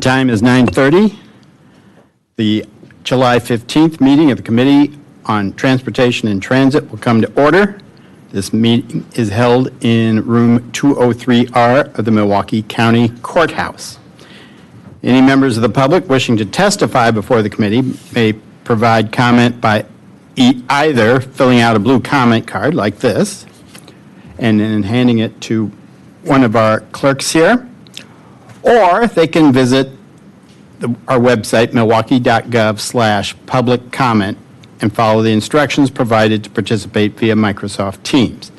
time is 9:30. The July 15th meeting of the Committee on Transportation and Transit will come to order. This meeting is held in room 203R of the Milwaukee County Courthouse. Any members of the public wishing to testify before the committee may provide comment by either filling out a blue comment card like this and then handing it to one of our clerks here, or they can visit our website, milwaukee.gov/public comment, and follow the instructions provided to participate via Microsoft Teams.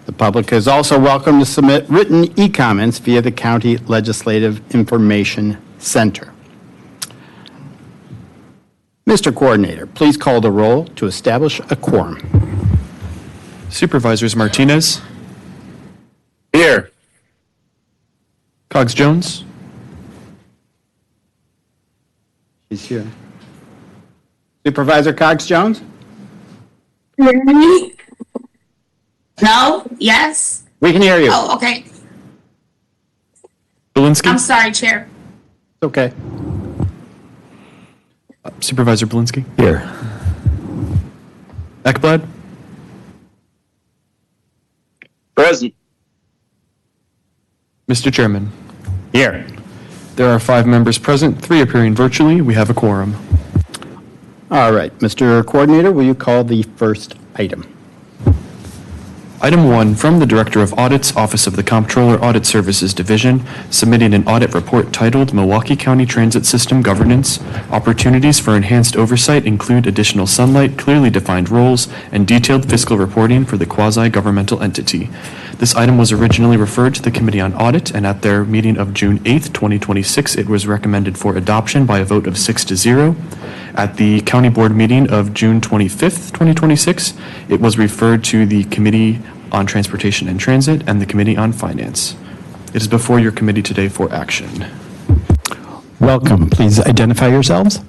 The public is also welcome to submit written e-comments via the County Legislative Information Center. Mr. Coordinator, please call the roll to establish a quorum. Supervisors Martinez. Here. Cogs-Jones. She's here. Supervisor Cogs-Jones? Hear me? No? Yes? We can hear you. Oh, okay. Belinsky. I'm sorry, Chair. It's okay. Supervisor Belinsky. Here. Ekblad. Present. Mr. Chairman. Here. There are 5 members present, 3 appearing virtually. We have a quorum. All right. Mr. Coordinator, will you call the first item? Item 1, from the Director of Audits, Office of the Comptroller Audit Services Division, submitting an audit report titled Milwaukee County Transit System Governance. Opportunities for enhanced oversight include additional sunlight, clearly defined roles, and detailed fiscal reporting for the quasi-governmental entity. This item was originally referred to the Committee on Audit, and at their meeting of June 8th, 2026, it was recommended for adoption by a vote of 6-0. At the County Board meeting of June 25th, 2026, it was referred to the Committee on Transportation and Transit and the Committee on Finance. It is before your committee today for action. Welcome. Please identify yourselves.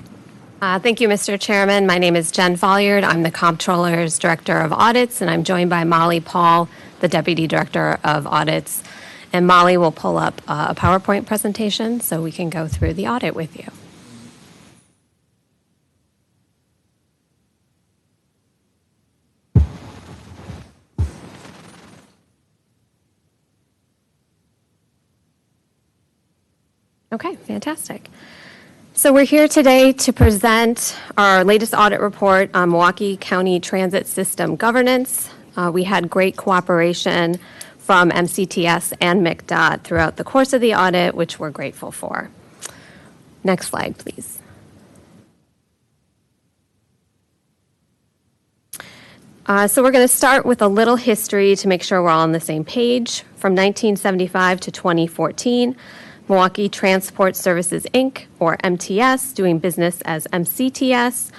Thank you, Mr. Chairman. My name is Jen Folliard. I'm the Comptroller's Director of Audits, and I'm joined by Molly Paul, the Deputy Director of Audits. And Molly will pull up a PowerPoint presentation so we can go through the audit with you. Okay, fantastic. So we're here today to present our latest audit report on Milwaukee County Transit System governance. We had great cooperation from MCTS and MCDOT throughout the course of the audit, which we're grateful for. Next slide, please. So we're going to start with a little history to make sure we're all on the same page. From 1975 to 2014, Milwaukee Transport Services, Inc., or MTS, doing business as MCTS,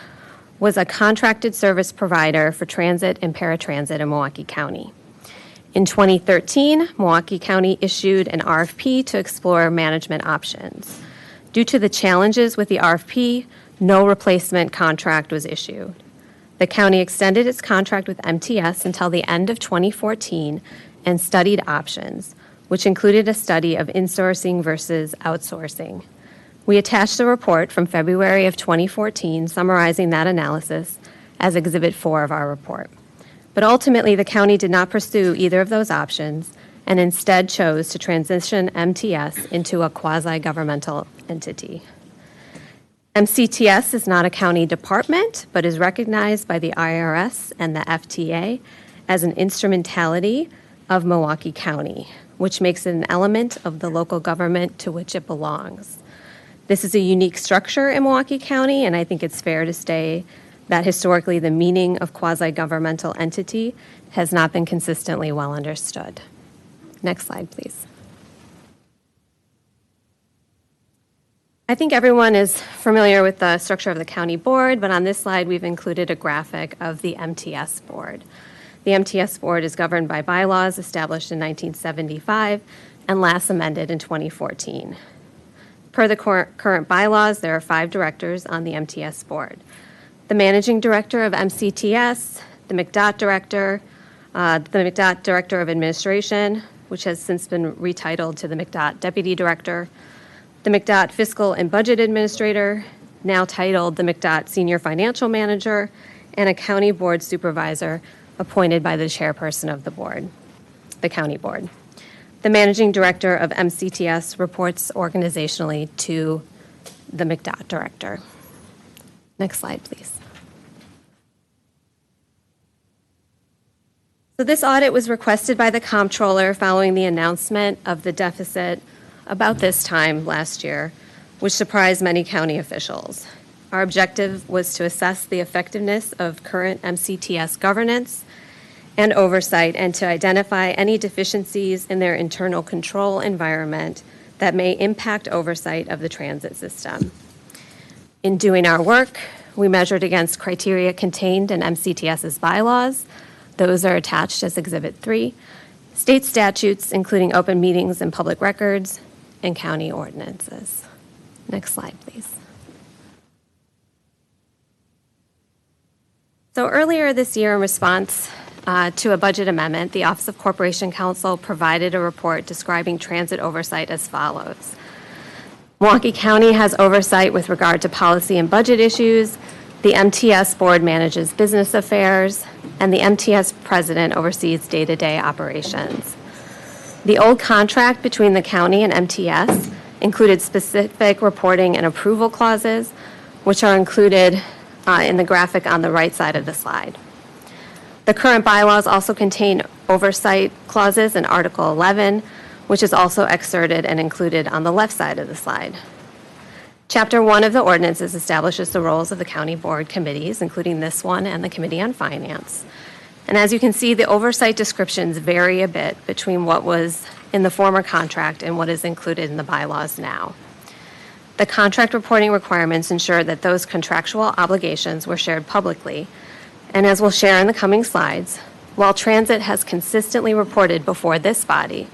was a contracted service provider for transit and paratransit in Milwaukee County. In 2013, Milwaukee County issued an RFP to explore management options. Due to the challenges with the RFP, no replacement contract was issued. The county extended its contract with MTS until the end of 2014 and studied options, which included a study of insourcing versus outsourcing. We attached a report from February of 2014 summarizing that analysis as Exhibit 4 of our report. But ultimately, the county did not pursue either of those options and instead chose to transition MTS into a quasi-governmental entity. MCTS is not a county department, but is recognized by the IRS and the FTA as an instrumentality of Milwaukee County, which makes it an element of the local government to which it belongs. This is a unique structure in Milwaukee County, and I think it's fair to say that historically the meaning of quasi-governmental entity has not been consistently well understood. Next slide, please. I think everyone is familiar with the structure of the county board, but on this slide we've included a graphic of the MTS board. The MTS board is governed by bylaws established in 1975 and last amended in 2014. Per the current bylaws, there are 5 directors on the MTS board. The managing director of MCTS, the MCDOT director of administration, which has since been retitled to the MCDOT deputy director, the McDOT Fiscal and Budget Administrator, now titled the McDOT Senior Financial Manager, and a County Board Supervisor appointed by the chairperson of the board, the County Board. The Managing Director of MCTS reports organizationally to the McDOT Director. Next slide, please. So this audit was requested by the comptroller following the announcement of the deficit about this time last year, which surprised many county officials. Our objective was to assess the effectiveness of current MCTS governance and oversight and to identify any deficiencies in their internal control environment that may impact oversight of the transit system. In doing our work, we measured against criteria contained in MCTS's bylaws. Those are attached as Exhibit 3, state statutes, including open meetings and public records, and county ordinances. Next slide, please. So earlier this year, in response to a budget amendment, the Office of Corporation Counsel provided a report describing transit oversight as follows. Milwaukee County has oversight with regard to policy and budget issues. The MTS Board manages business affairs, and the MTS President oversees day-to-day operations. The old contract between the county and MTS included specific reporting and approval clauses, which are included in the graphic on the right side of the slide. The current bylaws also contain oversight clauses in Article 11, which is also excerpted and included on the left side of the slide. Chapter 1 of the ordinances establishes the roles of the county board committees, including this one and the Committee on Finance. And as you can see, the oversight descriptions vary a bit between what was in the former contract and what is included in the bylaws now. The contract reporting requirements ensure that those contractual obligations were shared publicly. And as we'll share in the coming slides, while transit has consistently reported before this body,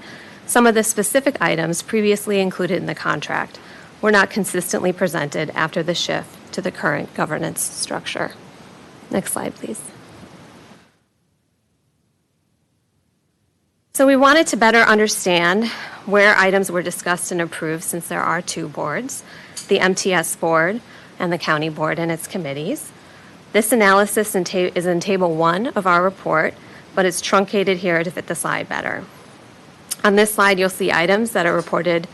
some of the specific items previously included in the contract were not consistently presented after the shift to the current governance structure. Next slide, please. So we wanted to better understand where items were discussed and approved, since there are two boards, the MTS Board and the County Board and its committees. This analysis is in Table 1 of our report, but it's truncated here to fit the slide better. On this slide, you'll see items that are reported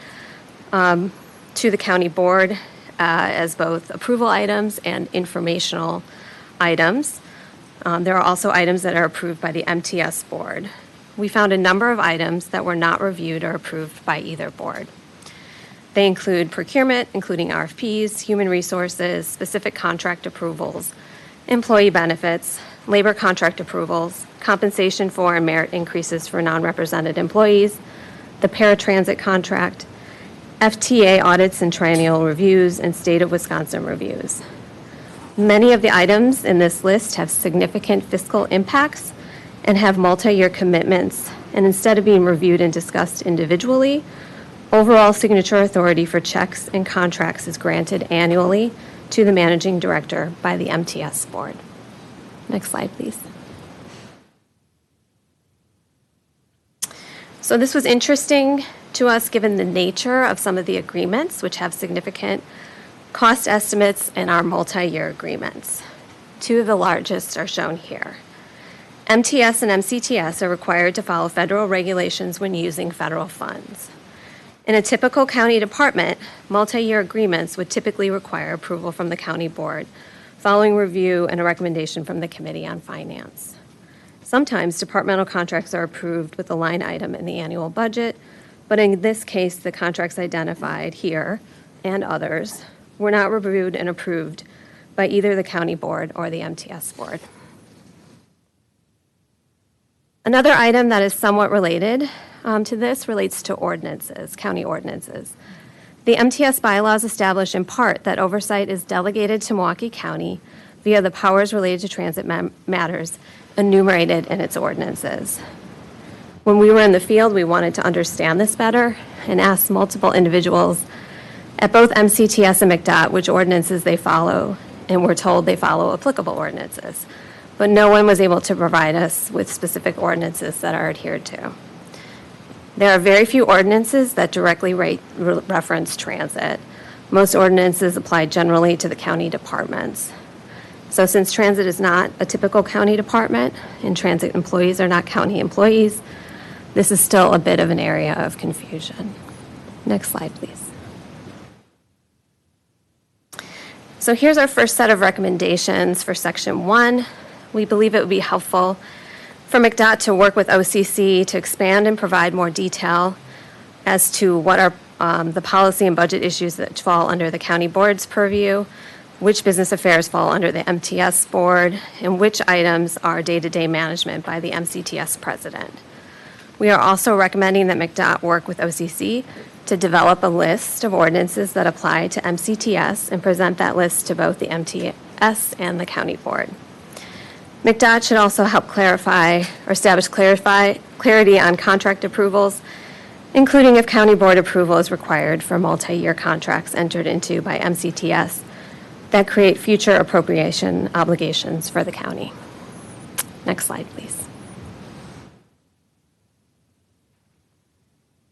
to the County Board as both approval items and informational items. There are also items that are approved by the MTS Board. We found a number of items that were not reviewed or approved by either board. They include procurement, including RFPs, human resources, specific contract approvals, employee benefits, labor contract approvals, compensation for and merit increases for non-represented employees, the paratransit contract, FTA audits and triennial reviews, and State of Wisconsin reviews. Many of the items in this list have significant fiscal impacts and have multi-year commitments, and instead of being reviewed and discussed individually, overall signature authority for checks and contracts is granted annually to the Managing Director by the MTS Board. Next slide, please. So this was interesting to us given the nature of some of the agreements, which have significant cost estimates and are multi-year agreements. Two of the largest are shown here. MTS and MCTS are required to follow federal regulations when using federal funds. In a typical county department, multi-year agreements would typically require approval from the county board, following review and a recommendation from the Committee on Finance. Sometimes departmental contracts are approved with a line item in the annual budget, but in this case, the contracts identified here and others were not reviewed and approved by either the county board or the MTS board. Another item that is somewhat related to this relates to ordinances, county ordinances. The MTS bylaws establish in part that oversight is delegated to Milwaukee County via the powers related to transit matters enumerated in its ordinances. When we were in the field, we wanted to understand this better and asked multiple individuals at both MCTS and McDOT which ordinances they follow, and were told they follow applicable ordinances. But no one was able to provide us with specific ordinances that are adhered to. There are very few ordinances that directly reference transit. Most ordinances apply generally to the county departments. So since transit is not a typical county department and transit employees are not county employees, this is still a bit of an area of confusion. Next slide, please. So here's our first set of recommendations for Section 1. We believe it would be helpful for McDOT to work with OCC to expand and provide more detail as to what are the policy and budget issues that fall under the county board's purview, which business affairs fall under the MTS board, and which items are day-to-day management by the MCTS president. We are also recommending that McDOT work with OCC to develop a list of ordinances that apply to MCTS and present that list to both the MTS and the county board. McDOT should also help clarify or establish clarity on contract approvals, including if county board approval is required for multi-year contracts entered into by MCTS that create future appropriation obligations for the county. Next slide, please.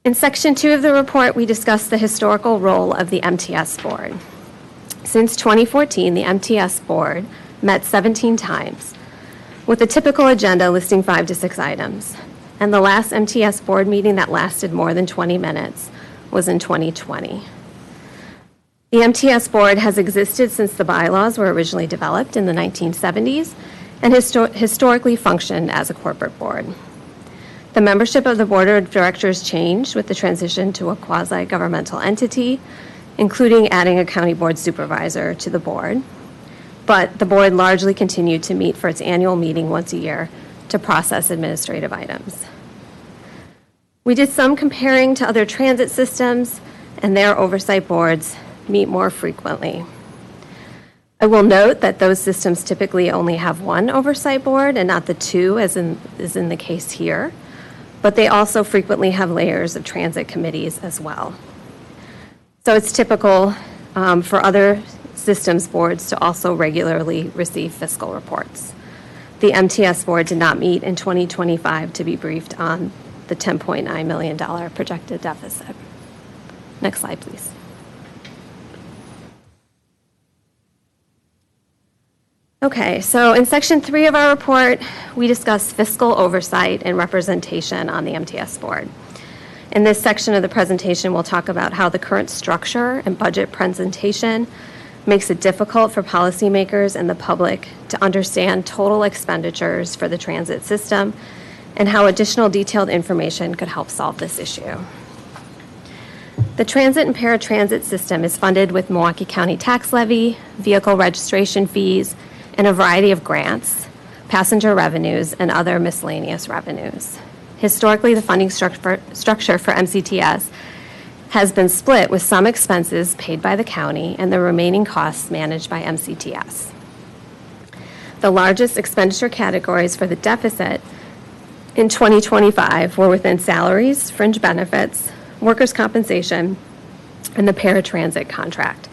In Section 2 of the report, we discuss the historical role of the MTS board. Since 2014, the MTS board met 17 times, with a typical agenda listing 5 to 6 items. And the last MTS board meeting that lasted more than 20 minutes was in 2020. The MTS board has existed since the bylaws were originally developed in the 1970s and historically functioned as a corporate board. The membership of the board of directors changed with the transition to a quasi-governmental entity, including adding a county board supervisor to the board. But the board largely continued to meet for its annual meeting once a year to process administrative items. We did some comparing to other transit systems, and their oversight boards meet more frequently. I will note that those systems typically only have one oversight board and not the 2 as is in the case here, but they also frequently have layers of transit committees as well. So it's typical for other systems boards to also regularly receive fiscal reports. The MTS board did not meet in 2025 to be briefed on the $10.9 million projected deficit. Next slide, please. Okay, so in Section 3 of our report, we discuss fiscal oversight and representation on the MTS board. In this section of the presentation, we'll talk about how the current structure and budget presentation makes it difficult for policymakers and the public to understand total expenditures for the transit system and how additional detailed information could help solve this issue. The transit and paratransit system is funded with Milwaukee County tax levy, vehicle registration fees, and a variety of grants, passenger revenues, and other miscellaneous revenues. Historically, the funding structure for MCTS has been split with some expenses paid by the county and the remaining costs managed by MCTS. The largest expenditure categories for the deficit in 2025 were within salaries, fringe benefits, workers' compensation, and the paratransit contract.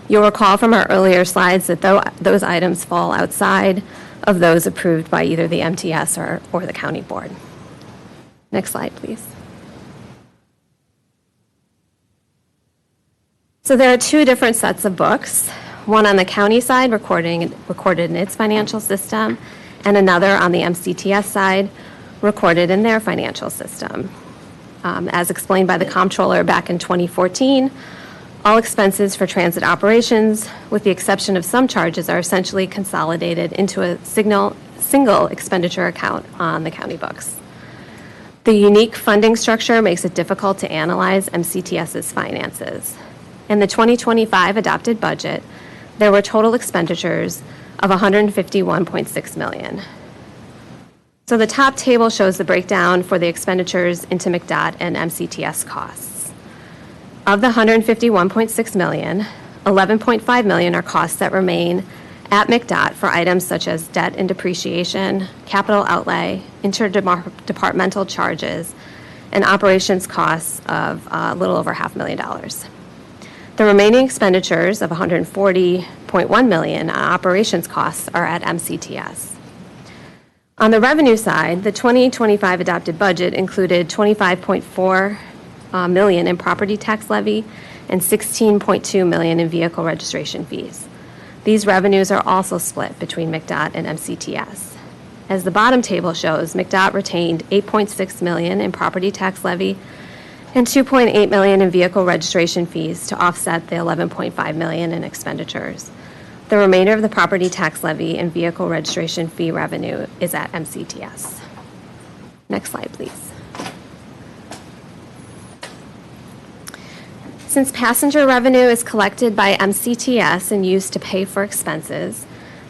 You'll recall from our earlier slides that those items fall outside of those approved by either the MTS or the county board. Next slide, please. So there are 2 different sets of books, one on the county side recorded in its financial system, and another on the MCTS side recorded in their financial system. As explained by the comptroller back in 2014, all expenses for transit operations, with the exception of some charges, are essentially consolidated into a single expenditure account on the county books. The unique funding structure makes it difficult to analyze MCTS's finances. In the 2025 adopted budget, there were total expenditures of $151.6 million. So the top table shows the breakdown for the expenditures into McDOT and MCTS costs. Of the $151.6 million, $11.5 million are costs that remain at McDOT for items such as debt and depreciation, capital outlay, interdepartmental charges, and operations costs of a little over $500,000. The remaining expenditures of $140.1 million on operations costs are at MCTS. On the revenue side, the 2025 adopted budget included $25.4 million in property tax levy and $16.2 million in vehicle registration fees. These revenues are also split between McDOT and MCTS. As the bottom table shows, McDOT retained $8.6 million in property tax levy and $2.8 million in vehicle registration fees to offset the $11.5 million in expenditures. The remainder of the property tax levy and vehicle registration fee revenue is at MCTS. Next slide, please. Since passenger revenue is collected by MCTS and used to pay for expenses,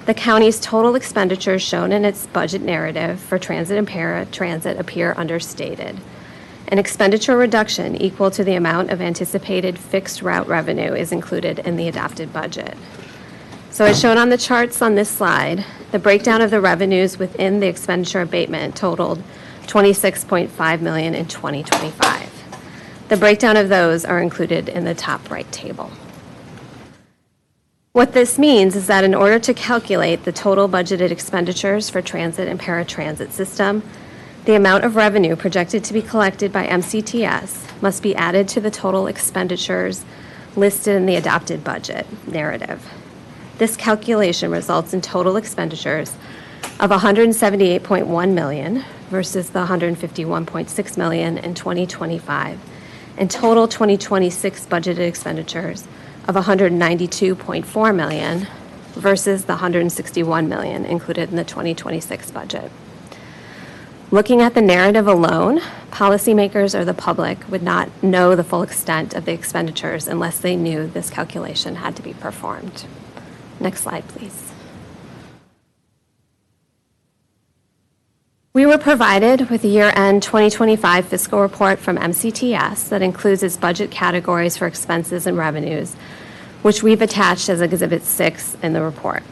the county's total expenditures shown in its budget narrative for transit and paratransit appear understated. An expenditure reduction equal to the amount of anticipated fixed route revenue is included in the adopted budget. So as shown on the charts on this slide, the breakdown of the revenues within the expenditure abatement totaled $26.5 million in 2025. The breakdown of those are included in the top right table. What this means is that in order to calculate the total budgeted expenditures for transit and paratransit system, the amount of revenue projected to be collected by MCTS must be added to the total expenditures listed in the adopted budget narrative. This calculation results in total expenditures of $178.1 million versus the $151.6 million in 2025, and total 2026 budgeted expenditures of $192.4 million versus the $161 million included in the 2026 budget. Looking at the narrative alone, policymakers or the public would not know the full extent of the expenditures unless they knew this calculation had to be performed. Next slide, please. We were provided with a year-end 2025 fiscal report from MCTS that includes its budget categories for expenses and revenues, which we've attached as Exhibit 6 in the report.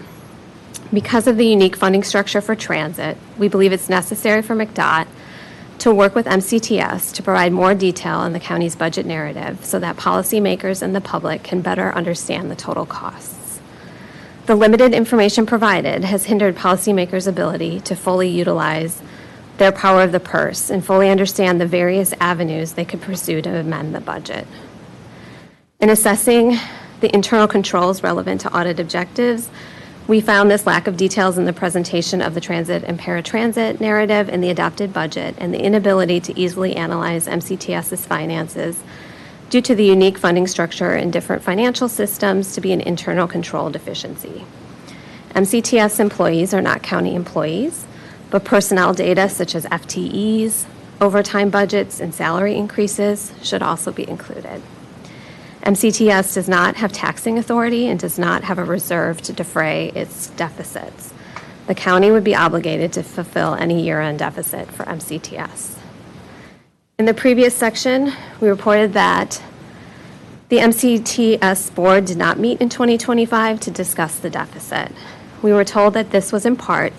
Because of the unique funding structure for transit, we believe it's necessary for McDOT to work with MCTS to provide more detail on the county's budget narrative so that policymakers and the public can better understand the total costs. The limited information provided has hindered policymakers' ability to fully utilize their power of the purse and fully understand the various avenues they could pursue to amend the budget. In assessing the internal controls relevant to audit objectives, we found this lack of details in the presentation of the transit and paratransit narrative in the adopted budget and the inability to easily analyze MCTS's finances due to the unique funding structure and different financial systems to be an internal control deficiency. MCTS employees are not county employees, but personnel data such as FTEs, overtime budgets, and salary increases should also be included. MCTS does not have taxing authority and does not have a reserve to defray its deficits. The county would be obligated to fulfill any year-end deficit for MCTS. In the previous section, we reported that the MCTS board did not meet in 2025 to discuss the deficit. We were told that this was in part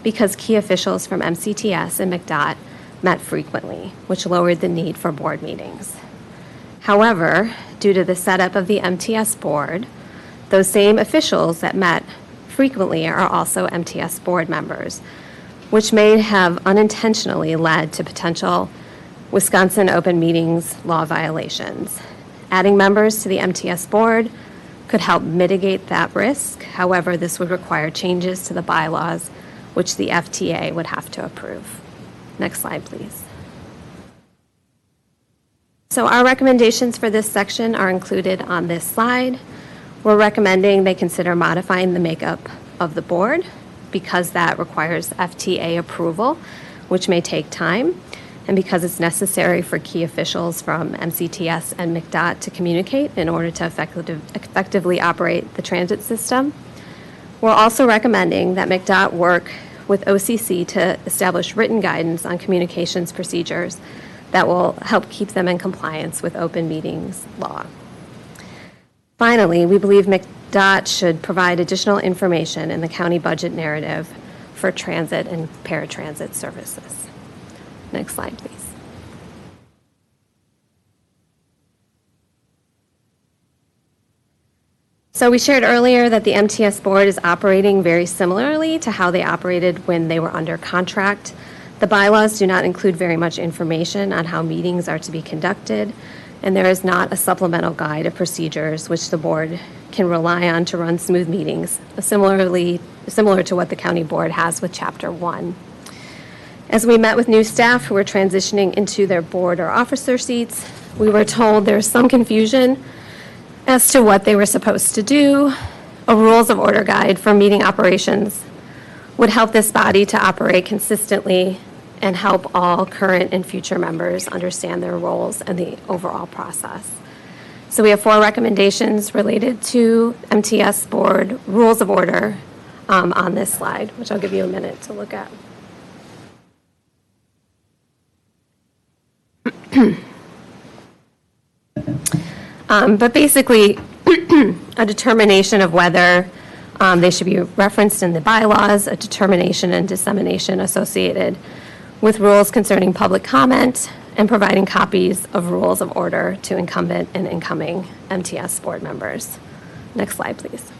because key officials from MCTS and McDOT met frequently, which lowered the need for board meetings. However, due to the setup of the MTS board, those same officials that met frequently are also MTS board members, which may have unintentionally led to potential Wisconsin open meetings law violations. Adding members to the MTS board could help mitigate that risk. However, this would require changes to the bylaws, which the FTA would have to approve. Next slide, please. So our recommendations for this section are included on this slide. We're recommending they consider modifying the makeup of the board because that requires FTA approval, which may take time, and because it's necessary for key officials from MCTS and McDOT to communicate in order to effectively operate the transit system. We're also recommending that McDOT work with OCC to establish written guidance on communications procedures that will help keep them in compliance with open meetings law. Finally, we believe McDOT should provide additional information in the county budget narrative for transit and paratransit services. Next slide, please. So we shared earlier that the MTS board is operating very similarly to how they operated when they were under contract. The bylaws do not include very much information on how meetings are to be conducted, and there is not a supplemental guide of procedures which the board can rely on to run smooth meetings, similar to what the county board has with Chapter 1. As we met with new staff who were transitioning into their board or officer seats, we were told there's some confusion as to what they were supposed to do. A rules of order guide for meeting operations would help this body to operate consistently and help all current and future members understand their roles and the overall process. So we have 4 recommendations related to MTS board rules of order on this slide, which I'll give you a minute to look at. But basically, a determination of whether they should be referenced in the bylaws, a determination and dissemination associated with rules concerning public comment, and providing copies of rules of order to incumbent and incoming MTS board members. Next slide, please.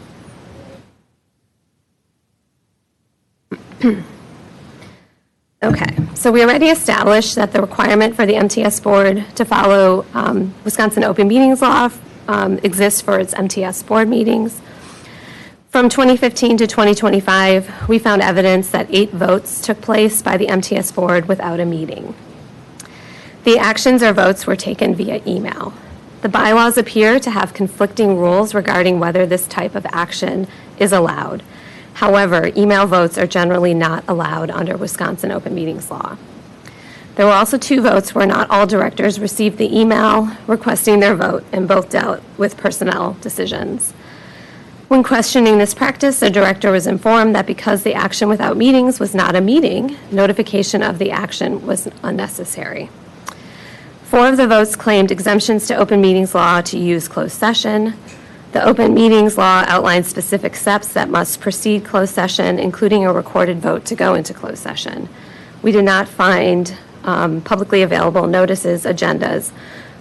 Okay, so we already established that the requirement for the MTS board to follow Wisconsin Open Meetings Law exists for its MTS board meetings. From 2015 to 2025, we found evidence that 8 votes took place by the MTS board without a meeting. The actions or votes were taken via email. The bylaws appear to have conflicting rules regarding whether this type of action is allowed. However, email votes are generally not allowed under Wisconsin Open Meetings Law. There were also 2 votes where not all directors received the email requesting their vote, and both dealt with personnel decisions. When questioning this practice, the director was informed that because the action without meetings was not a meeting, notification of the action was unnecessary. 4 of the votes claimed exemptions to open meetings law to use closed session. The open meetings law outlines specific steps that must precede closed session, including a recorded vote to go into closed session. We did not find publicly available notices, agendas,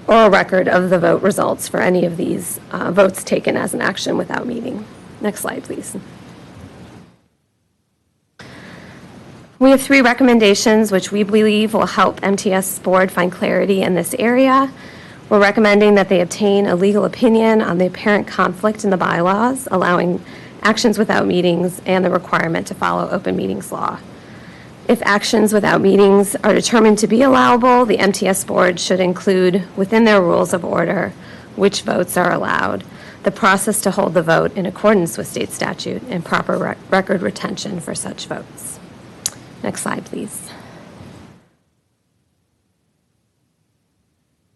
or a record of the vote results for any of these votes taken as an action without meeting. Next slide, please. We have 3 recommendations which we believe will help MTS board find clarity in this area. We're recommending that they obtain a legal opinion on the apparent conflict in the bylaws, allowing actions without meetings and the requirement to follow open meetings law. If actions without meetings are determined to be allowable, the MTS board should include within their rules of order which votes are allowed, the process to hold the vote in accordance with state statute, and proper record retention for such votes. Next slide, please.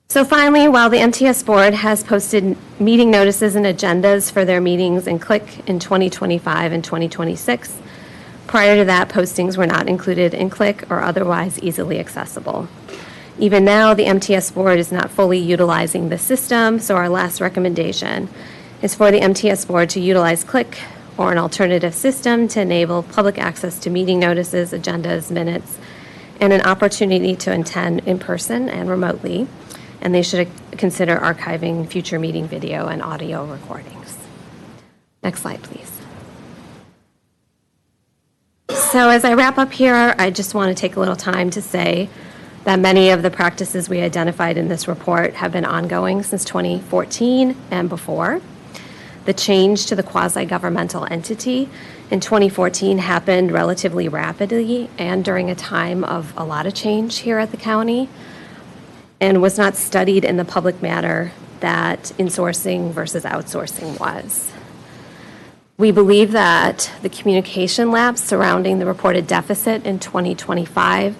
So finally, while the MTS board has posted meeting notices and agendas for their meetings in CLIC in 2025 and 2026, prior to that, postings were not included in CLIC or otherwise easily accessible. Even now, the MTS board is not fully utilizing the system, so our last recommendation is for the MTS board to utilize CLIC or an alternative system to enable public access to meeting notices, agendas, minutes, and an opportunity to attend in person and remotely. And they should consider archiving future meeting video and audio recordings. Next slide, please. So as I wrap up here, I just want to take a little time to say that many of the practices we identified in this report have been ongoing since 2014 and before. The change to the quasi-governmental entity in 2014 happened relatively rapidly and during a time of a lot of change here at the county, and was not studied in the public manner that insourcing versus outsourcing was. We believe that the communication lapse surrounding the reported deficit in 2025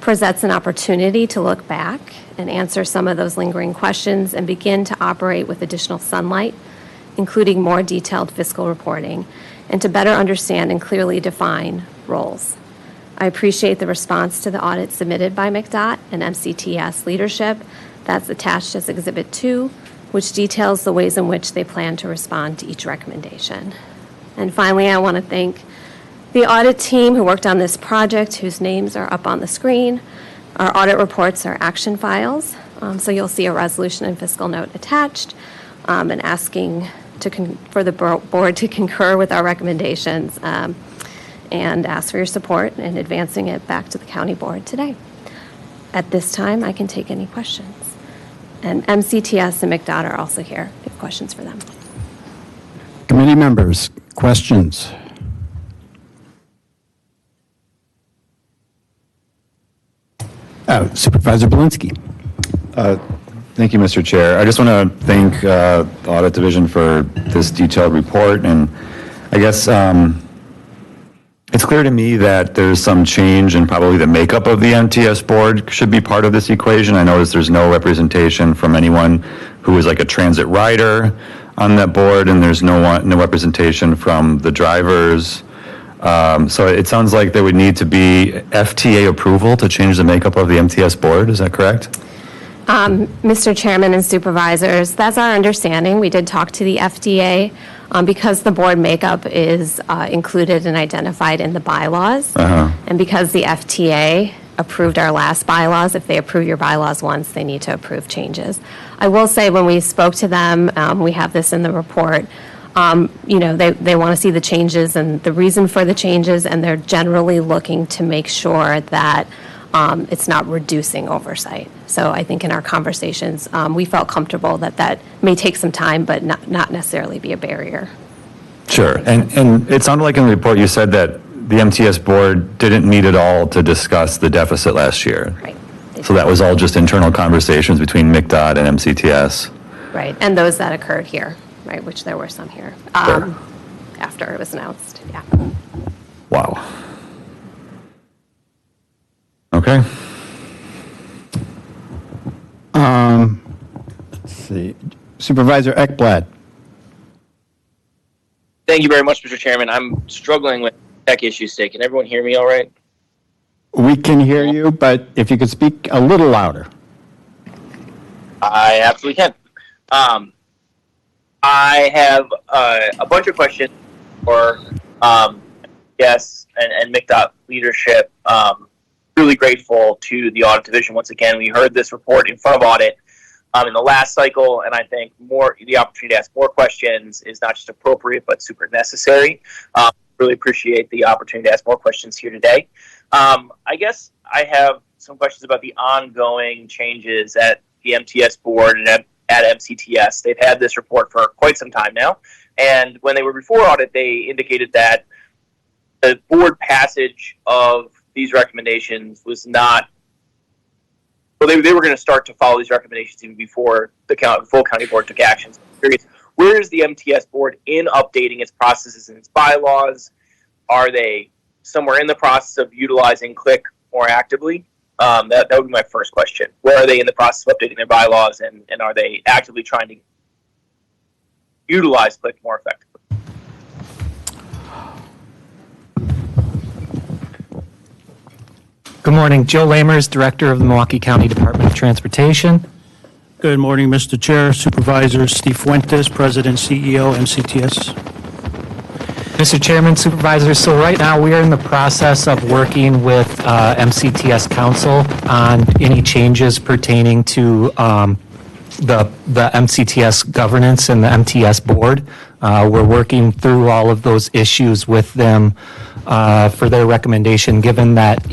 presents an opportunity to look back and answer some of those lingering questions and begin to operate with additional sunlight, including more detailed fiscal reporting, and to better understand and clearly define roles. I appreciate the response to the audit submitted by McDOT and MCTS leadership that's attached as Exhibit 2, which details the ways in which they plan to respond to each recommendation. And finally, I want to thank the audit team who worked on this project, whose names are up on the screen. Our audit reports are action files, so you'll see a resolution and fiscal note attached, and asking for the board to concur with our recommendations and ask for your support in advancing it back to the county board today. At this time, I can take any questions. And MCTS and McDOT are also here if you have questions for them. Committee members, questions? Supervisor Belinsky. Thank you, Mr. Chair. I just want to thank the Audit Division for this detailed report, and I guess it's clear to me that there's some change in probably the makeup of the MTS board should be part of this equation. I noticed there's no representation from anyone who is like a transit rider on that board, and there's no representation from the drivers. So it sounds like there would need to be FTA approval to change the makeup of the MTS board. Is that correct? Mr. Chairman and supervisors, that's our understanding. We did talk to the FDA because the board makeup is included and identified in the bylaws. And because the FTA approved our last bylaws, if they approve your bylaws once, they need to approve changes. I will say when we spoke to them, we have this in the report, they want to see the changes and the reason for the changes, and they're generally looking to make sure that it's not reducing oversight. So I think in our conversations, we felt comfortable that that may take some time, but not necessarily be a barrier. Sure. And it sounded like in the report you said that the MTS board didn't meet at all to discuss the deficit last year. Right. So that was all just internal conversations between McDOT and MCTS. Right, and those that occurred here, right, which there were some here Sure. after it was announced, yeah. Wow. Okay. Let's see. Supervisor Ekblad. Thank you very much, Mr. Chairman. I'm struggling with tech issues today. Can everyone hear me all right? We can hear you, but if you could speak a little louder. I absolutely can. I have a bunch of questions for yes and McDOT leadership. Really grateful to the Audit Division once again. We heard this report in front of Audit in the last cycle, and I think the opportunity to ask more questions is not just appropriate but super necessary. Really appreciate the opportunity to ask more questions here today. I guess I have some questions about the ongoing changes at the MTS board and at MCTS. They've had this report for quite some time now, and when they were before Audit, they indicated that the board passage of these recommendations was not, well, they were going to start to follow these recommendations even before the full county board took action. So I'm curious, where is the MTS board in updating its processes and its bylaws? Are they somewhere in the process of utilizing CLIC more actively? That would be my first question. Where are they in the process of updating their bylaws, and are they actively trying to utilize CLIC more effectively? Good morning. Joe Lamers, Director of the Milwaukee County Department of Transportation. Good morning, Mr. Chair, Supervisors. Steve Fuentes, President, CEO, MCTS. Mr. Chairman, Supervisors, so right now we are in the process of working with MCTS Council on any changes pertaining to the MCTS governance and the MTS board. We're working through all of those issues with them for their recommendation, given that,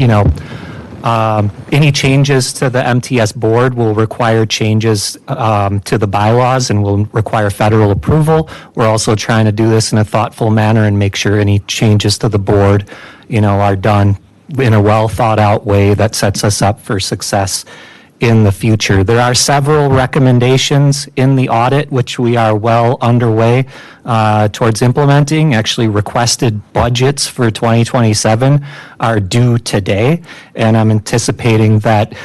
any changes to the MTS board will require changes to the bylaws and will require federal approval. We're also trying to do this in a thoughtful manner and make sure any changes to the board, are done in a well thought out way that sets us up for success in the future. There are several recommendations in the audit which we are well underway towards implementing. Actually, requested budgets for 2027 are due today, and I'm anticipating that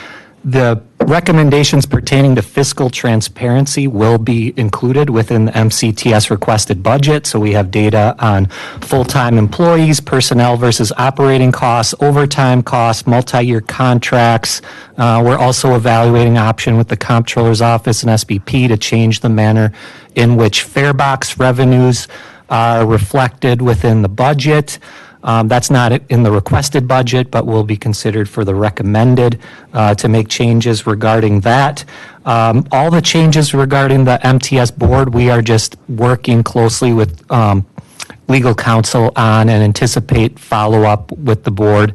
the recommendations pertaining to fiscal transparency will be included within the MCTS requested budget. So we have data on full-time employees, personnel versus operating costs, overtime costs, multi-year contracts. We're also evaluating option with the Comptroller's Office and SBP to change the manner in which fare box revenues are reflected within the budget. That's not in the requested budget, but will be considered for the recommended to make changes regarding that. All the changes regarding the MTS board, we are just working closely with legal counsel on and anticipate follow-up with the board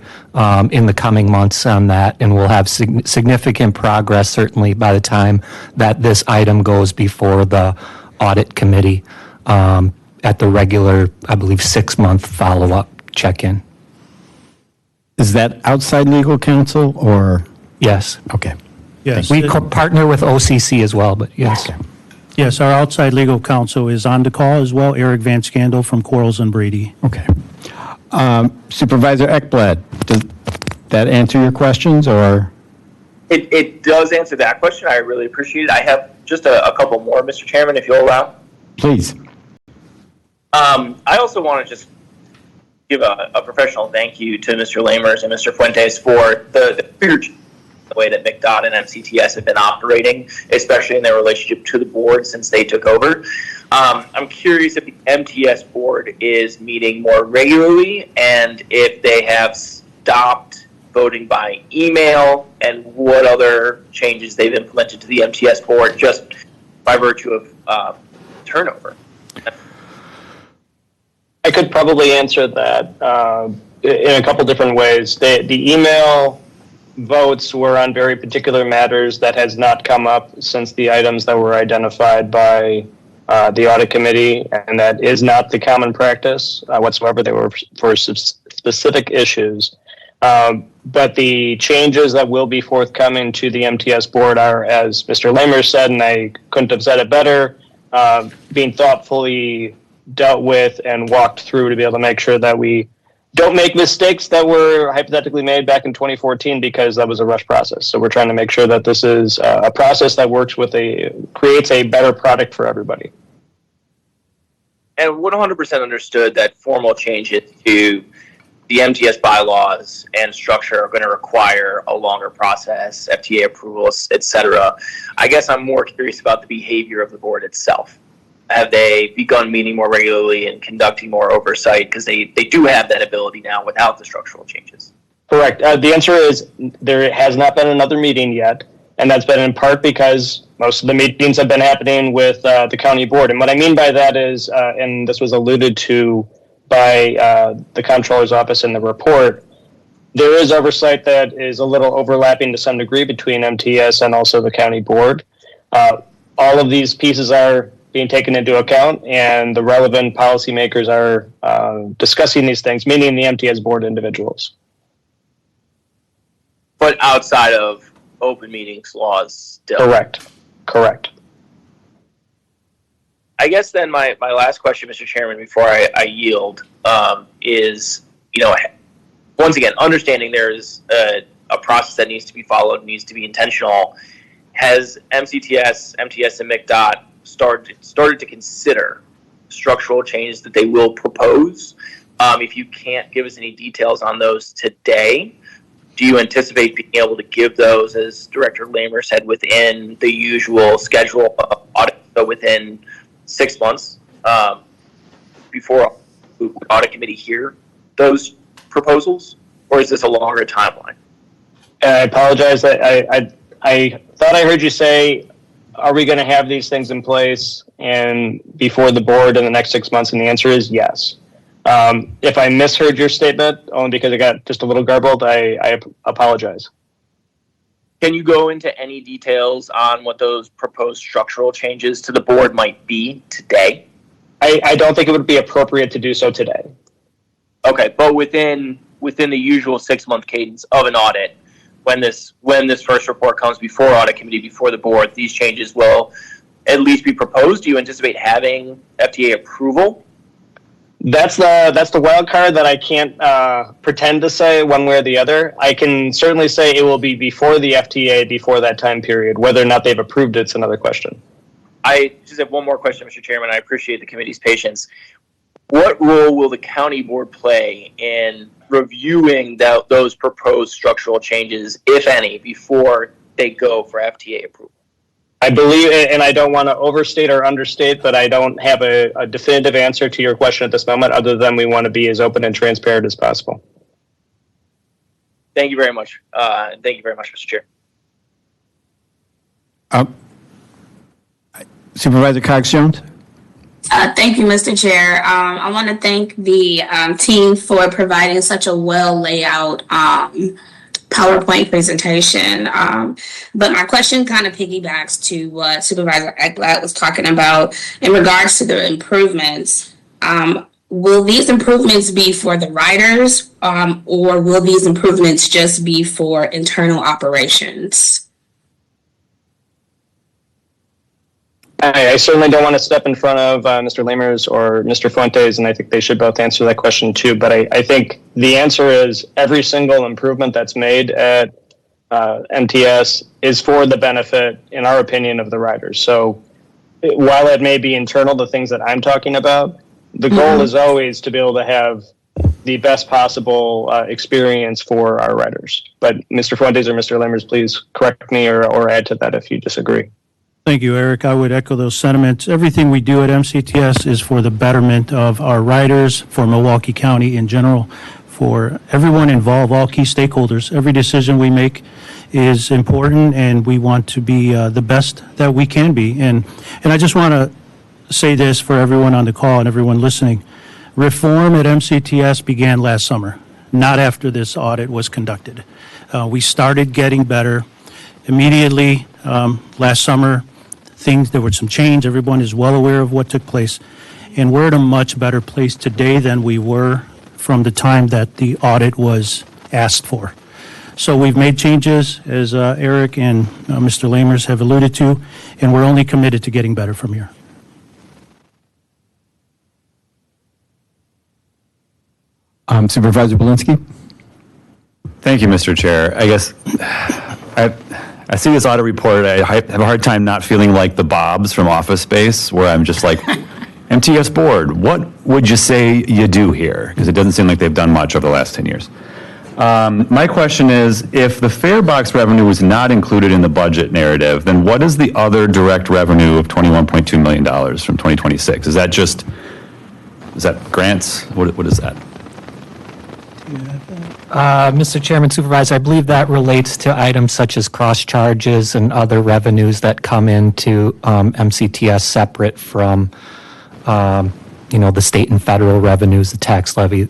in the coming months on that, and we'll have significant progress certainly by the time that this item goes before the audit committee at the regular, I believe, 6-month follow-up check-in. Is that outside legal counsel or? Yes. Okay. Yes. We partner with OCC as well, but yes. Yes, our outside legal counsel is on the call as well, Eric Van Scandel from Quarles and Brady. Okay. Supervisor Ekblad, does that answer your questions or? It does answer that question. I really appreciate it. I have just a couple more, Mr. Chairman, if you'll allow. Please. I also want to just give a professional thank you to Mr. Lamers and Mr. Fuentes for the way that McDOT and MCTS have been operating, especially in their relationship to the board since they took over. I'm curious if the MTS board is meeting more regularly and if they have stopped voting by email and what other changes they've implemented to the MTS board just by virtue of turnover. I could probably answer that in a couple different ways. The email votes were on very particular matters that has not come up since the items that were identified by the audit committee, and that is not the common practice whatsoever. They were for specific issues. But the changes that will be forthcoming to the MTS board are, as Mr. Lamer said, and I couldn't have said it better, being thoughtfully dealt with and walked through to be able to make sure that we don't make mistakes that were hypothetically made back in 2014 because that was a rush process. So we're trying to make sure that this is a process that works creates a better product for everybody. And 100% understood that formal changes to the MTS bylaws and structure are going to require a longer process, FTA approvals, etc. I guess I'm more curious about the behavior of the board itself. Have they begun meeting more regularly and conducting more oversight? Because they do have that ability now without the structural changes. Correct. The answer is there has not been another meeting yet, and that's been in part because most of the meetings have been happening with the county board. And what I mean by that is, and this was alluded to by the comptroller's office in the report, there is oversight that is a little overlapping to some degree between MTS and also the county board. All of these pieces are being taken into account, and the relevant policymakers are discussing these things, meaning the MTS board individuals. But outside of open meetings laws still. Correct. I guess then my last question, Mr. Chairman, before I yield, is, once again, understanding there's a process that needs to be followed, needs to be intentional. Has MCTS, MTS, and McDOT started to consider structural changes that they will propose? If you can't give us any details on those today, do you anticipate being able to give those, as Director Lamer said, within the usual schedule of audit, so within 6 months before the audit committee hear those proposals, or is this a longer timeline? I apologize. I thought I heard you say, are we going to have these things in place and before the board in the next 6 months? And the answer is yes. If I misheard your statement, only because it got just a little garbled, I apologize. Can you go into any details on what those proposed structural changes to the board might be today? I don't think it would be appropriate to do so today. Okay, but within the usual 6-month cadence of an audit, when this first report comes before audit committee, before the board, these changes will at least be proposed. Do you anticipate having FDA approval? That's the wild card that I can't pretend to say one way or the other. I can certainly say it will be before the FTA, before that time period. Whether or not they've approved it's another question. I just have one more question, Mr. Chairman. I appreciate the committee's patience. What role will the county board play in reviewing those proposed structural changes, if any, before they go for FTA approval? I believe, and I don't want to overstate or understate, but I don't have a definitive answer to your question at this moment, other than we want to be as open and transparent as possible. Thank you very much. Thank you very much, Mr. Chair. Supervisor Cox Jones? Thank you, Mr. Chair. I want to thank the team for providing such a well laid out PowerPoint presentation. But my question kind of piggybacks to what Supervisor Ekblad was talking about in regards to the improvements. Will these improvements be for the riders, or will these improvements just be for internal operations? I certainly don't want to step in front of Mr. Lamers or Mr. Fuentes, and I think they should both answer that question too. But I think the answer is every single improvement that's made at MTS is for the benefit, in our opinion, of the riders. So while it may be internal, the things that I'm talking about, the goal is always to be able to have the best possible experience for our riders. But Mr. Fuentes or Mr. Lamers, please correct me or add to that if you disagree. Thank you, Eric. I would echo those sentiments. Everything we do at MCTS is for the betterment of our riders, for Milwaukee County in general, for everyone involved, all key stakeholders. Every decision we make is important, and we want to be the best that we can be. And I just want to say this for everyone on the call and everyone listening. Reform at MCTS began last summer, not after this audit was conducted. We started getting better immediately last summer. There were some change. Everyone is well aware of what took place. And we're in a much better place today than we were from the time that the audit was asked for. So we've made changes, as Eric and Mr. Lamers have alluded to, and we're only committed to getting better from here. Supervisor Belinsky? Thank you, Mr. Chair. I guess I see this audit report. I have a hard time not feeling like the Bobs from Office Space, where I'm just like, MTS board, what would you say you do here? Because it doesn't seem like they've done much over the last 10 years. My question is, if the fare box revenue was not included in the budget narrative, then what is the other direct revenue of $21.2 million from 2026? Is that grants? What is that? Mr. Chairman, Supervisor, I believe that relates to items such as cross charges and other revenues that come into MCTS separate from, the state and federal revenues, the tax levy.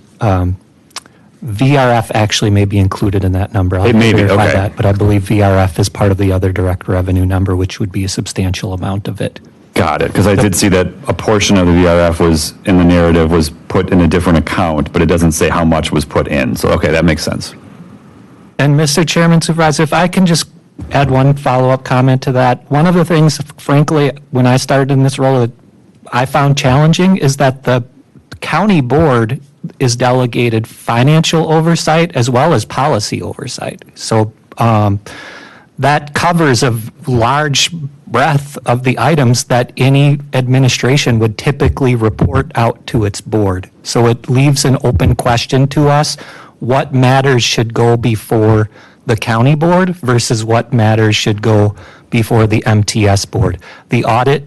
VRF actually may be included in that number. I'll verify that, but I believe VRF is part of the other direct revenue number, which would be a substantial amount of it. Got it, because I did see that a portion of the VRF was, in the narrative, was put in a different account, but it doesn't say how much was put in. So, okay, that makes sense. And Mr. Chairman, Supervisor, if I can just add one follow-up comment to that. One of the things, frankly, when I started in this role that I found challenging is that the county board is delegated financial oversight as well as policy oversight. So that covers a large breadth of the items that any administration would typically report out to its board. So it leaves an open question to us, what matters should go before the county board versus what matters should go before the MTS board. The audit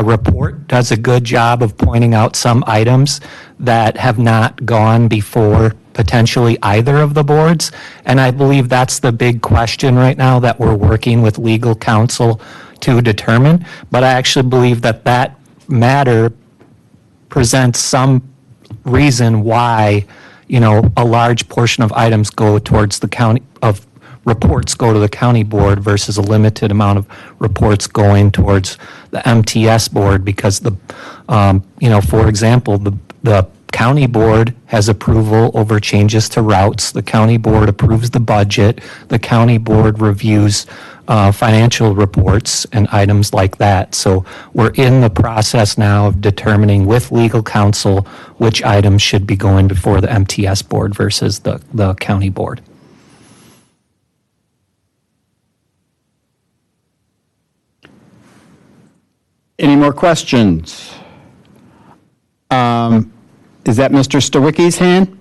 report does a good job of pointing out some items that have not gone before potentially either of the boards. And I believe that's the big question right now that we're working with legal counsel to determine. But I actually believe that that matter presents some reason why, a large portion of items go towards the county, of reports go to the county board versus a limited amount of reports going towards the MTS board, because for example, the county board has approval over changes to routes. The county board approves the budget. The county board reviews financial reports and items like that. So we're in the process now of determining with legal counsel which items should be going before the MTS board versus the county board. Any more questions? Is that Mr. Stawicki's hand?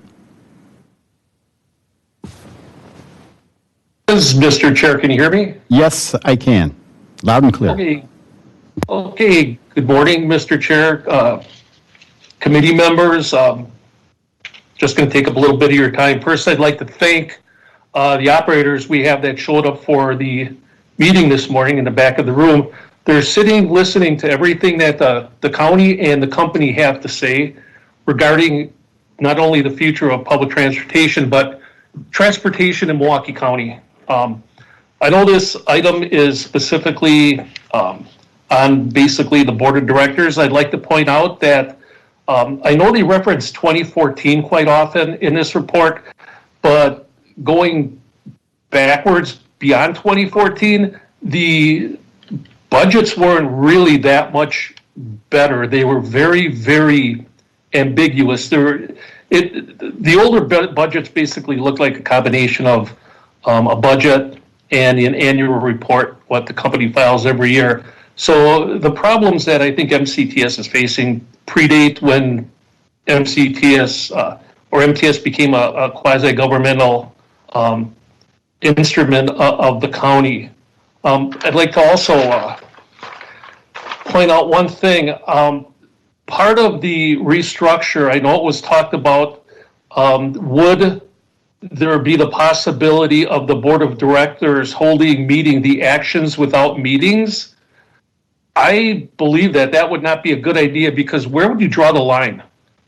Mr. Chair, can you hear me? Yes, I can. Loud and clear. Okay. Good morning, Mr. Chair, committee members. Just going to take up a little bit of your time. First, I'd like to thank the operators we have that showed up for the meeting this morning in the back of the room. They're sitting, listening to everything that the county and the company have to say regarding not only the future of public transportation, but transportation in Milwaukee County. I know this item is specifically on basically the board of directors. I'd like to point out that I know they reference 2014 quite often in this report, but going backwards beyond 2014, the budgets weren't really that much better. They were very, very ambiguous. The older budgets basically looked like a combination of a budget and an annual report, what the company files every year. So the problems that I think MCTS is facing predate when MCTS or MTS became a quasi-governmental instrument of the county. I'd like to also point out one thing. Part of the restructure, I know it was talked about, would there be the possibility of the board of directors holding the actions without meetings? I believe that would not be a good idea, because where would you draw the line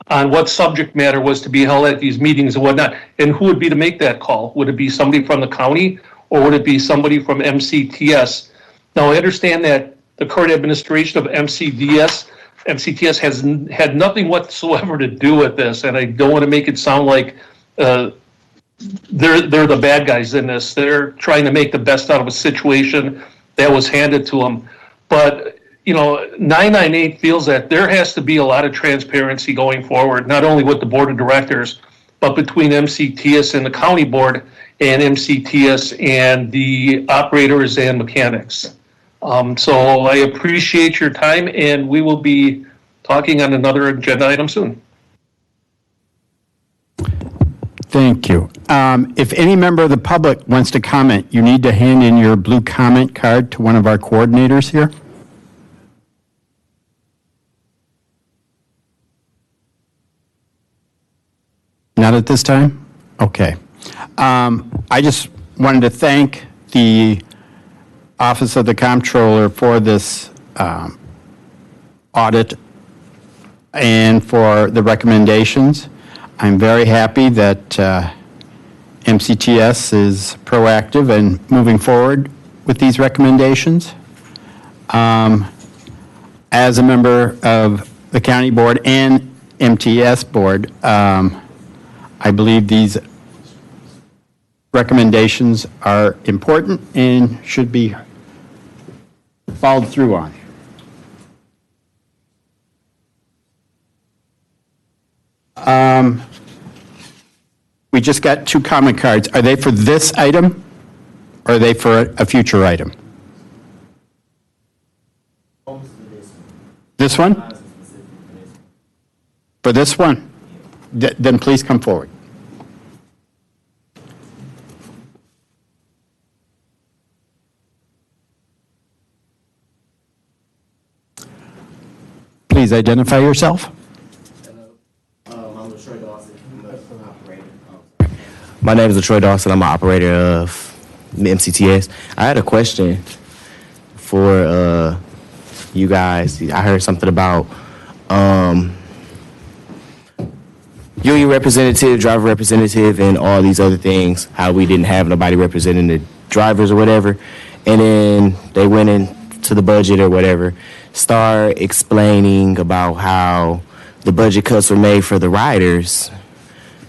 on what subject matter was to be held at these meetings and whatnot? And who would be to make that call? Would it be somebody from the county, or would it be somebody from MCTS? Now, I understand that the current administration of MCTS has had nothing whatsoever to do with this, and I don't want to make it sound like they're the bad guys in this. They're trying to make the best out of a situation that was handed to them. But, 998 feels that there has to be a lot of transparency going forward, not only with the board of directors, but between MCTS and the county board, and MCTS and the operators and mechanics. So I appreciate your time, and we will be talking on another agenda item soon. Thank you. If any member of the public wants to comment, you need to hand in your blue comment card to one of our coordinators here. Not at this time? Okay. I just wanted to thank the Office of the Comptroller for this audit and for the recommendations. I'm very happy that MCTS is proactive and moving forward with these recommendations. As a member of the county board and MTS board, I believe these recommendations are important and should be followed through on. We just got 2 comment cards. Are they for this item, or are they for a future item? This one? For this one? Then please come forward. Please identify yourself. My name is Troy Dawson. I'm an operator of MCTS. I had a question for you guys. I heard something about union representative, driver representative, and all these other things, how we didn't have nobody representing the drivers or whatever. And then they went into the budget or whatever, start explaining about how the budget cuts were made for the riders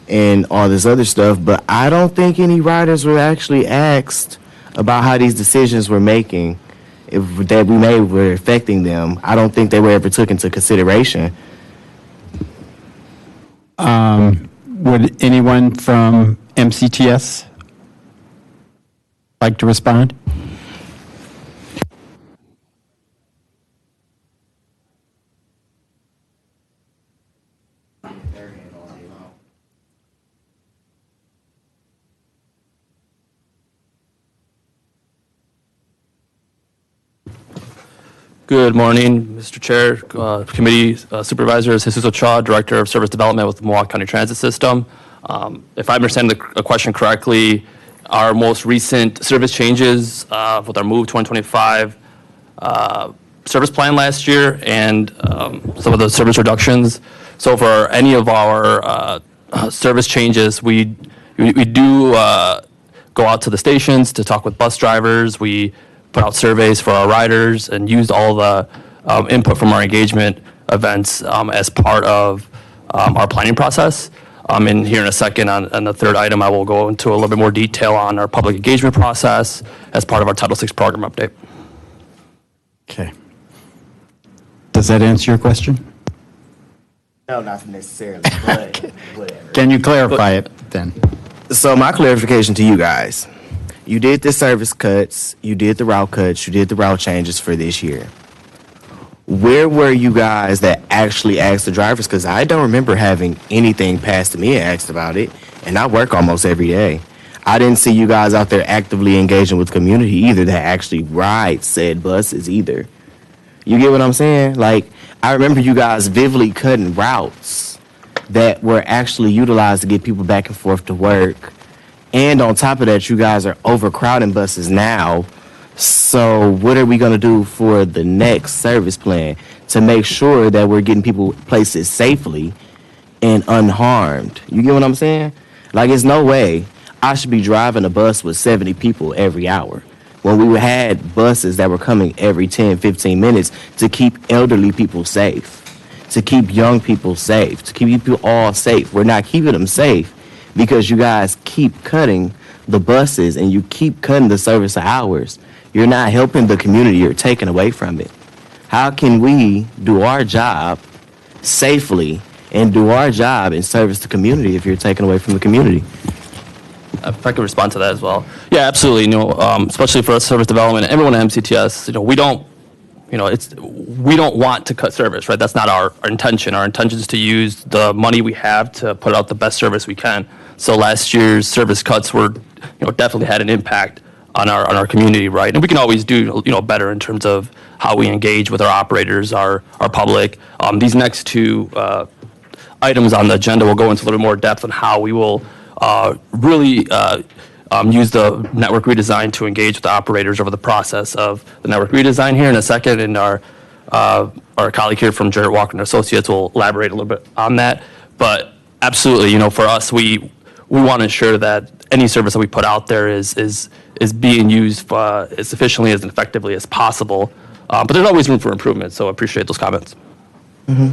and all this other stuff, but I don't think any riders were actually asked about how these decisions were making, that we made were affecting them. I don't think they were ever took into consideration. Would anyone from MCTS like to respond? Good morning, Mr. Chair, committee supervisors. Jesus Ochoa, Director of Service Development with the Milwaukee County Transit System. If I understand the question correctly, our most recent service changes with our Move 2025 service plan last year and some of the service reductions. So for any of our service changes, we do go out to the stations to talk with bus drivers. We put out surveys for our riders and used all the input from our engagement events as part of our planning process. And here in a second on the third item, I will go into a little bit more detail on our public engagement process as part of our Title VI program update. Okay. Does that answer your question? No, not necessarily, but whatever. Can you clarify it then? So my clarification to you guys, you did the service cuts, you did the route cuts, you did the route changes for this year. Where were you guys that actually asked the drivers? Because I don't remember having anything passed to me and asked about it, and I work almost every day. I didn't see you guys out there actively engaging with the community either that actually ride said buses either. You get what I'm saying? Like, I remember you guys vividly cutting routes that were actually utilized to get people back and forth to work. And on top of that, you guys are overcrowding buses now. So what are we going to do for the next service plan to make sure that we're getting people places safely and unharmed? You get what I'm saying? Like, it's no way I should be driving a bus with 70 people every hour when we had buses that were coming every 10, 15 minutes to keep elderly people safe, to keep young people safe, to keep people all safe. We're not keeping them safe because you guys keep cutting the buses and you keep cutting the service hours. You're not helping the community, you're taking away from it. How can we do our job safely and do our job and service the community if you're taking away from the community? If I could respond to that as well. Yeah, absolutely. Especially for service development, everyone at MCTS, we don't want to cut service, right? That's not our intention. Our intention is to use the money we have to put out the best service we can. So last year's service cuts were, definitely had an impact on our community, right? And we can always do, better in terms of how we engage with our operators, our public. These next two items on the agenda will go into a little bit more depth on how we will really use the network redesign to engage with the operators over the process of the network redesign here in a second. And our colleague here from Jarrett Walker and Associates will elaborate a little bit on that. But absolutely, for us, we want to ensure that any service that we put out there is being used as efficiently as effectively as possible. But there's always room for improvement, so I appreciate those comments. Mm-hmm.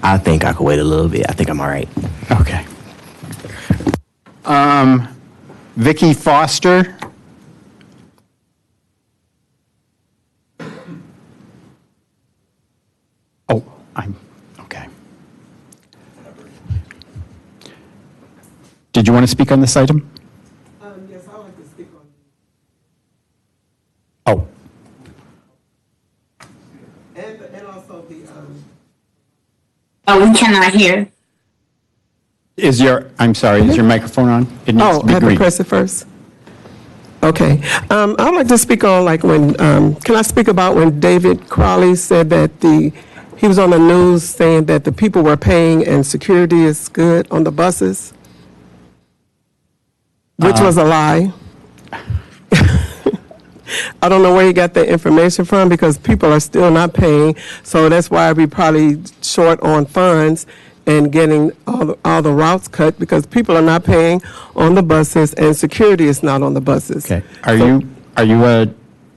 I think I could wait a little bit. I think I'm all right. Okay. Vicky Foster. Oh, okay. Did you want to speak on this item? Yes, I would like to speak on. Oh, And also the. Oh, we cannot hear. is your microphone on? It needs Oh, to be I have to green. press it first. Okay. I'd like to speak on can I speak about when David Crowley said that he was on the news saying that the people were paying and security is good on the buses? Which was a lie. I don't know where he got that information from because people are still not paying. So that's why we're probably short on funds and getting all the routes cut because people are not paying on the buses and security is not on the buses. Okay. Are you a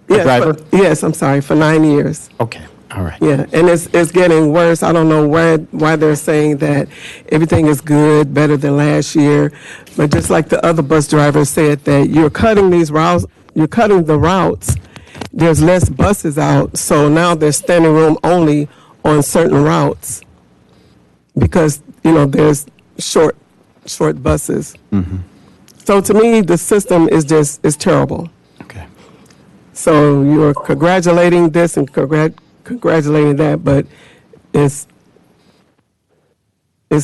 driver? Yes, I'm sorry, for 9 years. Okay. All right. Yeah, and it's getting worse. I don't know why they're saying that everything is good, better than last year. But just like the other bus drivers said that you're cutting these routes, you're cutting the routes. There's less buses out, so now there's standing room only on certain routes because there's short buses. Mm-hmm. So to me, the system is terrible. Okay. So you're congratulating this and congratulating that, but it's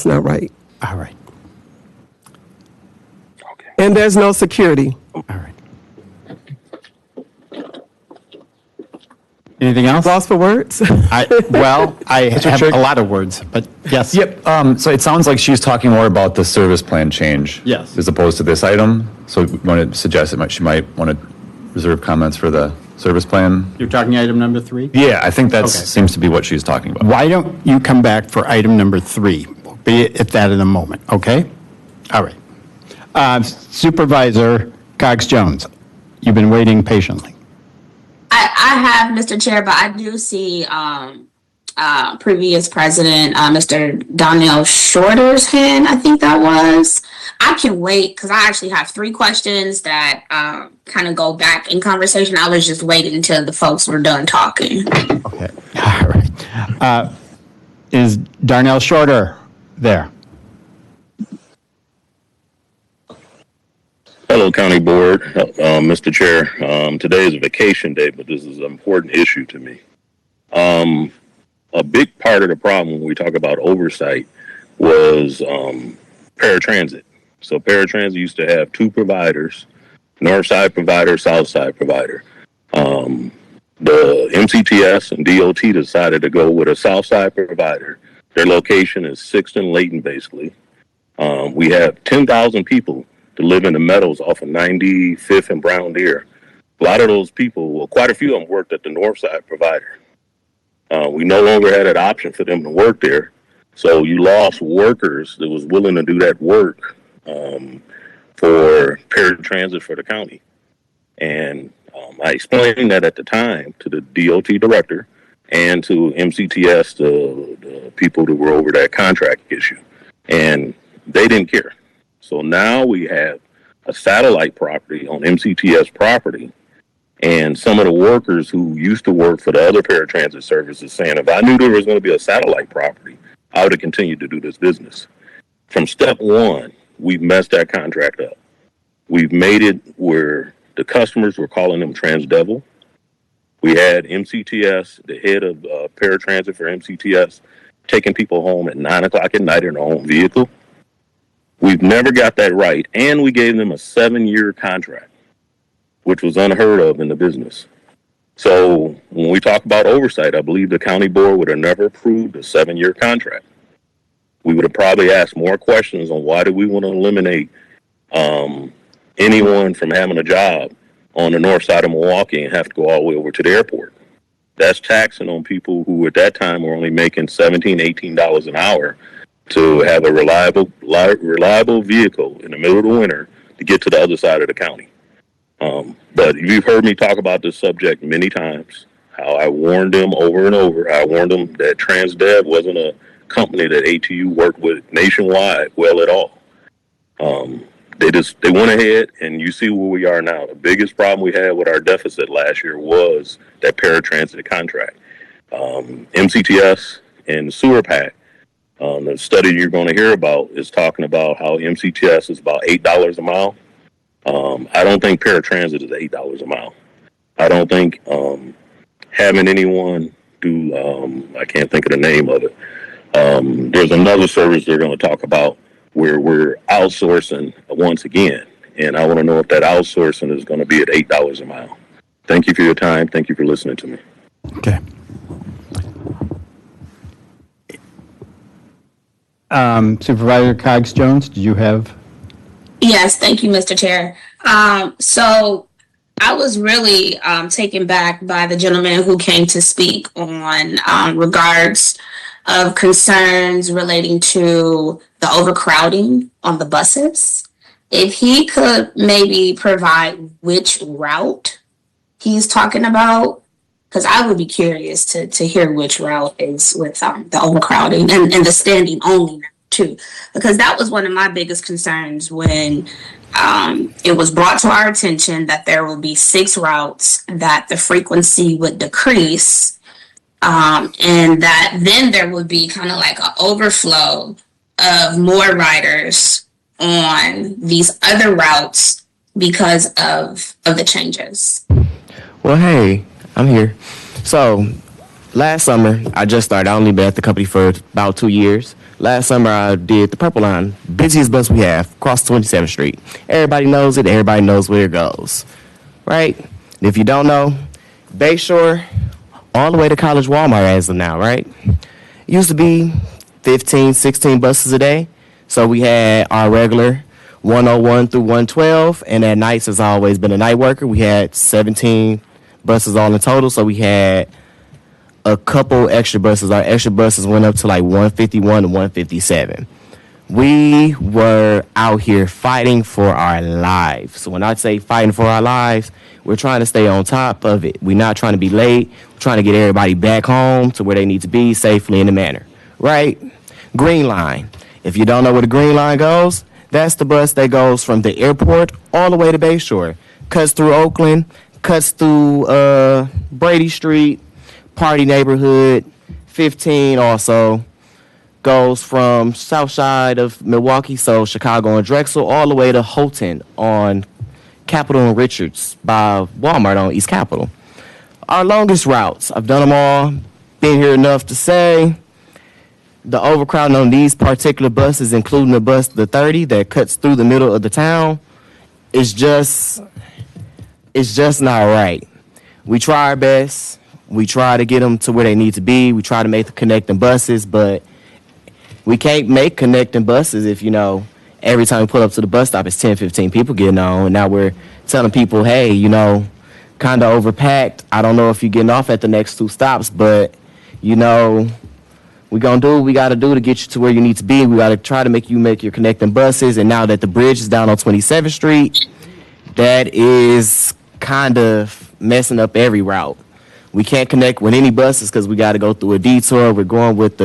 not right. All right. Okay. And there's no security. All right. Anything else? Lost for words? I have Chair? a lot of words, but yes. Yep, so it sounds like she's talking more about the service plan change. Yes. As opposed to this item, so we want to suggest she might want to reserve comments for the service plan. You're talking item number 3? Yeah, I think that Okay. seems to be what she's talking about. Why don't you come back for item number 3? We'll be at that in a moment, okay? All right. Supervisor Cox-Jones, you've been waiting patiently. I have, Mr. Chair, but I do see previous president, Mr. Donnell Shorter's hand, I think that was. I can wait because I actually have 3 questions that kind of go back in conversation. I was just waiting until the folks were done talking. Okay, all right. Is Darnell Shorter there? Hello, County Board, Mr. Chair. Today is a vacation day, but this is an important issue to me. A big part of the problem when we talk about oversight was paratransit. So paratransit used to have 2 providers, north side provider, south side provider. The MCTS and DOT decided to go with a south side provider. Their location is 6th and Layton, basically. We have 10,000 people to live in the meadows off of 95th and Brown Deer. A lot of those people, well, quite a few of them worked at the north side provider. We no longer had an option for them to work there. So you lost workers that was willing to do that work for paratransit for the county. And I explained that at the time to the DOT director and to MCTS, the people that were over that contract issue. And they didn't care. So now we have a satellite property on MCTS property, and some of the workers who used to work for the other paratransit services saying, if I knew there was going to be a satellite property, I would have continued to do this business. From step 1, we've messed that contract up. We've made it where the customers were calling them Transdevil. We had MCTS, the head of paratransit for MCTS, taking people home at 9 o'clock at night in their own vehicle. We've never got that right, and we gave them a 7-year contract, which was unheard of in the business. So when we talk about oversight, I believe the county board would have never approved a 7-year contract. We would have probably asked more questions on why do we want to eliminate anyone from having a job on the north side of Milwaukee and have to go all the way over to the airport. That's taxing on people who at that time were only making $17, $18 an hour to have a reliable vehicle in the middle of the winter to get to the other side of the county. But you've heard me talk about this subject many times, how I warned them over and over. I warned them that Transdev wasn't a company that ATU worked with nationwide well at all. They went ahead, and you see where we are now. The biggest problem we had with our deficit last year was that paratransit contract. MCTS and Sewer Pack, the study you're going to hear about is talking about how MCTS is about $8 a mile. I don't think paratransit is $8 a mile. I don't think having anyone do, I can't think of the name of it. There's another service they're going to talk about where we're outsourcing once again. And I want to know if that outsourcing is going to be at $8 a mile. Thank you for your time. Thank you for listening to me. Okay. Supervisor Cox-Jones, do you have? Yes, thank you, Mr. Chair. So I was really taken back by the gentleman who came to speak on regards of concerns relating to the overcrowding on the buses. If he could maybe provide which route he's talking about, because I would be curious to hear which route is with the overcrowding and the standing only too, because that was one of my biggest concerns when it was brought to our attention that there will be 6 routes, that the frequency would decrease, and that then there would be kind of like an overflow of more riders on these other routes because of the changes. Well, hey, I'm here. So last summer, I just started. I only been at the company for about 2 years. Last summer, I did the Purple Line, busiest bus we have, across 27th Street. Everybody knows it. Everybody knows where it goes, right? And if you don't know, Bayshore, all the way to College Walmart as of now, right? It used to be 15, 16 buses a day. So we had our regular 101 through 112, and at nights has always been a night worker. We had 17 buses all in total, so we had a couple extra buses. Our extra buses went up to like 151 to 157. We were out here fighting for our lives. So when I say fighting for our lives, we're trying to stay on top of it. We're not trying to be late. We're trying to get everybody back home to where they need to be safely in a manner, right? Green Line. If you don't know where the Green Line goes, that's the bus that goes from the airport all the way to Bayshore. Cuts through Oakland, cuts through Brady Street, Party Neighborhood, 15 also. Goes from south side of Milwaukee, so Chicago and Drexel, all the way to Houghton on Capitol and Richards by Walmart on East Capitol. Our longest routes, I've done them all, been here enough to say the overcrowding on these particular buses, including the bus, the 30, that cuts through the middle of the town, is just not right. We try our best. We try to get them to where they need to be. We try to make the connecting buses, but we can't make connecting buses if, you know, every time we pull up to the bus stop, it's 10, 15 people getting on. And now we're telling people, hey, you know, kind of overpacked. I don't know if you're getting off at the next 2 stops, but, you know, we're going to do what we got to do to get you to where you need to be. We got to try to make your connecting buses. And now that the bridge is down on 27th Street, that is kind of messing up every route. We can't connect with any buses because we got to go through a detour. We're going with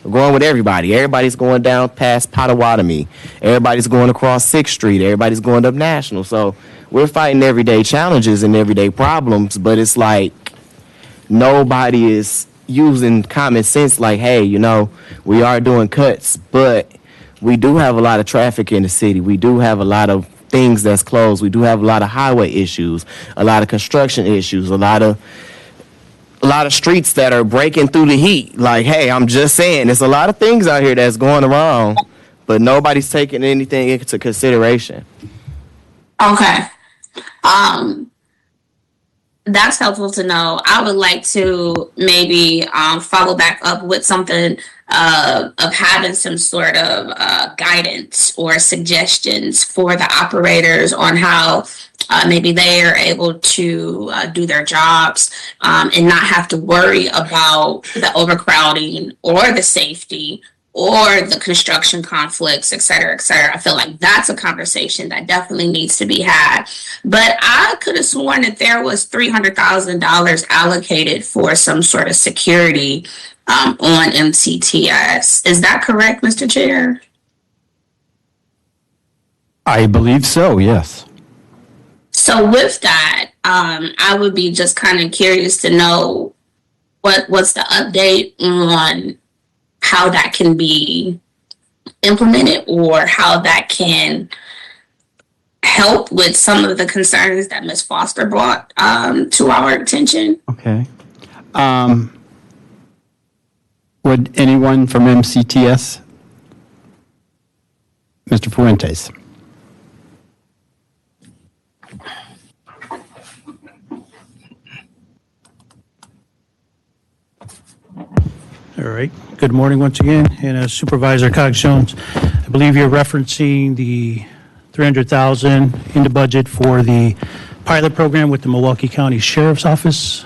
everybody. Everybody's going down past Potawatomi. Everybody's going across 6th Street. Everybody's going up National. So we're fighting everyday challenges and everyday problems, but it's like nobody is using common sense like, hey, you know, we are doing cuts, but we do have a lot of traffic in the city. We do have a lot of things that's closed. We do have a lot of highway issues, a lot of construction issues, a lot of streets that are breaking through the heat. Like, hey, I'm just saying, there's a lot of things out here that's going around, but nobody's taking anything into consideration. Okay. That's helpful to know. I would like to maybe follow back up with something of having some sort of guidance or suggestions for the operators on how maybe they are able to do their jobs and not have to worry about the overcrowding or the safety or the construction conflicts, et cetera, et cetera. I feel like that's a conversation that definitely needs to be had. But I could have sworn that there was $300,000 allocated for some sort of security on MCTS. Is that correct, Mr. Chair? I believe so, yes. So with that, I would be just kind of curious to know what's the update on how that can be implemented or how that can help with some of the concerns that Ms. Foster brought to our attention. Okay. Would anyone from MCTS? Mr. Fuentes. All right. Good morning once again. And Supervisor Cox Jones, I believe you're referencing the $300,000 in the budget for the pilot program with the Milwaukee County Sheriff's Office. Is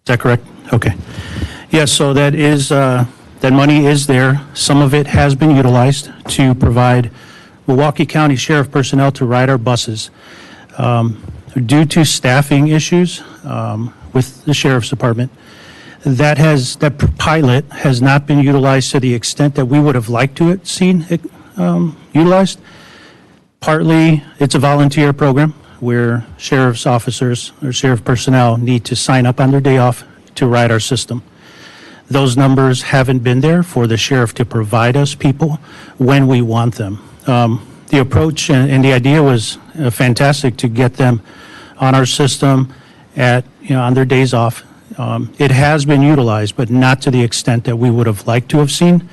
that correct? Okay. Yes, so that is that money is there. Some of it has been utilized to provide Milwaukee County Sheriff personnel to ride our buses. Due to staffing issues with the Sheriff's Department, that pilot has not been utilized to the extent that we would have liked to have seen it utilized. Partly, it's a volunteer program where sheriff's officers or sheriff personnel need to sign up on their day off to ride our system. Those numbers haven't been there for the sheriff to provide us people when we want them. The approach and the idea was fantastic to get them on our system on their days off It has been utilized, but not to the extent that we would have liked to have seen,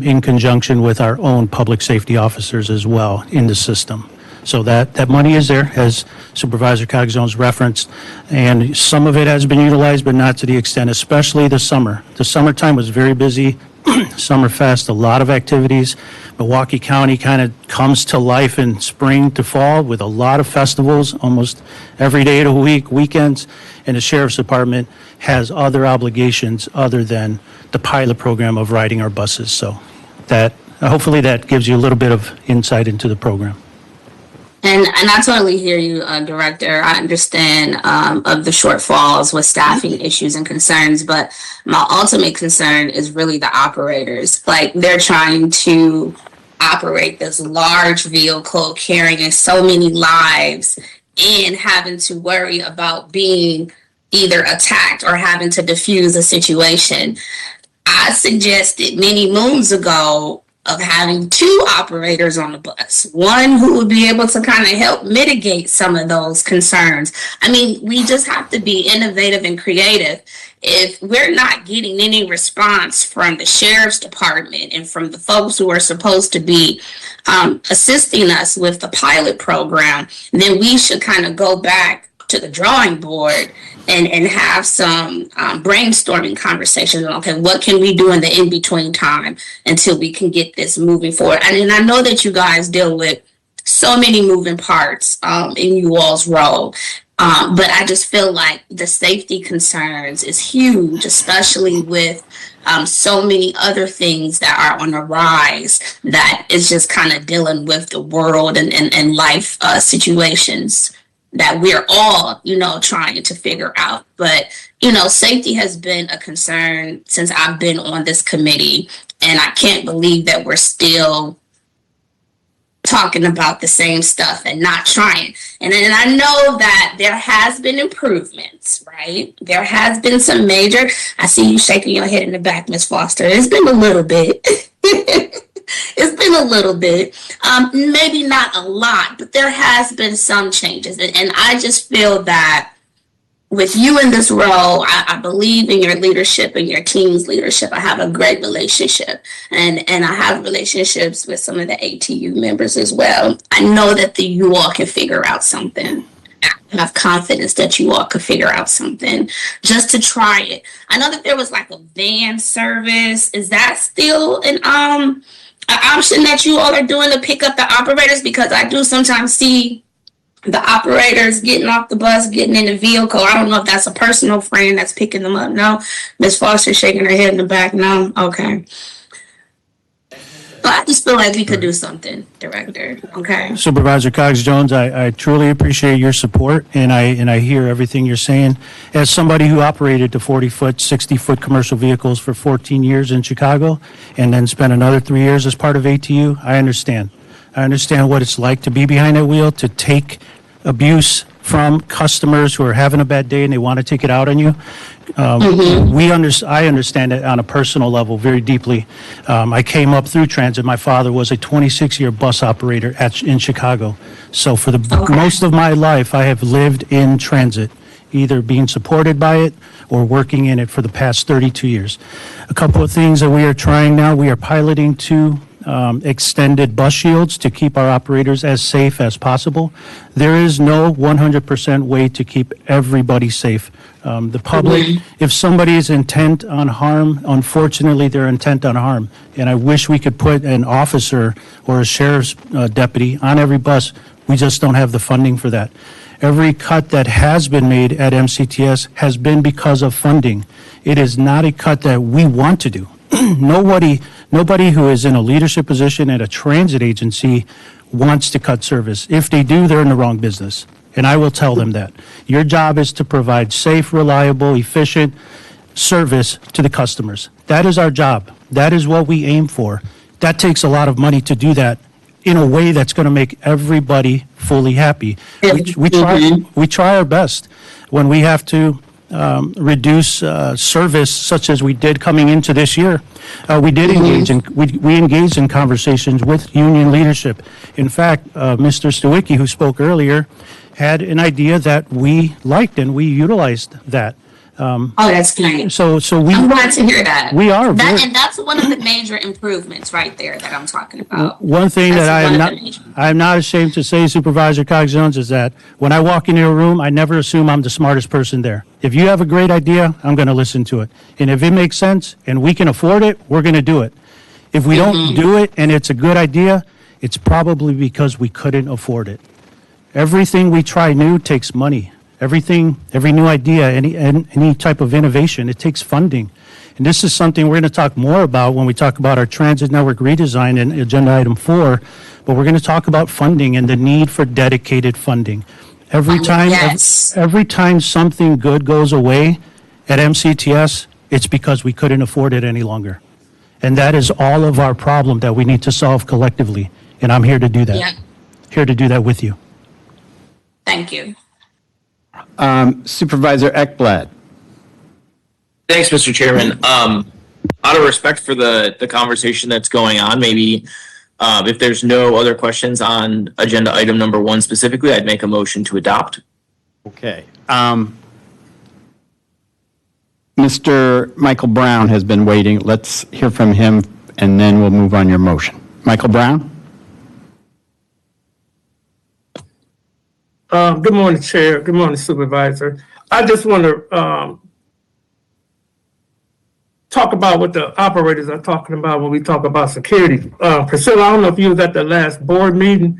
in conjunction with our own public safety officers as well in the system. So that money is there, as Supervisor Cogzones referenced, and some of it has been utilized, but not to the extent, especially the summer. The summertime was very busy. Summerfest, a lot of activities. Milwaukee County kind of comes to life in spring to fall with a lot of festivals, almost every day of the week, weekends, and the Sheriff's Department has other obligations other than the pilot program of riding our buses. So that, hopefully that gives you a little bit of insight into the program. And I totally hear you, Director. I understand of the shortfalls with staffing issues and concerns, but my ultimate concern is really the operators. Like, they're trying to operate this large vehicle carrying so many lives and having to worry about being either attacked or having to defuse a situation. I suggested many moons ago of having 2 operators on the bus, one who would be able to kind of help mitigate some of those concerns. I mean, we just have to be innovative and creative. If we're not getting any response from the Sheriff's Department and from the folks who are supposed to be assisting us with the pilot program, then we should kind of go back to the drawing board and have some brainstorming conversations on, okay, what can we do in the in-between time until we can get this moving forward? And I know that you guys deal with so many moving parts in you all's role, but I just feel like the safety concerns is huge, especially with so many other things that are on the rise that is just kind of dealing with the world and life situations that we're all, trying to figure out. But, safety has been a concern since I've been on this committee, and I can't believe that we're still talking about the same stuff and not trying. And I know that there has been improvements, right? There has been some major, I see you shaking your head in the back, Ms. Foster. It's been a little bit. It's been a little bit, maybe not a lot, but there has been some changes. And I just feel that with you in this role, I believe in your leadership and your team's leadership. I have a great relationship, and I have relationships with some of the ATU members as well. I know that you all can figure out something. I have confidence that you all could figure out something just to try it. I know that there was like a van service. Is that still an option that you all are doing to pick up the operators? Because I do sometimes see the operators getting off the bus, getting in the vehicle. I don't know if that's a personal friend that's picking them up. No. Ms. Foster shaking her head in the back. No. Okay. But I just feel like we could do something, Director. Okay. Supervisor Cox-Jones, I truly appreciate your support, and I hear everything you're saying. As somebody who operated the 40-foot, 60-foot commercial vehicles for 14 years in Chicago, and then spent another 3 years as part of ATU, I understand. I understand what it's like to be behind that wheel, to take abuse from customers who are having a bad day and they want to take it out on you. I understand it on a personal level very deeply. I came up through transit. My father was a 26-year bus operator in Chicago. So for most of my life, I have lived in transit, either being supported by it or working in it for the past 32 years. A couple of things that we are trying now, we are piloting 2 extended bus shields to keep our operators as safe as possible. There is no 100% way to keep everybody safe. The public, if somebody is intent on harm, unfortunately, they're intent on harm. And I wish we could put an officer or a sheriff's deputy on every bus. We just don't have the funding for that. Every cut that has been made at MCTS has been because of funding. It is not a cut that we want to do. Nobody who is in a leadership position at a transit agency wants to cut service. If they do, they're in the wrong business. And I will tell them that. Your job is to provide safe, reliable, efficient service to the customers. That is our job. That is what we aim for. That takes a lot of money to do that in a way that's going to make everybody fully happy. We try our best when we have to reduce service, such as we did coming into this year. We did engage in we engaged in conversations with union leadership. In fact, Mr. Stawicki, who spoke earlier, had an idea that we liked, and we utilized that. Oh, that's great. So we. I'm glad to hear that. We are. And very- that's one of the major improvements right there that I'm talking about. One thing That's that one of the major- I am not ashamed to say, Supervisor Cox Jones, is that when I walk into a room, I never assume I'm the smartest person there. If you have a great idea, I'm going to listen to it. And if it makes sense and we can afford it, we're going to do it. If we don't do it and it's a good idea, it's probably because we couldn't afford it. Everything we try new takes money. Every new idea, any type of innovation, it takes funding. And this is something we're going to talk more about when we talk about our transit network redesign in agenda item 4, but we're going to talk about funding and the need for dedicated funding. Every time something good goes away at MCTS, it's because we couldn't afford it any longer. And that is all of our problem that we need to solve collectively. And I'm here to do that. Yeah. Here to do that with you. Thank you. Supervisor Ekblad. Thanks, Mr. Chairman. Out of respect for the conversation that's going on, maybe if there's no other questions on agenda item number 1 specifically, I'd make a motion to adopt. Okay. Mr. Michael Brown has been waiting. Let's hear from him, and then we'll move on your motion. Michael Brown? Good morning, Chair. Good morning, Supervisor. I just want to talk about what the operators are talking about when we talk about security. Priscilla, I don't know if you was at the last board meeting,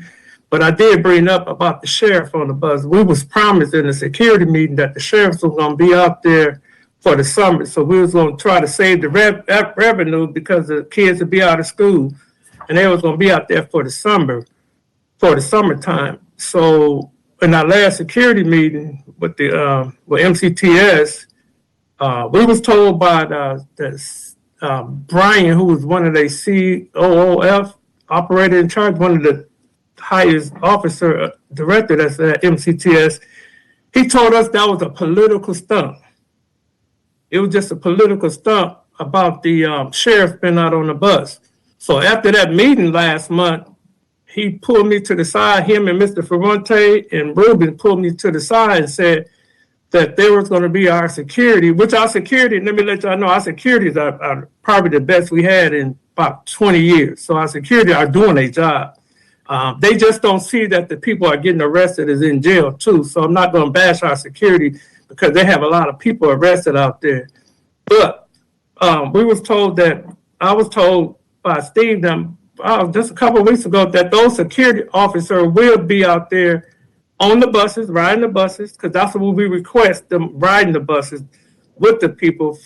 but I did bring up about the sheriff on the bus. We was promised in the security meeting that the sheriffs was going to be out there for the summer. So we was going to try to save the revenue because the kids would be out of school, and they was going to be out there for the summertime. So in our last security meeting with the with MCTS, we was told by Brian, who was one of the COOF operator in charge, one of the highest officer director that's at MCTS. He told us that was a political stunt. It was just a political stunt about the sheriff being out on the bus. So after that meeting last month, he pulled me to the side, him and Mr. Ferrante and Ruben pulled me to the side and said that there was going to be our security, which our security, let me let y'all know, our security are probably the best we had in about 20 years. So our security are doing their job. They just don't see that the people are getting arrested is in jail too. So I'm not going to bash our security because they have a lot of people arrested out there. But I was told by Steve just a couple of weeks ago that those security officers will be out there on the buses, riding the buses, because that's what we request, them riding the buses with the people,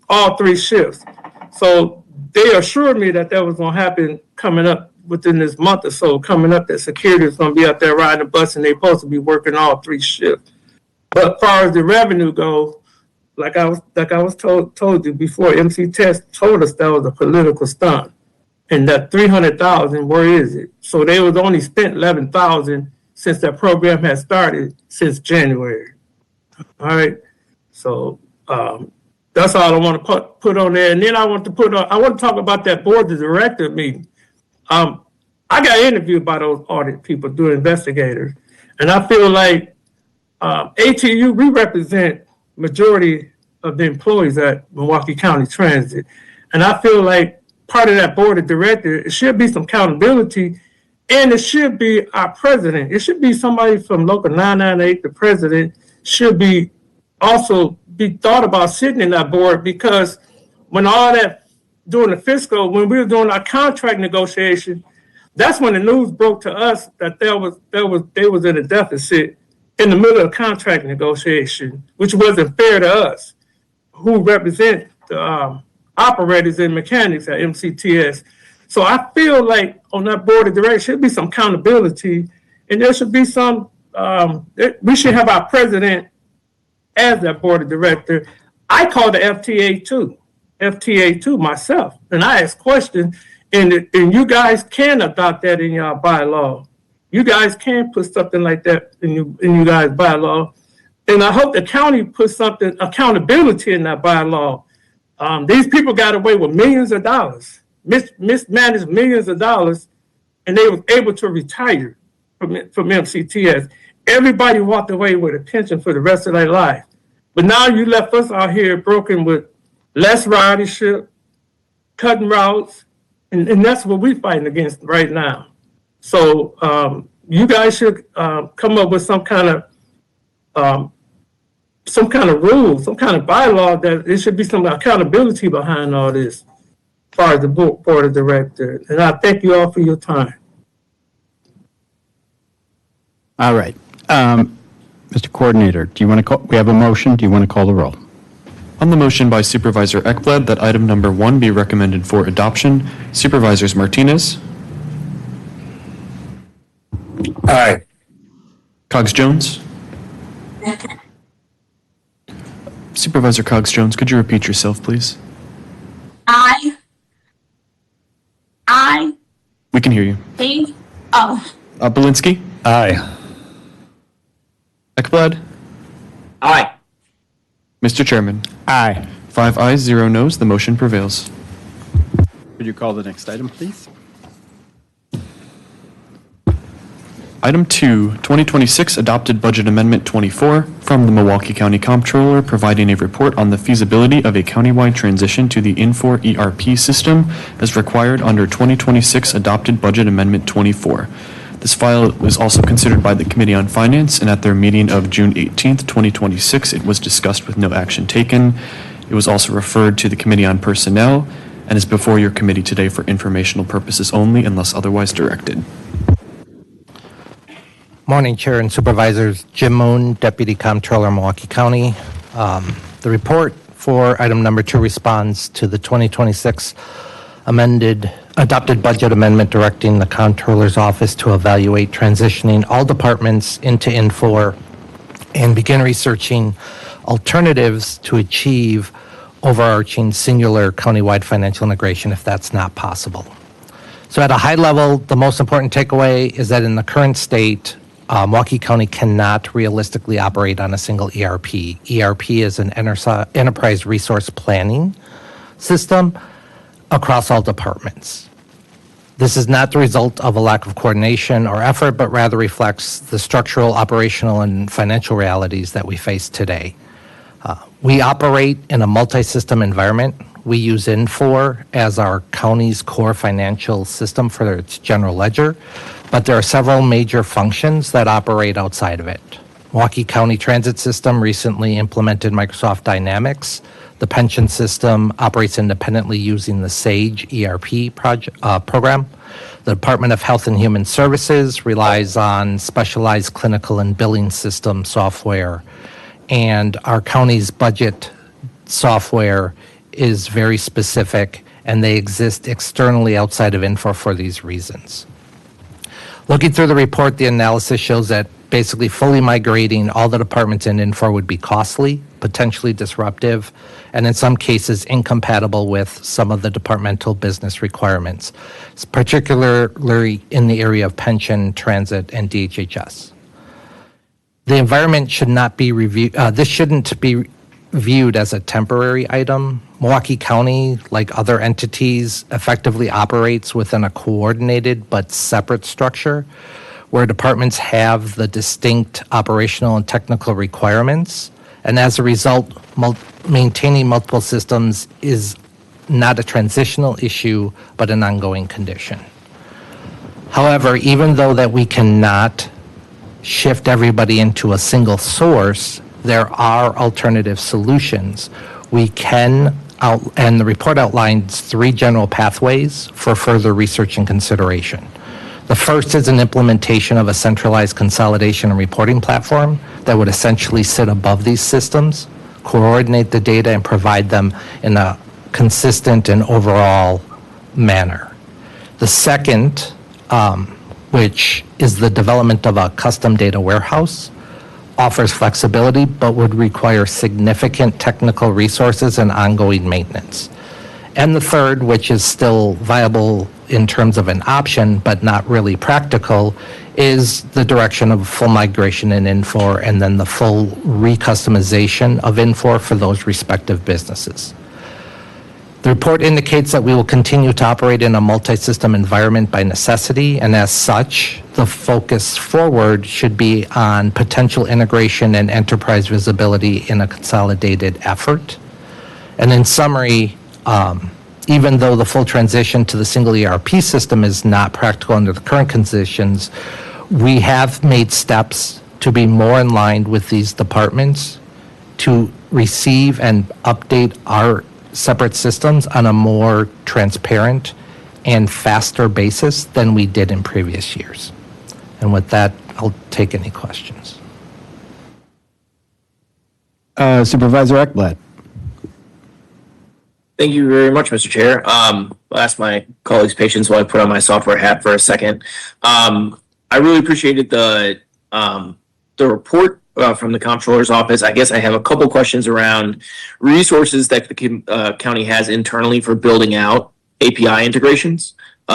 all 3 shifts. So they assured me that was going to happen coming up within this month or so, coming up, that security is going to be out there riding the bus and they're supposed to be working all 3 shifts. But as far as the revenue goes, like I was told you before, MCTS told us that was a political stunt. And that $300,000, where is it? So they was only spent $11,000 since that program has started since January. All right. So that's all I want to put on there. And then I want to talk about that board of director meeting. I got interviewed by those audit people, doing investigators, and I feel like ATU, we represent majority of the employees at Milwaukee County Transit, and I feel like part of that board of directors, it should be some accountability, and it should be our president. It should be somebody from Local 998. The president should be also be thought about sitting in that board, because when all that during the fiscal, when we were doing our contract negotiation, that's when the news broke to us that they was in a deficit in the middle of contract negotiation, which wasn't fair to us, who represent the operators and mechanics at MCTS. So I feel like on that board of directors should be some accountability, and there should be some, we should have our president as that board of director. I call the FTA too myself, and I ask questions, and you guys can adopt that in your bylaw. You guys can put something like that in you guys' bylaw, and I hope the county puts something, accountability in that bylaw. These people got away with millions of dollars, mismanaged millions of dollars, and they were able to retire from MCTS. Everybody walked away with a pension for the rest of their life. But now you left us out here broken with less ridership, cutting routes, and that's what we're fighting against right now. So you guys should come up with some kind of rule, some kind of bylaw that there should be some accountability behind all this as far as the board of directors. And I thank you all for your time. All right. Mr. Coordinator, do you want to call, we have a motion, do you want to call the roll? On the motion by Supervisor Ekblad that item number 1 be recommended for adoption, Supervisors Martinez, Aye. Cogs-Jones. Supervisor Cogs-Jones, could you repeat yourself, please? I. We can hear you. Belinsky? Aye. Ekblad? Aye. Mr. Chairman? Aye. 5 ayes, 0 noes, the motion prevails. Could you call the next item, please? Item 2, 2026 Adopted Budget Amendment 24 from the Milwaukee County Comptroller providing a report on the feasibility of a countywide transition to the Infor ERP system as required under 2026 Adopted Budget Amendment 24. This file was also considered by the Committee on Finance, and at their meeting of June 18th, 2026, it was discussed with no action taken. It was also referred to the Committee on Personnel and is before your committee today for informational purposes only unless otherwise directed. Morning, Chair and Supervisors. Jim Moon, Deputy Comptroller, Milwaukee County. The report for item number 2 responds to the 2026 adopted budget amendment directing the Comptroller's Office to evaluate transitioning all departments into Infor and begin researching alternatives to achieve overarching singular countywide financial integration if that's not possible. So at a high level, the most important takeaway is that in the current state, Milwaukee County cannot realistically operate on a single ERP. ERP is an enterprise resource planning system across all departments. This is not the result of a lack of coordination or effort, but rather reflects the structural, operational, and financial realities that we face today. We operate in a multi-system environment. We use Infor as our county's core financial system for its general ledger, but there are several major functions that operate outside of it. Milwaukee County Transit System recently implemented Microsoft Dynamics. The pension system operates independently using the SAGE ERP program. The Department of Health and Human Services relies on specialized clinical and billing system software. And our county's budget software is very specific, and they exist externally outside of Infor for these reasons. Looking through the report, the analysis shows that basically fully migrating all the departments in Infor would be costly, potentially disruptive, and in some cases incompatible with some of the departmental business requirements, particularly in the area of pension, transit, and DHHS. The environment should not be reviewed, this shouldn't be viewed as a temporary item. Milwaukee County, like other entities, effectively operates within a coordinated but separate structure where departments have the distinct operational and technical requirements. And as a result, maintaining multiple systems is not a transitional issue, but an ongoing condition. However, even though that we cannot shift everybody into a single source, there are alternative solutions. We can, and the report outlines 3 general pathways for further research and consideration. The first is an implementation of a centralized consolidation and reporting platform that would essentially sit above these systems, coordinate the data, and provide them in a consistent and overall manner. The second, which is the development of a custom data warehouse, offers flexibility but would require significant technical resources and ongoing maintenance. And the third, which is still viable in terms of an option but not really practical, is the direction of full migration in Infor and then the full recustomization of Infor for those respective businesses. The report indicates that we will continue to operate in a multi-system environment by necessity, and as such, the focus forward should be on potential integration and enterprise visibility in a consolidated effort. And in summary, even though the full transition to the single ERP system is not practical under the current conditions, we have made steps to be more in line with these departments to receive and update our separate systems on a more transparent and faster basis than we did in previous years. And with that, I'll take any questions. Supervisor Ekblad. Thank you very much, Mr. Chair. I'll ask my colleagues' patience while I put on my software hat for a second. I really appreciated the report from the comptroller's office. I guess I have a couple questions around resources that the county has internally for building out API integrations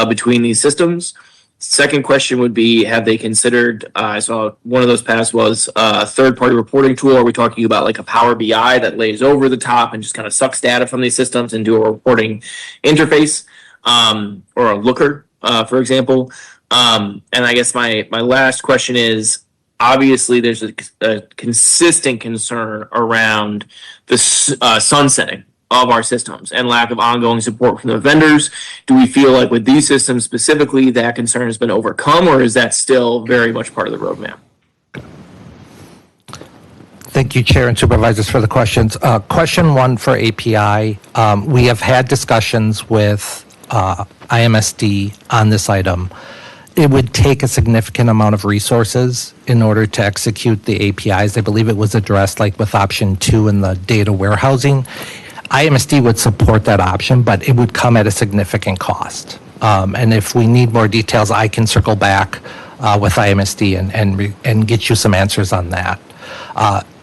between these systems. Second question would be, have they considered, I saw one of those passed was a third-party reporting tool. Are we talking about like a Power BI that lays over the top and just kind of sucks data from these systems and do a reporting interface, or a Looker, for example? And I guess my last question is, obviously there's a consistent concern around the sunsetting of our systems and lack of ongoing support from the vendors. Do we feel like with these systems specifically that concern has been overcome, or is that still very much part of the roadmap? Thank you, Chair and Supervisors, for the questions. Question one for API. We have had discussions with IMSD on this item. It would take a significant amount of resources in order to execute the APIs. I believe it was addressed like with option 2 in the data warehousing. IMSD would support that option, but it would come at a significant cost. And if we need more details, I can circle back with IMSD and get you some answers on that.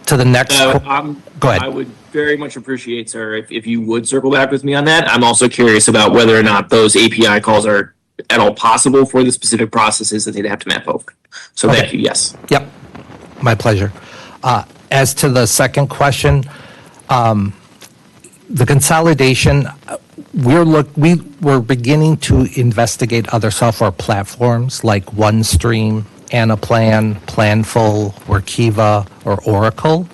To the next, go ahead. I would very much appreciate, sir, if you would circle back with me on that. I'm also curious about whether or not those API calls are at all possible for the specific processes that they'd have to map over. So Okay. Thank you, yes. Yep, my pleasure. As to the second question, the consolidation, we're beginning to investigate other software platforms like OneStream, Anaplan, Planful, Workiva, or Oracle.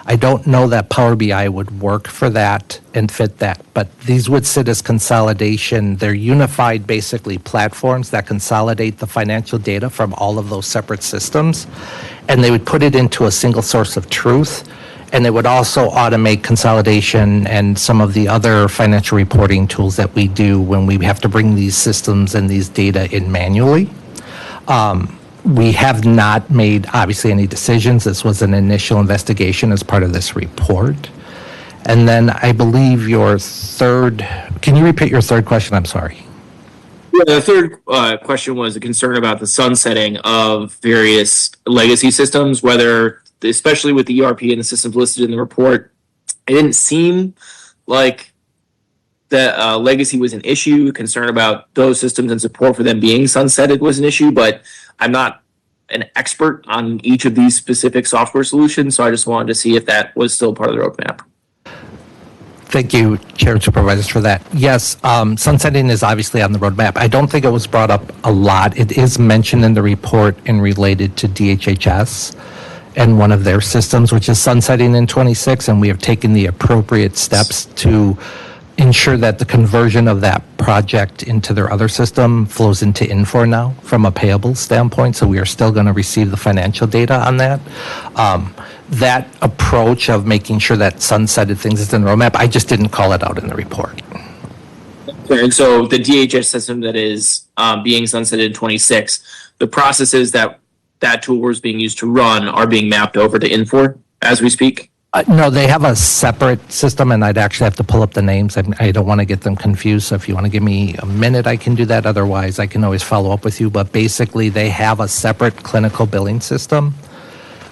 I don't know that Power BI would work for that and fit that, but these would sit as consolidation. They're unified, basically, platforms that consolidate the financial data from all of those separate systems, and they would put it into a single source of truth, and it would also automate consolidation and some of the other financial reporting tools that we do when we have to bring these systems and these data in manually. We have not made, obviously, any decisions. This was an initial investigation as part of this report. And then I believe your third, can you repeat your third question? I'm sorry. Yeah, the third question was a concern about the sunsetting of various legacy systems, whether, especially with the ERP and the systems listed in the report, it didn't seem like that legacy was an issue. Concern about those systems and support for them being sunsetted was an issue, but I'm not an expert on each of these specific software solutions, so I just wanted to see if that was still part of the roadmap. Thank you, Chair and Supervisors, for that. Yes, sunsetting is obviously on the roadmap. I don't think it was brought up a lot. It is mentioned in the report and related to DHHS and one of their systems, which is sunsetting in 26, and we have taken the appropriate steps to ensure that the conversion of that project into their other system flows into Infor now from a payables standpoint, so we are still going to receive the financial data on that. That approach of making sure that sunsetted things is in the roadmap, I just didn't call it out in the report. And so the DHS system that is being sunsetted in 26, the processes that tool was being used to run are being mapped over to Infor as we speak? No, they have a separate system, and I'd actually have to pull up the names. I don't want to get them confused, so if you want to give me a minute, I can do that. Otherwise, I can always follow up with you. But basically, they have a separate clinical billing system.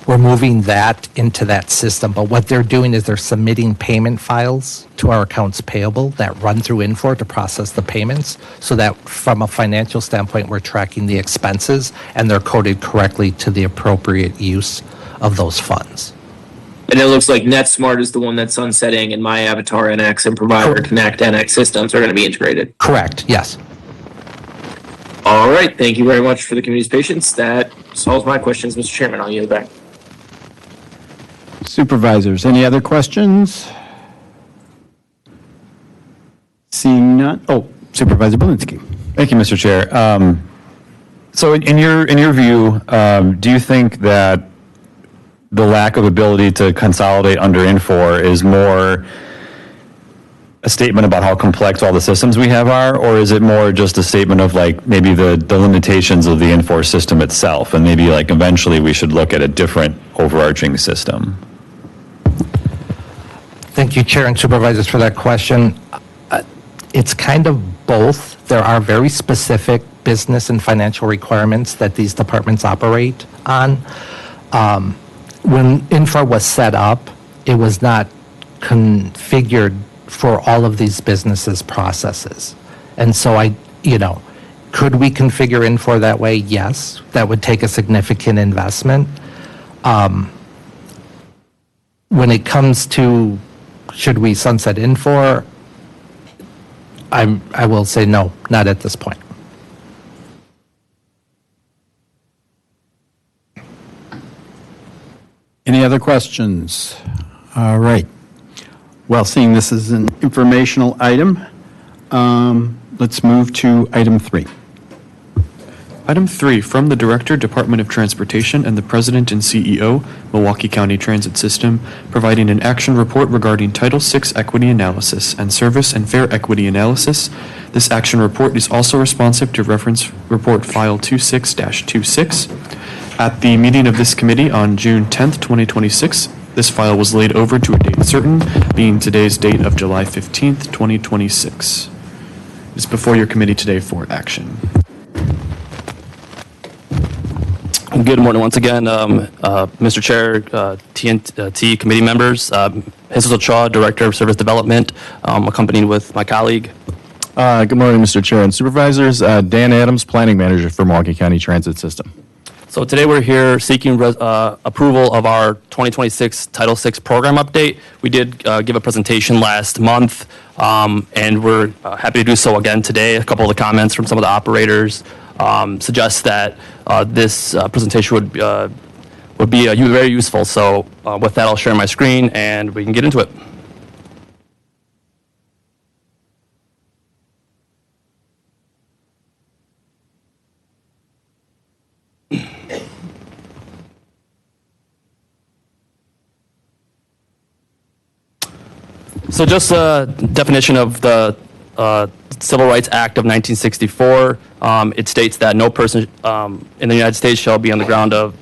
We're moving that into that system, but what they're doing is they're submitting payment files to our accounts payable that run through Infor to process the payments, so that from a financial standpoint, we're tracking the expenses, and they're coded correctly to the appropriate use of those funds. And it looks like NetSmart is the one that's sunsetting, and My Avatar NX and Provider Connect NX systems are going to be integrated. Correct, yes. All right, thank you very much for the committee's patience. That solves my questions, Mr. Chairman. I'll yield back. Supervisors, any other questions? Seeing none, Supervisor Belinsky. Thank you, Mr. Chair. So in your view, do you think that the lack of ability to consolidate under Infor is more a statement about how complex all the systems we have are, or is it more just a statement of like maybe the limitations of the Infor system itself, and maybe like eventually we should look at a different overarching system? Thank you, Chair and Supervisors, for that question. It's kind of both. There are very specific business and financial requirements that these departments operate on. When Infor was set up, it was not configured for all of these businesses' processes. And so could we configure Infor that way? Yes. That would take a significant investment. When it comes to should we sunset Infor, I will say no, not at this point. Any other questions? All right. Well, seeing this is an informational item, let's move to item 3. Item 3, from the Director, Department of Transportation, and the President and CEO, Milwaukee County Transit System, providing an action report regarding Title VI equity analysis and service and fare equity analysis. This action report is also responsive to reference report file 26-26. At the meeting of this committee on June 10th, 2026, this file was laid over to a date certain, being today's date of July 15th, 2026. It is before your committee today for action. Good morning once again, Mr. Chair, TNT committee members, Jesus Ochoa, Director of Service Development, accompanied with my colleague. Good morning, Mr. Chair and Supervisors. Dan Adams, Planning Manager for Milwaukee County Transit System. So today we're here seeking approval of our 2026 Title VI program update. We did give a presentation last month, and we're happy to do so again today. A couple of the comments from some of the operators suggest that this presentation would be very useful. So with that, I'll share my screen and we can get into it. So just a definition of the Civil Rights Act of 1964. It states that no person in the United States shall be on the ground of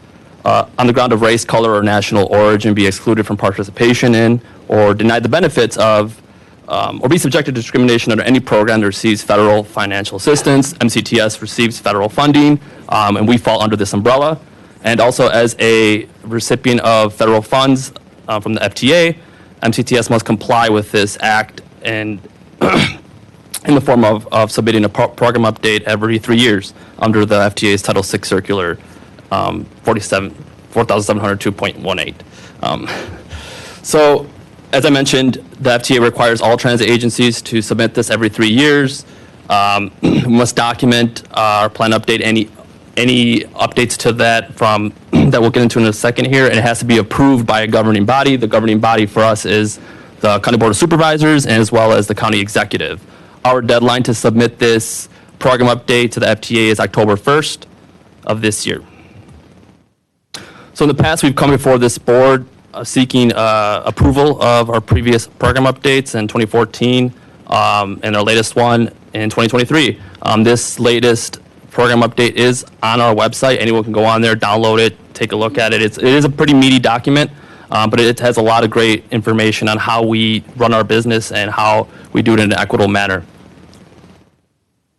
race, color, or national origin be excluded from participation in or denied the benefits of or be subjected to discrimination under any program that receives federal financial assistance. MCTS receives federal funding, and we fall under this umbrella. And also as a recipient of federal funds from the FTA, MCTS must comply with this act and in the form of submitting a program update every 3 years under the FTA's Title VI Circular 4702.18. So, as I mentioned, the FTA requires all transit agencies to submit this every 3 years. We must document our plan update, any updates to that that we'll get into in a second here, and it has to be approved by a governing body. The governing body for us is the County Board of Supervisors and as well as the County Executive. Our deadline to submit this program update to the FTA is October 1st of this year. So in the past, we've come before this board seeking approval of our previous program updates in 2014 and our latest one in 2023. This latest program update is on our website. Anyone can go on there, download it, take a look at it. It is a pretty meaty document, but it has a lot of great information on how we run our business and how we do it in an equitable manner.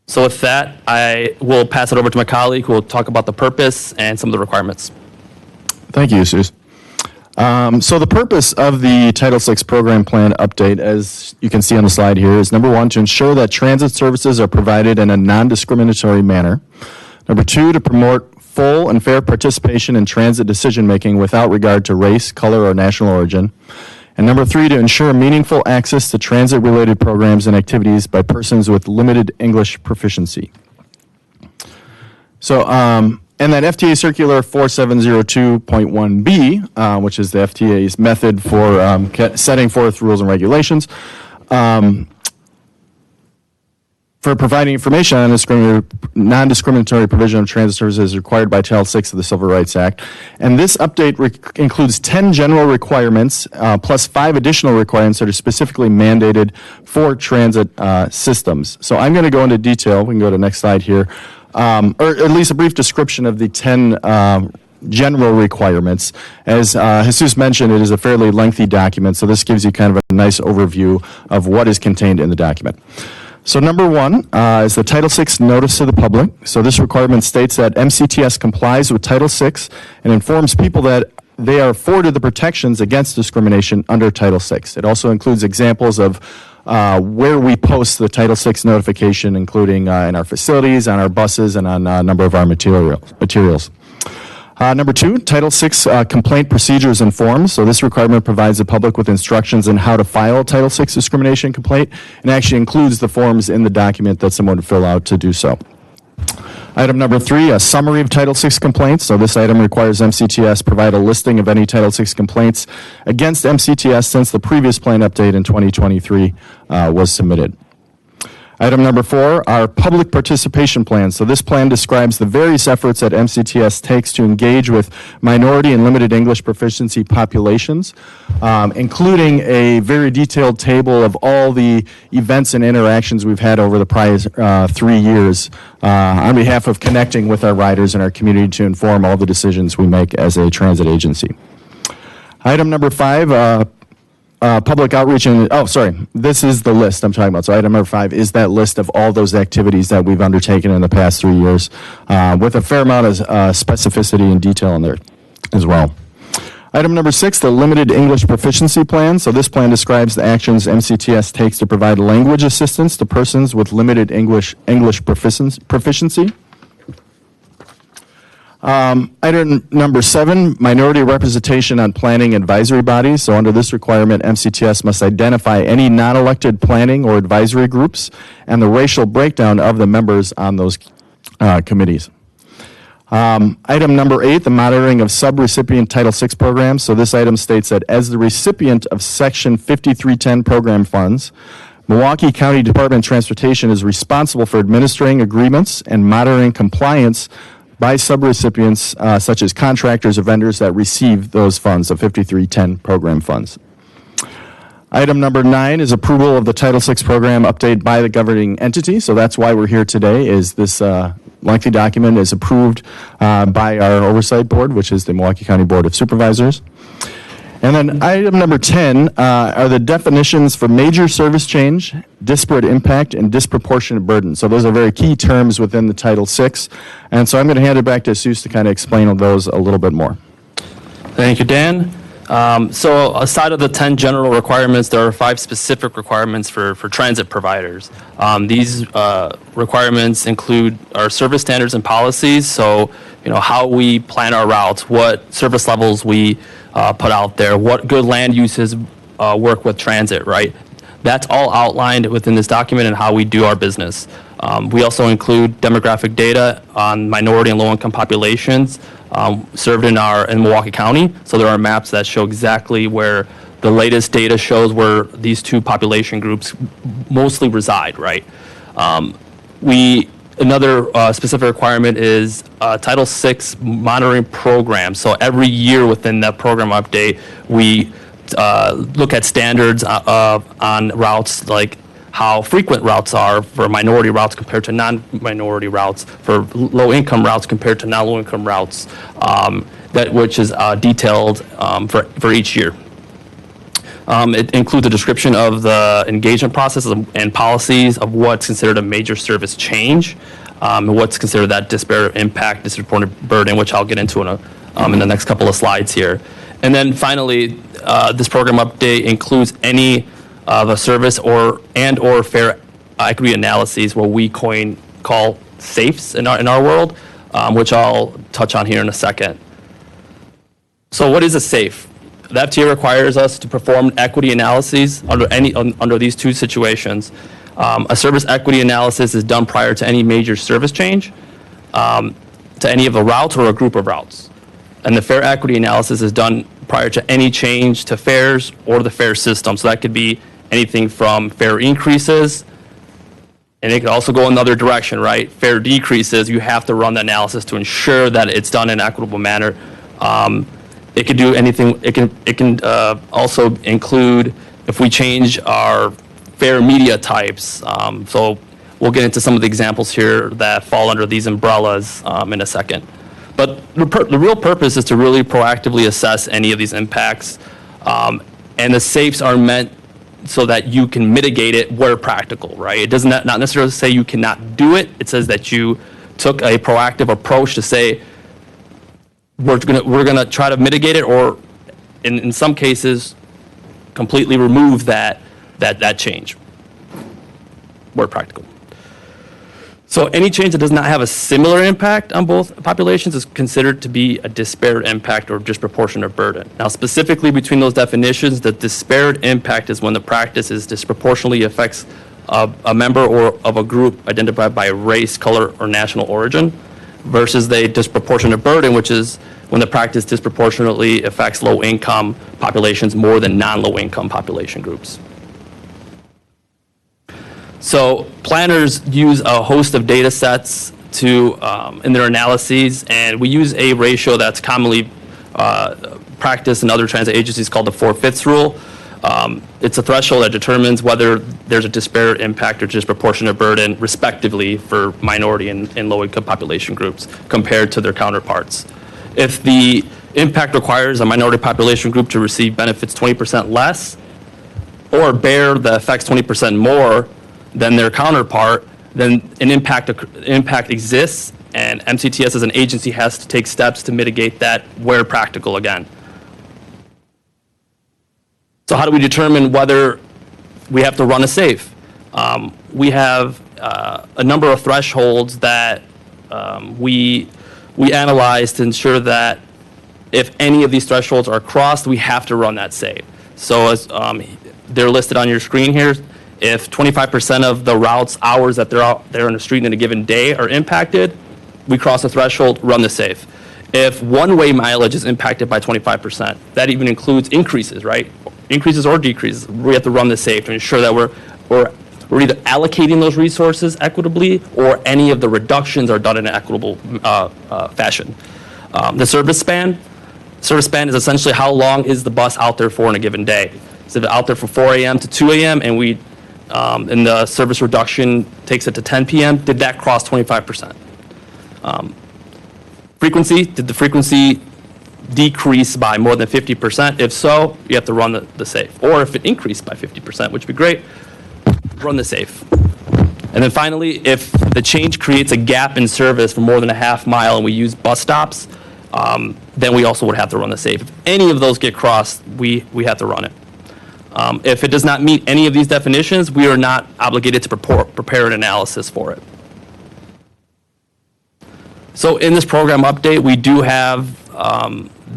So with that, I will pass it over to my colleague who will talk about the purpose and some of the requirements. Thank you, Suze. So the purpose of the Title VI program plan update, as you can see on the slide here, is number 1, to ensure that transit services are provided in a non-discriminatory manner. Number 2, to promote full and fair participation in transit decision-making without regard to race, color, or national origin. And number 3, to ensure meaningful access to transit-related programs and activities by persons with limited English proficiency. So, and that FTA Circular 4702.1b, which is the FTA's method for setting forth rules and regulations, for providing information on non-discriminatory provision of transit services required by Title VI of the Civil Rights Act. And this update includes 10 general requirements plus 5 additional requirements that are specifically mandated for transit systems. So I'm going to go into detail. We can go to the next slide here, or at least a brief description of the 10 general requirements. As Jesus mentioned, it is a fairly lengthy document, so this gives you kind of a nice overview of what is contained in the document. So number 1 is the Title VI Notice to the Public. So this requirement states that MCTS complies with Title VI and informs people that they are afforded the protections against discrimination under Title VI. It also includes examples of where we post the Title VI notification, including in our facilities, on our buses, and on a number of our materials. Number 2, Title VI complaint procedures and forms. So this requirement provides the public with instructions on how to file a Title VI discrimination complaint, and actually includes the forms in the document that someone would fill out to do so. Item number 3, a summary of Title VI complaints. So this item requires MCTS provide a listing of any Title VI complaints against MCTS since the previous plan update in 2023 was submitted. Item number 4, our public participation plan. So this plan describes the various efforts that MCTS takes to engage with minority and limited English proficiency populations, including a very detailed table of all the events and interactions we've had over the prior 3 years on behalf of connecting with our riders and our community to inform all the decisions we make as a transit agency. Item number 5, public outreach and, this is the list I'm talking about. So item number 5 is that list of all those activities that we've undertaken in the past 3 years with a fair amount of specificity and detail in there as well. Item number 6, the limited English proficiency plan. So this plan describes the actions MCTS takes to provide language assistance to persons with limited English proficiency. Item number 7, minority representation on planning advisory bodies. So under this requirement, MCTS must identify any non-elected planning or advisory groups and the racial breakdown of the members on those committees. Item number 8, the monitoring of sub-recipient Title VI programs. So this item states that as the recipient of Section 5310 program funds, Milwaukee County Department of Transportation is responsible for administering agreements and monitoring compliance by subrecipients such as contractors or vendors that receive those funds, the 5310 program funds. Item number 9 is approval of the Title VI program update by the governing entity. So that's why we're here today, is this lengthy document is approved by our oversight board, which is the Milwaukee County Board of Supervisors. And then item number 10 are the definitions for major service change, disparate impact, and disproportionate burden. So those are very key terms within the Title VI. And so I'm going to hand it back to Jesus to kind of explain those a little bit more. Thank you, Dan. So aside of the 10 general requirements, there are 5 specific requirements for transit providers. These requirements include our service standards and policies. So, how we plan our routes, what service levels we put out there, what good land uses work with transit, right? That's all outlined within this document and how we do our business. We also include demographic data on minority and low-income populations served in Milwaukee County. So there are maps that show exactly where the latest data shows where these 2 population groups mostly reside, right? Another specific requirement is Title VI monitoring program. So every year within that program update, we look at standards on routes, like how frequent routes are for minority routes compared to non-minority routes, for low-income routes compared to non-low-income routes, which is detailed for each year. It includes a description of the engagement process and policies of what's considered a major service change, and what's considered that disparate impact, disproportionate burden, which I'll get into in the next couple of slides here. And then finally, this program update includes any of a service or fair equity analyses, what we call SAFEs in our world. which I'll touch on here in a second. So what is a SAFE? The FTA requires us to perform equity analyses under these two situations. A service equity analysis is done prior to any major service change, to any of the routes or a group of routes. And the fare equity analysis is done prior to any change to fares or the fare system. So that could be anything from fare increases, and it could also go in the other direction, right? Fare decreases, you have to run the analysis to ensure that it's done in an equitable manner. It could do anything. It can also include if we change our fare media types. So we'll get into some of the examples here that fall under these umbrellas in a second. But the real purpose is to really proactively assess any of these impacts. And the SAFEs are meant so that you can mitigate it where practical, right? It does not necessarily say you cannot do it. It says that you took a proactive approach to say, we're gonna try to mitigate it, or in some cases, completely remove that change where practical. So any change that does not have a similar impact on both populations is considered to be a disparate impact or disproportionate burden. Now, specifically between those definitions, the disparate impact is when the practice is disproportionately affects a member or of a group identified by race, color, or national origin, versus the disproportionate burden, which is when the practice disproportionately affects low-income populations more than non-low-income population groups. So planners use a host of data sets to in their analyses, and we use a ratio that's commonly practiced in other transit agencies called the 4/5 rule. It's a threshold that determines whether there's a disparate impact or disproportionate burden, respectively, for minority and low-income population groups compared to their counterparts. If the impact requires a minority population group to receive benefits 20% less or bear the effects 20% more than their counterpart, then an impact exists, and MCTS as an agency has to take steps to mitigate that where practical again. So how do we determine whether we have to run a SAFE? We have a number of thresholds that we analyze to ensure that if any of these thresholds are crossed, we have to run that SAFE. So as they're listed on your screen here, if 25% of the route's hours that they're out there on the street in a given day are impacted, we cross the threshold, run the SAFE. If one-way mileage is impacted by 25%, that even includes increases, right? Increases or decreases, we have to run the SAFE to ensure that we're either allocating those resources equitably or any of the reductions are done in an equitable fashion. The service span is essentially how long is the bus out there for in a given day. Is it out there from 4 a.m. to 2 a.m. and the service reduction takes it to 10 p.m., did that cross 25%? Frequency, did the frequency decrease by more than 50%? If so, you have to run the SAFE. Or if it increased by 50%, which would be great, run the SAFE. And then finally, if the change creates a gap in service for more than a half mile and we use bus stops, then we also would have to run the SAFE. If any of those get crossed, we have to run it. If it does not meet any of these definitions, we are not obligated to prepare an analysis for it. So in this program update, we do have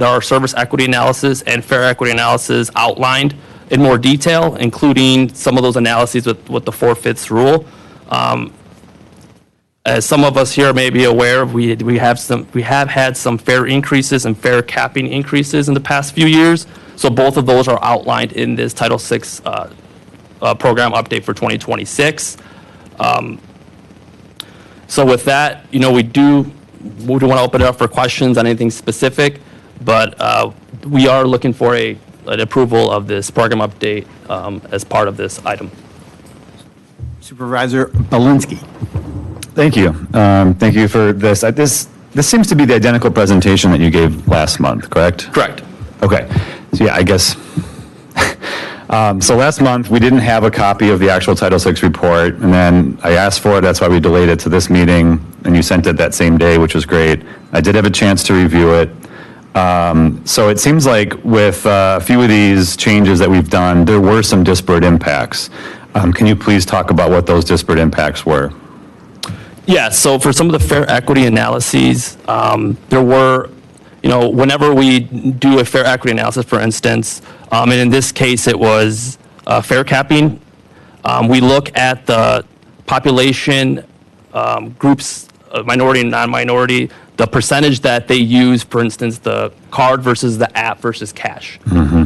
our service equity analysis and fare equity analysis outlined in more detail, including some of those analyses with the 4/5 rule. As some of us here may be aware, we have had some fare increases and fare capping increases in the past few years. So both of those are outlined in this Title VI program update for 2026. So with that, we do want to open it up for questions on anything specific, but we are looking for an approval of this program update as part of this item. Supervisor Belinsky. Thank you. Thank you for this. This seems to be the identical presentation that you gave last month, correct? Correct. Okay. So yeah, I guess. So last month, we didn't have a copy of the actual Title VI report, and then I asked for it. That's why we delayed it to this meeting, and you sent it that same day, which was great. I did have a chance to review it. So it seems like with a few of these changes that we've done, there were some disparate impacts. Can you please talk about what those disparate impacts were? Yeah, so for some of the fair equity analyses, there were, whenever we do a fair equity analysis, for instance, and in this case it was fair capping, we look at the population groups, minority and non-minority, the percentage that they use, for instance, the card versus the app versus cash.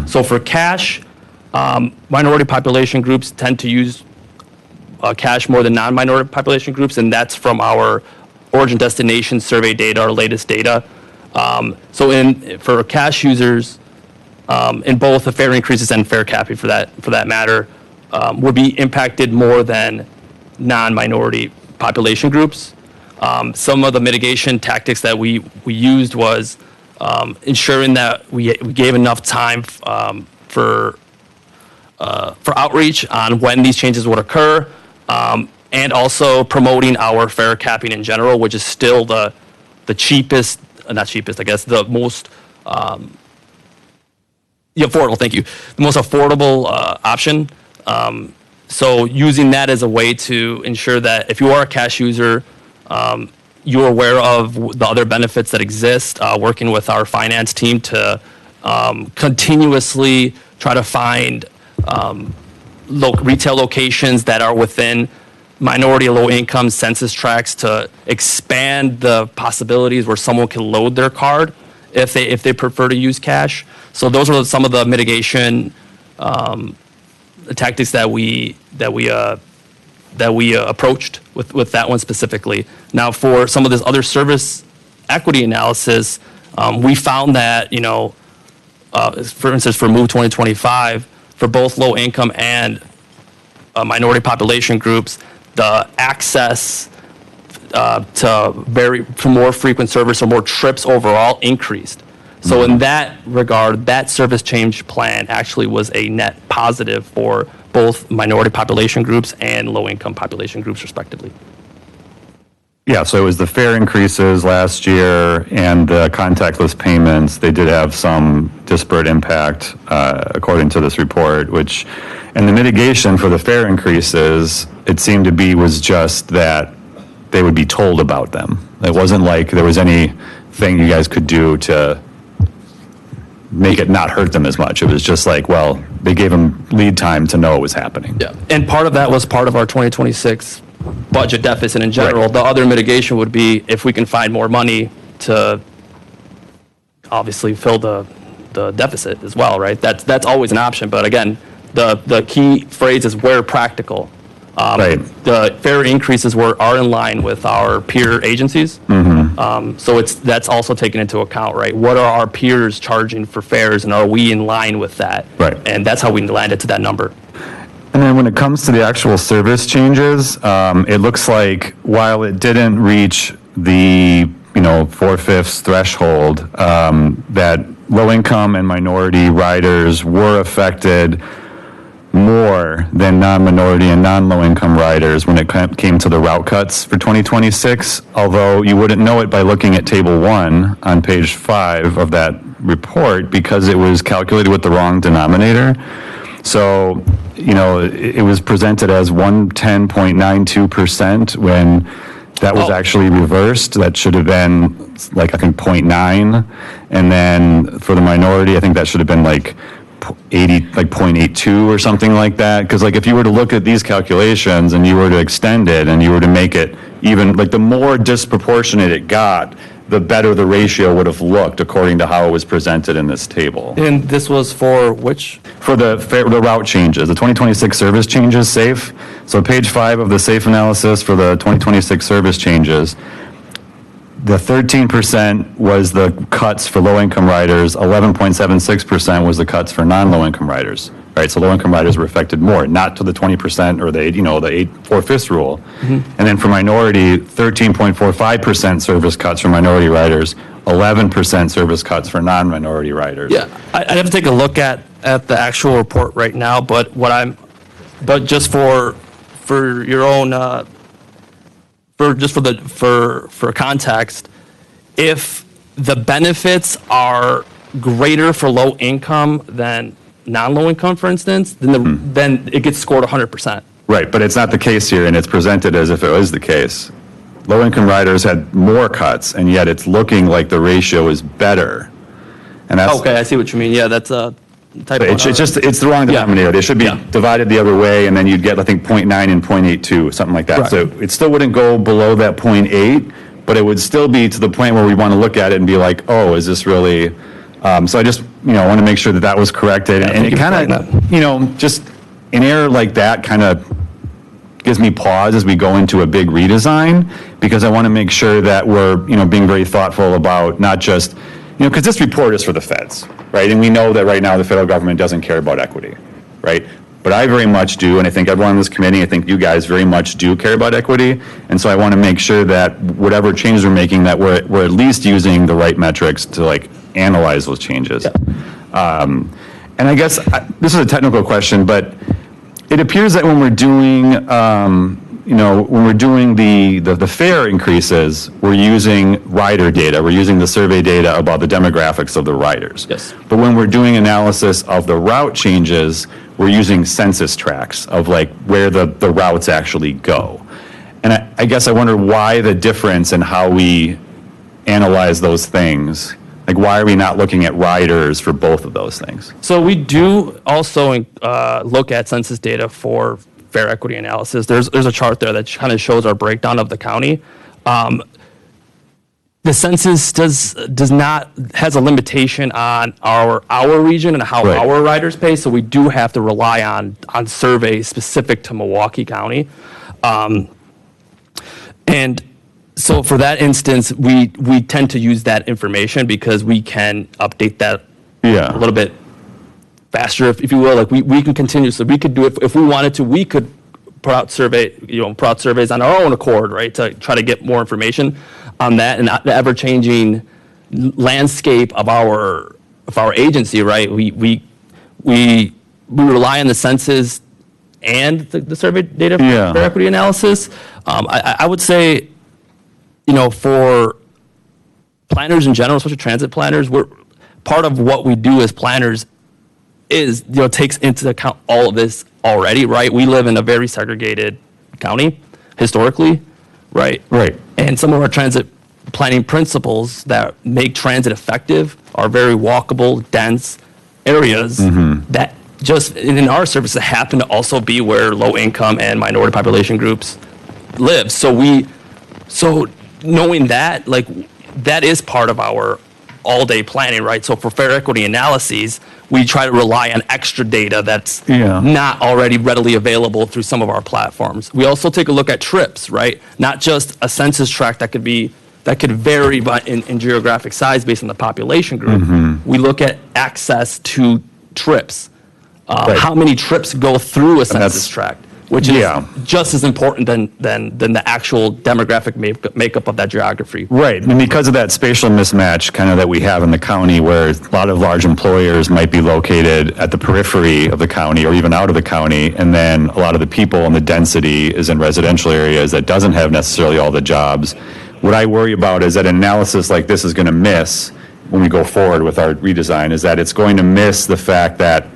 So for cash, minority population groups tend to use cash more than non-minority population groups, and that's from our origin destination survey data, our latest data. So for cash users, in both the fare increases and fare capping for that matter, would be impacted more than non-minority population groups. Some of the mitigation tactics that we used was ensuring that we gave enough time for outreach on when these changes would occur, and also promoting our fare capping in general, which is still the cheapest, not cheapest, I guess, the most affordable. Thank you. The most affordable option. So using that as a way to ensure that if you are a cash user, you're aware of the other benefits that exist, working with our finance team to continuously try to find retail locations that are within minority low income census tracts to expand the possibilities where someone can load their card if they prefer to use cash. So those are some of the mitigation tactics that we approached with that one specifically. Now, for some of this other service equity analysis, we found that, for instance, for Move 2025, for both low income and minority population groups, the access to more frequent service or more trips overall increased. So in that regard, that service change plan actually was a net positive for both minority population groups and low-income population groups, respectively. Yeah, so it was the fare increases last year and the contactless payments. They did have some disparate impact, according to this report, and the mitigation for the fare increases, it seemed to be, was just that they would be told about them. It wasn't like there was anything you guys could do to make it not hurt them as much. It was just like, well, they gave them lead time to know it was happening. Yeah, and part of that was part of our 2026 budget deficit in general. Right. The other mitigation would be if we can find more money to obviously fill the deficit as well, right? That's always an option, but again, the key phrase is where practical. Right. The fare increases are in line with our peer agencies. So that's also taken into account, right? What are our peers charging for fares, and are we in line with that? Right. And that's how we landed to that number. And then when it comes to the actual service changes, it looks like while it didn't reach the 4/5 threshold, that low-income and minority riders were affected more than non-minority and non-low-income riders when it came to the route cuts for 2026, although you wouldn't know it by looking at Table 1 on page 5 of that report because it was calculated with the wrong denominator. So, it was presented as 110.92% when that was actually reversed. That should have been like, I think, 0.9. And then for the minority, I think that should have been like 0.82 or something like that. Because if you were to look at these calculations and you were to extend it and you were to make it even, the more disproportionate it got, the better the ratio would have looked according to how it was presented in this table. And this was for which? For the route changes, the 2026 service changes, SAFE. So page 5 of the SAFE analysis for the 2026 service changes, the 13% was the cuts for low-income riders, 11.76% was the cuts for non-low-income riders. Right, so low-income riders were affected more, not to the 20% or the 4/5 rule. And then for minority, 13.45% service cuts for minority riders, 11% service cuts for non-minority riders. Yeah, I'd have to take a look at the actual report right now, but just for your own, for context, if the benefits are greater for low income than non-low income, for instance, then it gets scored 100%. Right, but it's not the case here, and it's presented as if it was the case. low-income riders had more cuts, and yet it's looking like the ratio is better. And that's, Okay, I see what you mean. Yeah, that's a type of. it's just, it's the wrong denominator. They should be divided the other way, and then you'd get, I think, 0.9 and 0.82, something like that. Right. So it still wouldn't go below that 0.8, but it would still be to the point where we want to look at it and be like, oh, is this really, so I just, want to make sure that that was corrected. And it kind of, just an error like that kind of gives me pause as we go into a big redesign, because I want to make sure that we're, being very thoughtful about not just, because this report is for the feds, right? And we know that right now the federal government doesn't care about equity, right? But I very much do, and I think everyone on this committee, I think you guys very much do care about equity. And so I want to make sure that whatever changes we're making, that we're at least using the right metrics to like analyze those changes. And I guess this is a technical question, but it appears that when we're doing, the fare increases, we're using rider data. We're using the survey data about the demographics of the riders. Yes. But when we're doing analysis of the route changes, we're using census tracts of like where the routes actually go. And I guess I wonder why the difference in how we analyze those things. Like, why are we not looking at riders for both of those things? So we do also look at census data for fare equity analysis. There's a chart there that kind of shows our breakdown of the county. The census has a limitation on our region and how our riders pay. So we do have to rely on surveys specific to Milwaukee County. And so for that instance, we tend to use that information because we can update that a little bit faster, if you will. Like we can continue. So we could do it if we wanted to. We could put out surveys on our own accord, right, to try to get more information on that and the ever-changing landscape of our agency, right? We rely on the census and the survey data for equity analysis. I would say, for planners in general, especially transit planners, part of what we do as planners is, takes into account all of this already, right? We live in a very segregated county historically, right? Right. And some of our transit planning principles that make transit effective are very walkable, dense areas that just in our services happen to also be where low income and minority population groups live. So knowing that, like, that is part of our all-day planning, right? So for fare equity analyses, we try to rely on extra data that's not already readily available through some of our platforms. We also take a look at trips, right? Not just a census tract that could vary in geographic size based on the population group. We look at access to trips. How many trips go through a census tract, which is just as important than the actual demographic makeup of that geography. Right, and because of that spatial mismatch kind of that we have in the county, where a lot of large employers might be located at the periphery of the county or even out of the county, and then a lot of the people and the density is in residential areas that doesn't have necessarily all the jobs. What I worry about is that analysis like this is going to miss, when we go forward with our redesign, is that it's going to miss the fact that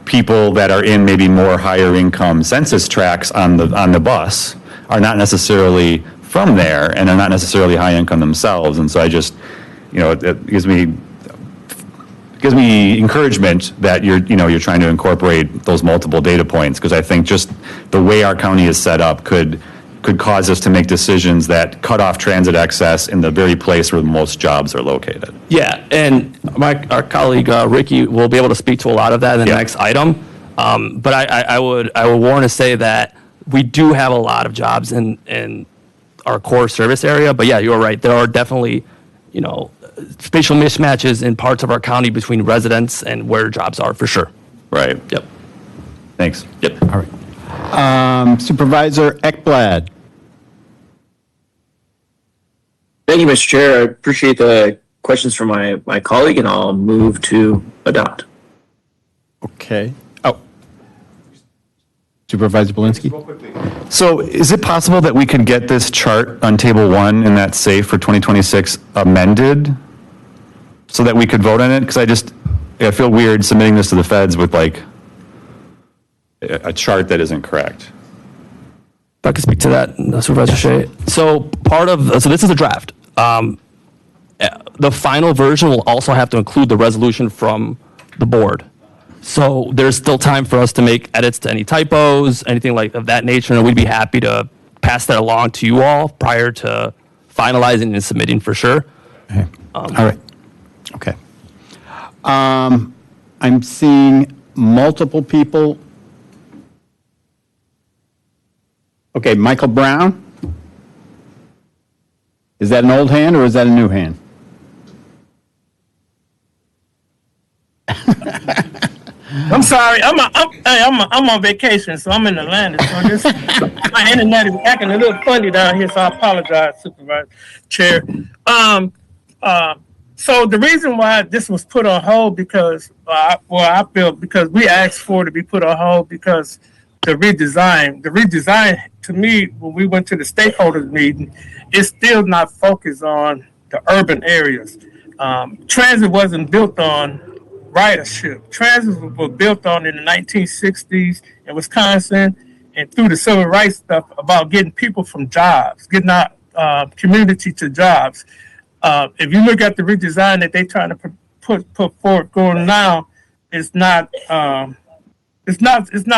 people that are in maybe more higher income census tracts on the bus are not necessarily from there and are not necessarily high income themselves. And so I just, it gives me encouragement that you're trying to incorporate those multiple data points, because I think just the way our county is set up could cause us to make decisions that cut off transit access in the very place where most jobs are located. Yeah, and our colleague Ricky will be able to speak to a lot of that in the next item. But I would warn to say that we do have a lot of jobs in our core service area. But yeah, you're right. There are definitely, spatial mismatches in parts of our county between residents and where jobs are, for sure. Right. Yep. Thanks. Yep. All right. Supervisor Ekblad. Thank you, Mr. Chair. I appreciate the questions from my colleague, and I'll move to adopt. Okay. Oh. Supervisor Belinsky. So is it possible that we could get this chart on table 1 in that SAFE for 2026 amended so that we could vote on it? Because I feel weird submitting this to the feds with like a chart that isn't correct. I could speak to that, Supervisor Shea. So this is a draft. The final version will also have to include the resolution from the board. So there's still time for us to make edits to any typos, anything like of that nature, and we'd be happy to pass that along to you all prior to finalizing and submitting for sure. All right. Okay. I'm seeing multiple people. Okay, Michael Brown. Is that an old hand or is that a new hand? I'm sorry. I'm on vacation, so I'm in Atlanta. So my internet is acting a little funny down here, so I apologize, Supervisor Chair. So the reason why this was put on hold because I feel because we asked for it to be put on hold because the redesign to me when we went to the stakeholders meeting, it's still not focused on the urban areas. Transit wasn't built on ridership. Transit was built on in the 1960s in Wisconsin and through the civil rights stuff about getting people from jobs, getting our community to jobs. If you look at the redesign that they're trying to put forward going now, it's not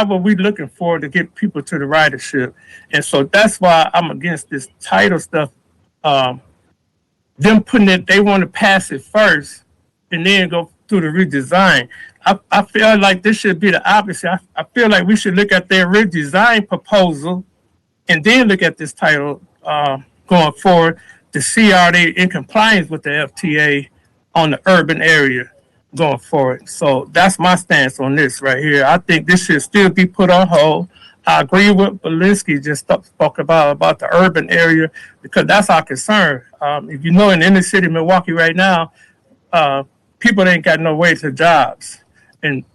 what we're looking for to get people to the ridership. And so that's why I'm against this title stuff. Them putting it, they want to pass it first and then go through the redesign. I feel like this should be the opposite. I feel like we should look at their redesign proposal and then look at this title going forward to see are they in compliance with the FTA on the urban area going forward. So that's my stance on this right here. I think this should still be put on hold. I agree with Belinsky just spoke about the urban area because that's our concern. If you know in the inner city of Milwaukee right now, people ain't got no way to jobs. And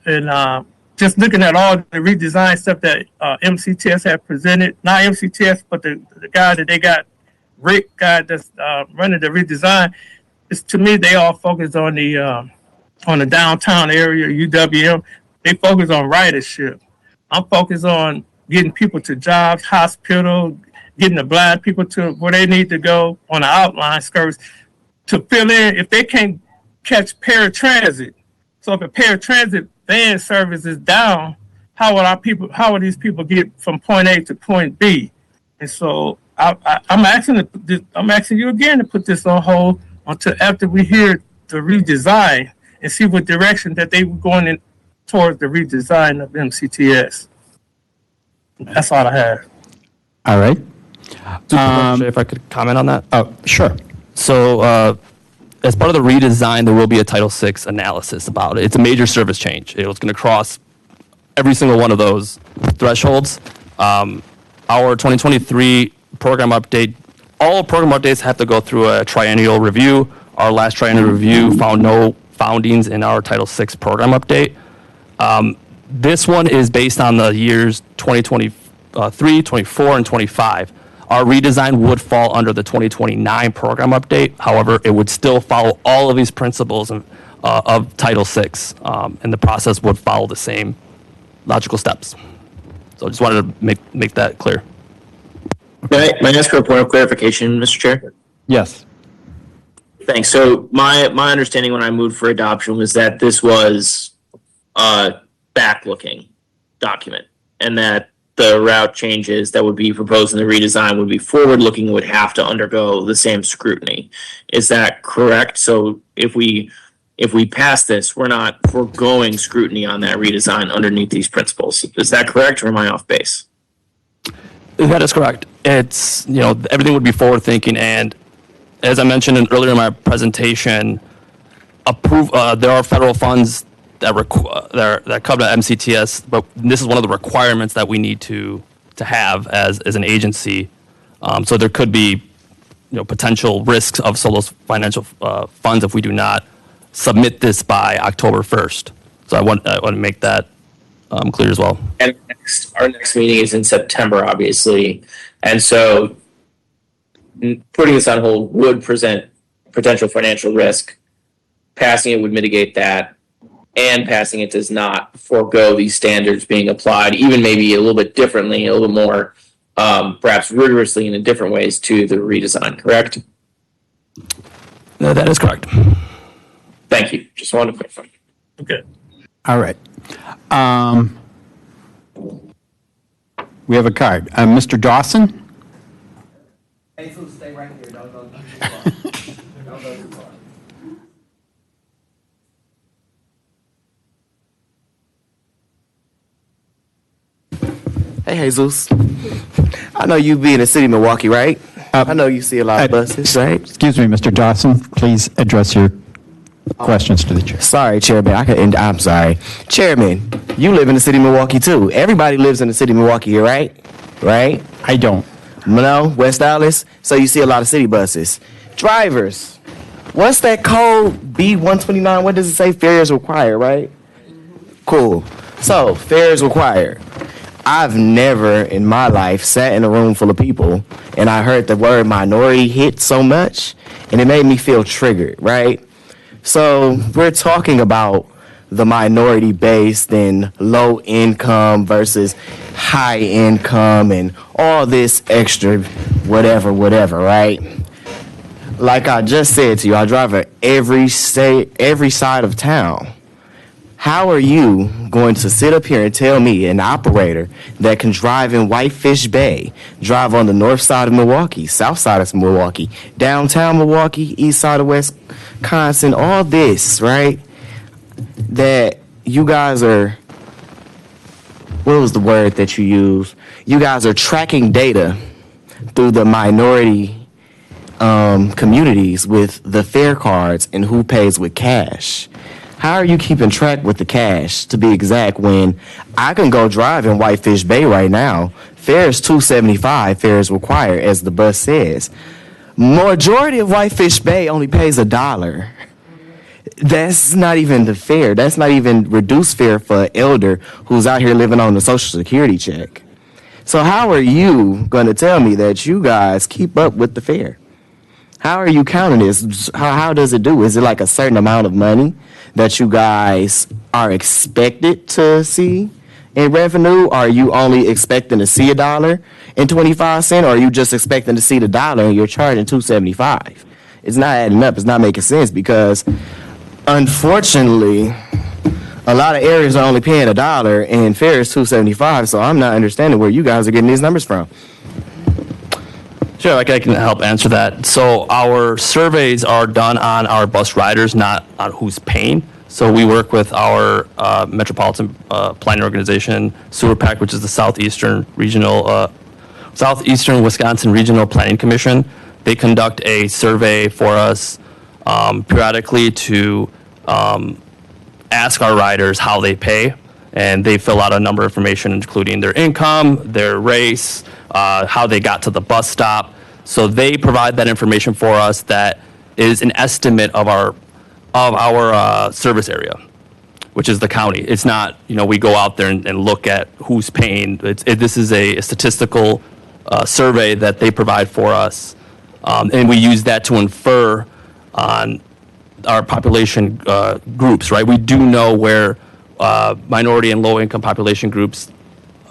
just looking at all the redesign stuff that MCTS have presented, not MCTS, but the guy that they got, Rick guy that's running the redesign, is to me they all focus on the downtown area, UWM. They focus on ridership. I'm focused on getting people to jobs, hospital, getting the blind people to where they need to go on the outline skirts to fill in if they can't catch paratransit. So if a paratransit van service is down, how will these people get from point A to point B? And so I'm asking you again to put this on hold until after we hear the redesign and see what direction that they were going in towards the redesign of MCTS. That's all I have. All right. If I could comment on that. Oh, sure. So as part of the redesign, there will be a Title VI analysis about it. It's a major service change. It's going to cross every single one of those thresholds. Our 2023 program update, all program updates have to go through a triennial review. Our last triennial review found no foundings in our Title VI program update. This one is based on the years 2023, 24, and 25. Our redesign would fall under the 2029 program update. However, it would still follow all of these principles of Title VI, and the process would follow the same logical steps. So I just wanted to make that clear. May I ask for a point of clarification, Mr. Chair? Yes. Thanks. So my understanding when I moved for adoption was that this was a back-looking document and that the route changes that would be proposed in the redesign would be forward-looking, would have to undergo the same scrutiny. Is that correct? So if we pass this, we're not foregoing scrutiny on that redesign underneath these principles. Is that correct, or am I off base? That is correct. It's, everything would be forward-thinking, and as I mentioned earlier in my presentation, there are federal funds that come to MCTS, but this is one of the requirements that we need to have as an agency. So there could be, potential risks of some of those financial funds if we do not submit this by October 1st. So I want to make that clear as well. And our next meeting is in September, obviously, and so putting this on hold would present potential financial risk. Passing it would mitigate that, and passing it does not forego these standards being applied, even maybe a little bit differently, a little bit more perhaps rigorously and in different ways to the redesign, correct? No, that is correct. Thank you. Just wanted to clarify. Okay. All right. We have a card. Mr. Dawson? Stay right here. Don't go too far. Hey, Jesus. I know you be in the city of Milwaukee, right? I know you see a lot of buses, right? Excuse me, Mr. Dawson, please address your questions to the chair. Sorry, Chairman. I'm sorry. Chairman, you live in the city of Milwaukee, too. Everybody lives in the city of Milwaukee here, right? Right? I don't. No? West Dallas? So you see a lot of city buses. Drivers. What's that code? B129? What does it say? Fares required, right? Cool. So, fares required. I've never in my life sat in a room full of people and I heard the word minority hit so much and it made me feel triggered, right? So we're talking about the minority based and low income versus high income and all this extra whatever, right? Like I just said to you, I drive at every side of town. How are you going to sit up here and tell me, an operator that can drive in Whitefish Bay, drive on the north side of Milwaukee, south side of Milwaukee, downtown Milwaukee, east side of Wisconsin, all this, right? That you guys are, what was the word that you used? You guys are tracking data through the minority communities with the fare cards and who pays with cash. How are you keeping track with the cash, to be exact, when I can go drive in Whitefish Bay right now? Fare is $2.75, fares required, as the bus says. Majority of Whitefish Bay only pays $1. That's not even the fare. That's not even reduced fare for an elder who's out here living on the Social Security check. So how are you going to tell me that you guys keep up with the fare? How are you counting this? How does it do? Is it like a certain amount of money that you guys are expected to see in revenue? Are you only expecting to see $1.25, or are you just expecting to see the dollar and you're charging $2.75? It's not adding up. It's not making sense because, unfortunately, a lot of areas are only paying $1 and fare is $2.75. So I'm not understanding where you guys are getting these numbers from. Sure, I can help answer that. So our surveys are done on our bus riders, not on who's paying. So we work with our metropolitan planning organization, SewerPAC, which is the Southeastern Wisconsin Regional Planning Commission. They conduct a survey for us periodically to ask our riders how they pay, and they fill out a number of information, including their income, their race, how they got to the bus stop. So they provide that information for us that is an estimate of our service area, which is the county. It's not, we go out there and look at who's paying. This is a statistical survey that they provide for us, and we use that to infer on our population groups, right? We do know where minority and low-income population groups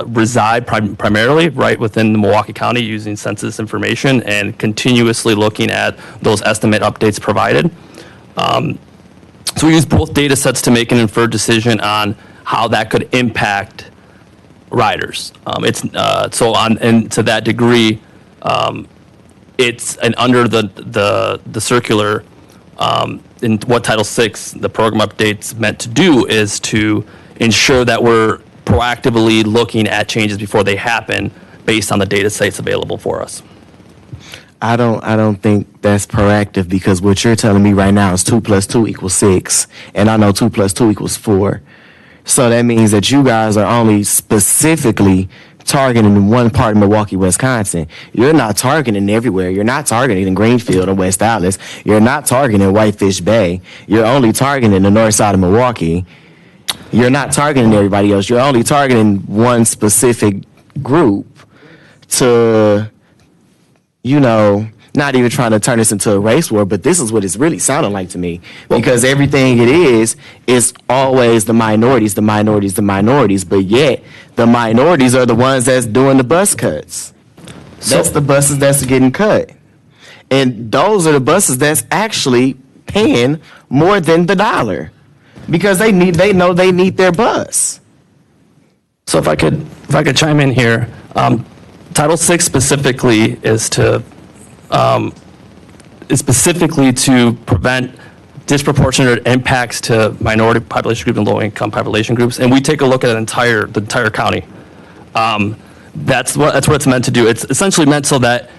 reside primarily right within the Milwaukee County, using census information and continuously looking at those estimate updates provided. So we use both data sets to make an inferred decision on how that could impact riders. And to that degree, it's under the circular. In what Title VI, the program update's meant to do is to ensure that we're proactively looking at changes before they happen based on the data sets available for us. I don't think that's proactive, because what you're telling me right now is 2 + 2 = 6, and I know 2 + 2 = 4. So that means that you guys are only specifically targeting one part of Milwaukee, Wisconsin. You're not targeting everywhere. You're not targeting Greenfield or West Dallas. You're not targeting Whitefish Bay. You're only targeting the north side of Milwaukee. You're not targeting everybody else. You're only targeting one specific group to, not even trying to turn this into a race war, but this is what it's really sounding like to me. Because everything it is always the minorities, but yet the minorities are the ones that's doing the bus cuts. That's the buses that's getting cut. And those are the buses that's actually paying more than the dollar because they know they need their bus. So if I could chime in here, Title VI specifically is specifically to prevent disproportionate impacts to minority population groups and low-income population groups, and we take a look at the entire county. That's what it's meant to do. It's essentially meant so that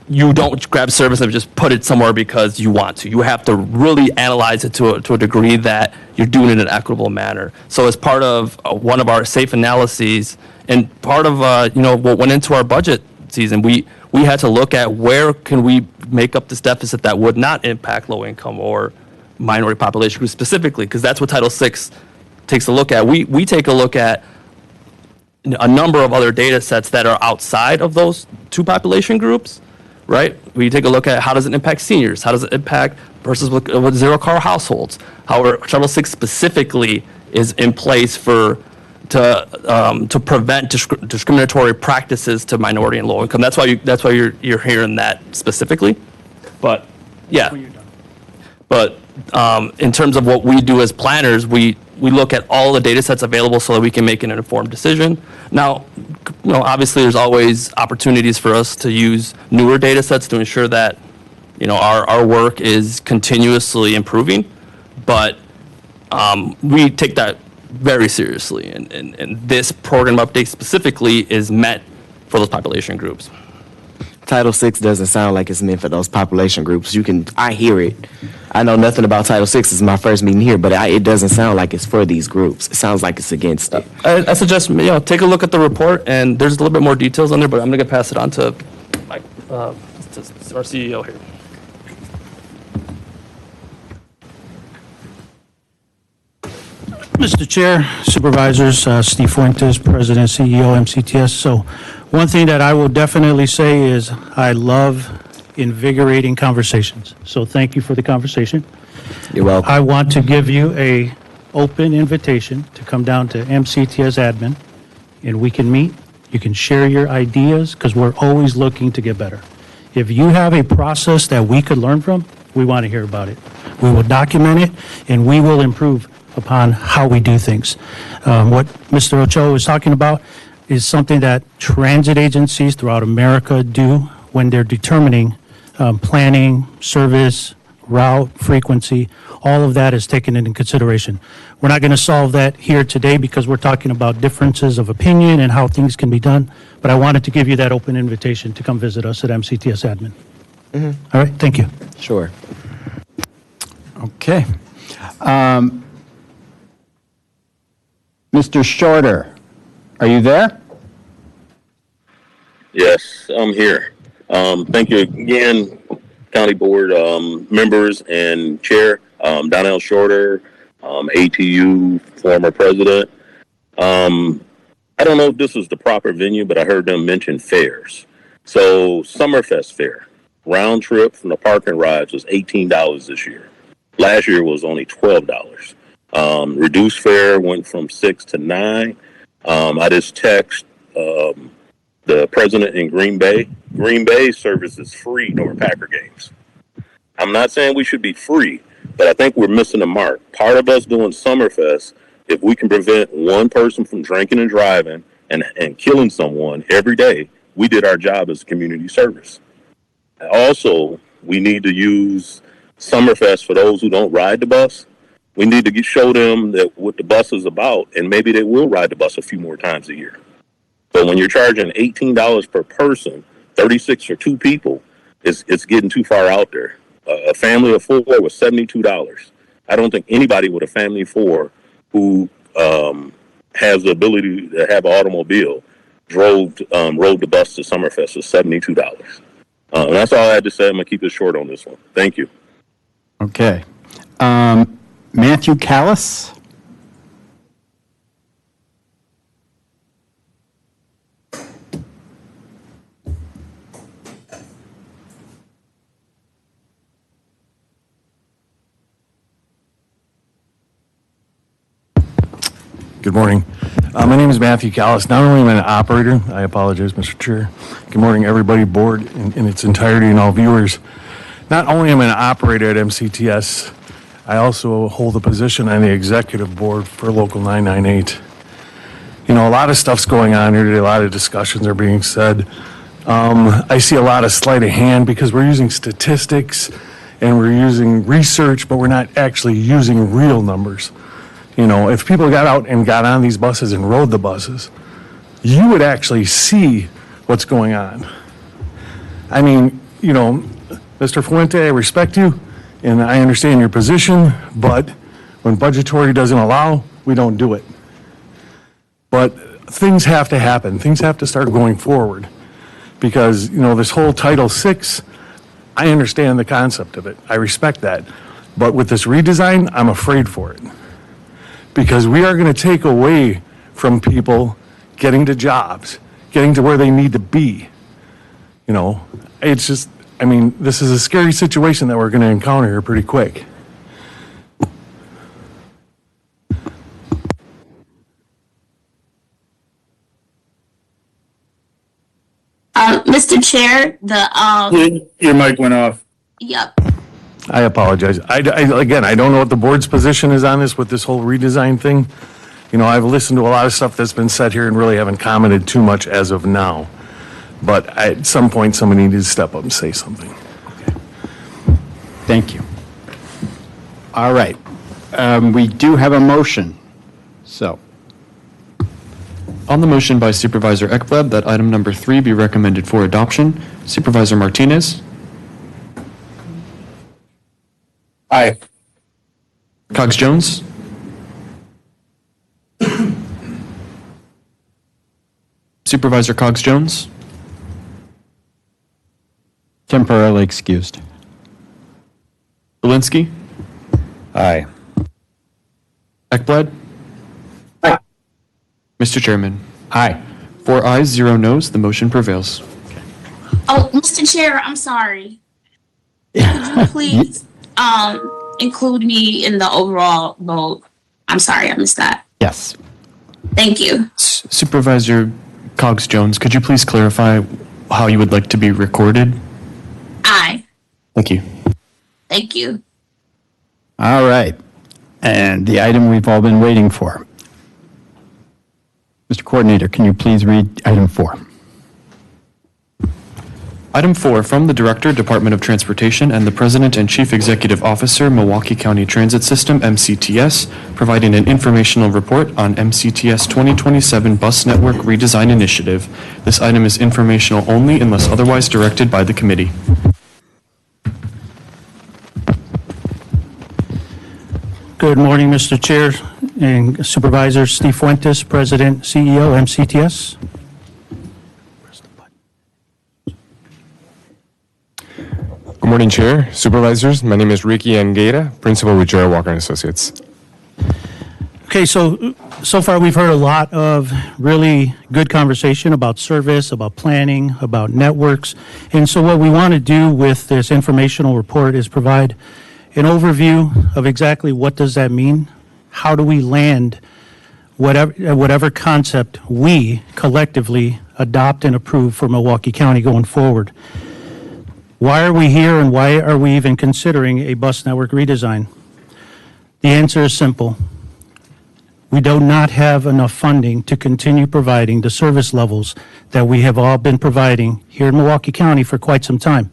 you don't grab service and just put it somewhere because you want to. You have to really analyze it to a degree that you're doing it in an equitable manner. So as part of one of our safe analyses and part of what went into our budget season, we had to look at where can we make up this deficit that would not impact low income or minority population groups specifically, because that's what Title VI takes a look at. We take a look at a number of other data sets that are outside of those two population groups. Right? We take a look at how does it impact seniors? How does it impact persons with zero-car households? How Title VI specifically is in place to prevent discriminatory practices to minority and low income. That's why you're hearing that specifically. But yeah. But in terms of what we do as planners, we look at all the data sets available so that we can make an informed decision. Now, obviously there's always opportunities for us to use newer data sets to ensure that, our work is continuously improving, but we take that very seriously. And this program update specifically is meant for those population groups. Title VI doesn't sound like it's meant for those population groups. I hear it. I know nothing about Title VI. It's my first meeting here, but it doesn't sound like it's for these groups. It sounds like it's against it. I suggest, take a look at the report, and there's a little bit more details on there, but I'm going to pass it on to our CEO here. Mr. Chair, Supervisors, Steve Fuentes, President, CEO, MCTS. So one thing that I will definitely say is I love invigorating conversations. So thank you for the conversation. You're welcome. I want to give you a open invitation to come down to MCTS admin and we can meet. You can share your ideas because we're always looking to get better. If you have a process that we could learn from, we want to hear about it. We will document it and we will improve upon how we do things. What Mr. Ochoa was talking about is something that transit agencies throughout America do when they're determining planning, service, route, frequency. All of that is taken into consideration. We're not going to solve that here today because we're talking about differences of opinion and how things can be done, but I wanted to give you that open invitation to come visit us at MCTS admin. All right, thank you. Sure. Okay. Mr. Shorter, are you there? Yes, I'm here. Thank you again, County Board members and Chair, Donnell Shorter, ATU former president. I don't know if this is the proper venue, but I heard them mention fairs. So Summerfest Fair, round trip from the park and rides was $18 this year. Last year was only $12. Reduced fare went from 6 to 9. I just text the president in Green Bay. Green Bay service is free during Packer games. I'm not saying we should be free, but I think we're missing the mark. Part of us doing Summerfest, if we can prevent one person from drinking and driving and killing someone every day, we did our job as community service. Also, we need to use Summerfest for those who don't ride the bus. We need to show them that what the bus is about, and maybe they will ride the bus a few more times a year. But when you're charging $18 per person, $36 for 2 people, it's getting too far out there. A family of 4 was $72. I don't think anybody with a family of 4 who has the ability to have an automobile rode the bus to Summerfest was $72. And that's all I had to say. I'm going to keep it short on this one. Thank you. Okay. Matthew Callis? Good morning. My name is Matthew Callis. Not only am I an operator, I apologize, Mr. Chair. Good morning, everybody, board in its entirety and all viewers. Not only am I an operator at MCTS, I also hold a position on the executive board for Local 998. You know, a lot of stuff's going on here today. A lot of discussions are being said. I see a lot of sleight of hand because we're using statistics and we're using research, but we're not actually using real numbers. You know, if people got out and got on these buses and rode the buses, you would actually see what's going on. I mean, you know, Mr. Fuente, I respect you and I understand your position, but when budgetary doesn't allow, we don't do it. But things have to happen. Things have to start going forward because, you know, this whole Title VI, I understand the concept of it. I respect that. But with this redesign, I'm afraid for it. Because we are going to take away from people getting to jobs, getting to where they need to be. You know, it's just, I mean, this is a scary situation that we're going to encounter here pretty quick. Mr. Chair, Your mic went off. Yep. I apologize. Again, I don't know what the board's position is on this with this whole redesign thing. You know, I've listened to a lot of stuff that's been said here and really haven't commented too much as of now. But at some point, somebody needs to step up and say something. Okay. Thank you. All right. We do have a motion. So, On the motion by Supervisor Ekblad that item number 3 be recommended for adoption, Supervisor Martinez? Aye. Cogs Jones? Supervisor Cogs Jones? temporarily excused. Belinsky? Aye. Ekblad? Aye. Mr. Chairman? Aye. 4 ayes, 0 noes, the motion prevails. Oh, Mr. Chair, I'm sorry. Could you please include me in the overall vote? I'm sorry, I missed that. Yes. Thank you. Supervisor Cogs Jones, could you please clarify how you would like to be recorded? Aye. Thank you. Thank you. All right. And the item we've all been waiting for. Mr. Coordinator, can you please read item 4? Item 4, from the Director, Department of Transportation, and the President and Chief Executive Officer, Milwaukee County Transit System, MCTS, providing an informational report on MCTS 2027 Bus Network Redesign Initiative. This item is informational only unless otherwise directed by the committee. Good morning, Mr. Chair and Supervisor Steve Fuentes, President, CEO, MCTS. Good morning, Chair, Supervisors. My name is Ricky Anguera, Principal with Gerald Walker & Associates. Okay, so far we've heard a lot of really good conversation about service, about planning, about networks. And so what we want to do with this informational report is provide an overview of exactly what does that mean? How do we land whatever concept we collectively adopt and approve for Milwaukee County going forward? Why are we here and why are we even considering a bus network redesign? The answer is simple. We do not have enough funding to continue providing the service levels that we have all been providing here in Milwaukee County for quite some time.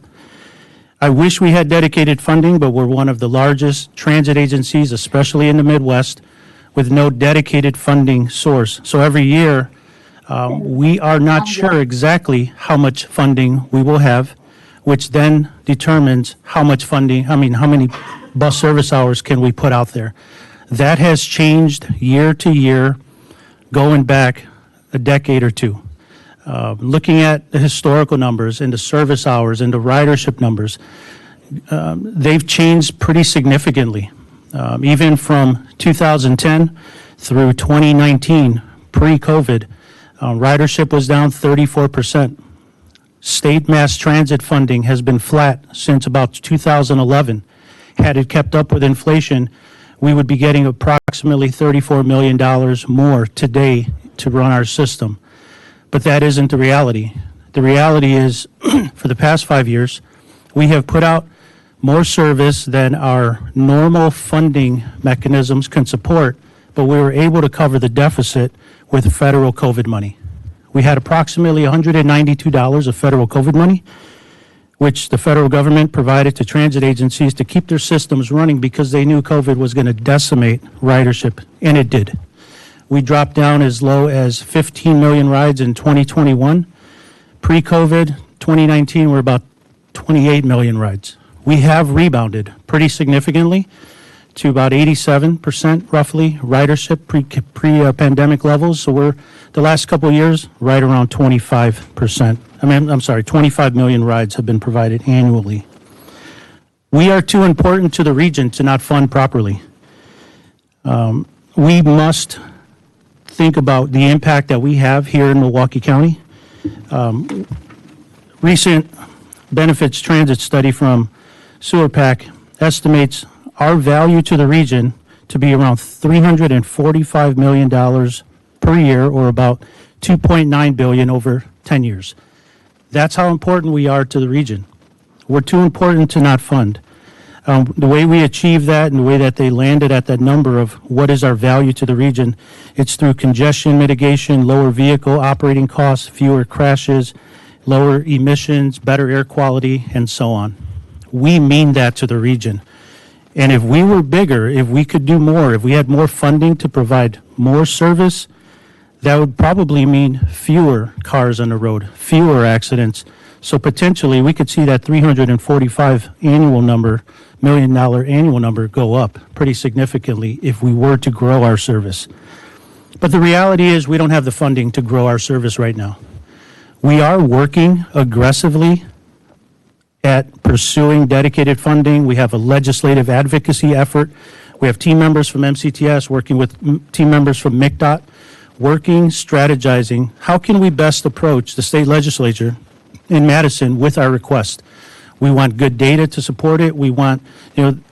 I wish we had dedicated funding, but we're one of the largest transit agencies, especially in the Midwest, with no dedicated funding source. So every year, we are not sure exactly how much funding we will have, which then determines how much funding, how many bus service hours can we put out there. That has changed year to year, going back a decade or two. Looking at the historical numbers and the service hours and the ridership numbers, they've changed pretty significantly. Even from 2010 through 2019, pre-COVID, ridership was down 34%. State mass transit funding has been flat since about 2011. Had it kept up with inflation, we would be getting approximately $34 million more today to run our system. But that isn't the reality. The reality is, for the past 5 years, we have put out more service than our normal funding mechanisms can support, but we were able to cover the deficit with federal COVID money. We had approximately $192 of federal COVID money, which the federal government provided to transit agencies to keep their systems running because they knew COVID was going to decimate ridership, and it did. We dropped down as low as 15 million rides in 2021. Pre-COVID, 2019, we're about 28 million rides. We have rebounded pretty significantly to about 87% roughly ridership pre-pandemic levels. So we're, the last couple of years, right around 25%. I'm sorry, 25 million rides have been provided annually. We are too important to the region to not fund properly. We must think about the impact that we have here in Milwaukee County. Recent benefits transit study from SewerPAC estimates our value to the region to be around $345 million per year, or about $2.9 billion over 10 years. That's how important we are to the region. We're too important to not fund. The way we achieve that and the way that they landed at that number of what is our value to the region, it's through congestion mitigation, lower vehicle operating costs, fewer crashes, lower emissions, better air quality, and so on. We mean that to the region. And if we were bigger, if we could do more, if we had more funding to provide more service, that would probably mean fewer cars on the road, fewer accidents. So potentially we could see that 345 annual number, $1 million annual number go up pretty significantly if we were to grow our service. But the reality is we don't have the funding to grow our service right now. We are working aggressively at pursuing dedicated funding. We have a legislative advocacy effort. We have team members from MCTS working with team members from MCDOT, working, strategizing. How can we best approach the state legislature in Madison with our request? We want good data to support it. We want,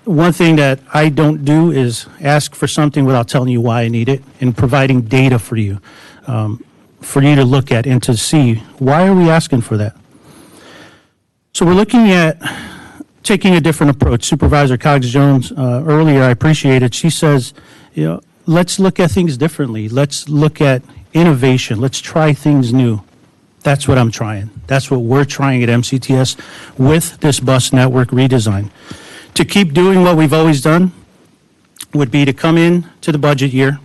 one thing that I don't do is ask for something without telling you why I need it and providing data for you to look at and to see why are we asking for that. So we're looking at taking a different approach. Supervisor Cox-Jones earlier, I appreciate it. She says, let's look at things differently. Let's look at innovation. Let's try things new. That's what I'm trying. That's what we're trying at MCTS with this bus network redesign. To keep doing what we've always done would be to come in to the budget year,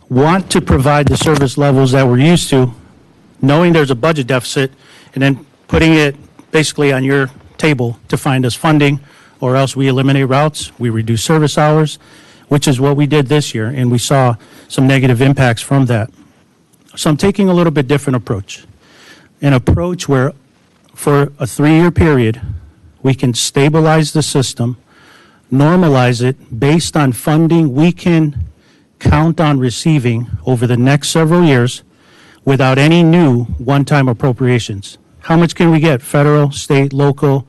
want to provide the service levels that we're used to, knowing there's a budget deficit, and then putting it basically on your table to find us funding, or else we eliminate routes, we reduce service hours, which is what we did this year, and we saw some negative impacts from that. So I'm taking a little bit different approach, an approach where for a 3-year period, we can stabilize the system, normalize it based on funding we can count on receiving over the next several years without any new one-time appropriations. How much can we get? Federal, state, local,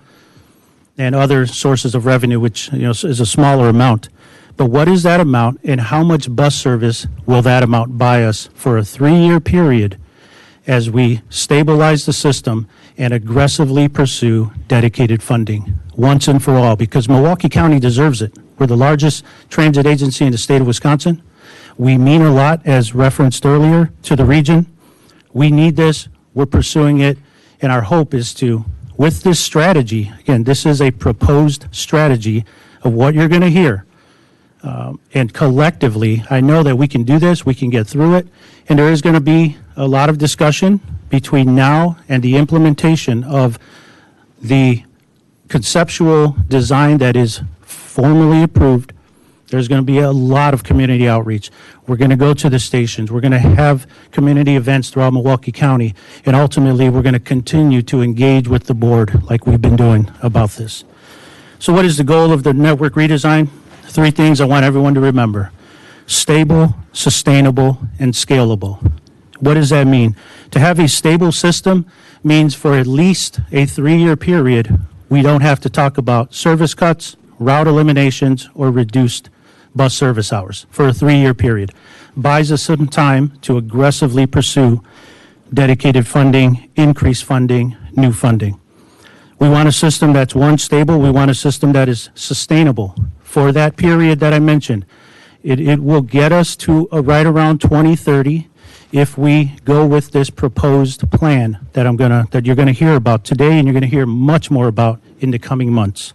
and other sources of revenue, which is a smaller amount. But what is that amount, and how much bus service will that amount buy us for a 3-year period as we stabilize the system and aggressively pursue dedicated funding once and for all? Because Milwaukee County deserves it. We're the largest transit agency in the state of Wisconsin. We mean a lot, as referenced earlier, to the region. We need this. We're pursuing it. And our hope is to, with this strategy, again, this is a proposed strategy of what you're going to hear. And collectively, I know that we can do this, we can get through it, and there is going to be a lot of discussion between now and the implementation of the conceptual design that is formally approved. There's going to be a lot of community outreach. We're going to go to the stations. We're going to have community events throughout Milwaukee County, and ultimately we're going to continue to engage with the board like we've been doing about this. So what is the goal of the network redesign? 3 things I want everyone to remember: stable, sustainable, and scalable. What does that mean? To have a stable system means for at least a 3-year period, we don't have to talk about service cuts, route eliminations, or reduced bus service hours for a 3-year period. buys us some time to aggressively pursue dedicated funding, increased funding, new funding. We want a system that's, one, stable. We want a system that is sustainable for that period that I mentioned. It will get us to right around 2030 if we go with this proposed plan that you're gonna hear about today, and you're gonna hear much more about in the coming months.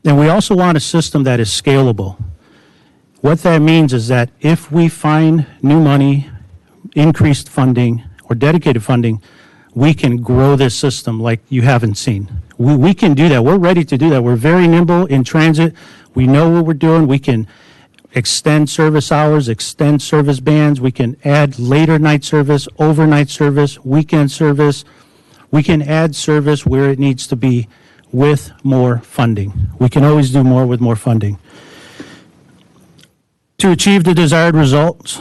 And we also want a system that is scalable. What that means is that if we find new money, increased funding, or dedicated funding, we can grow this system like you haven't seen. We can do that. We're ready to do that. We're very nimble in transit. We know what we're doing. We can extend service hours, extend service bands. We can add later night service, overnight service, weekend service. We can add service where it needs to be with more funding. We can always do more with more funding. To achieve the desired results,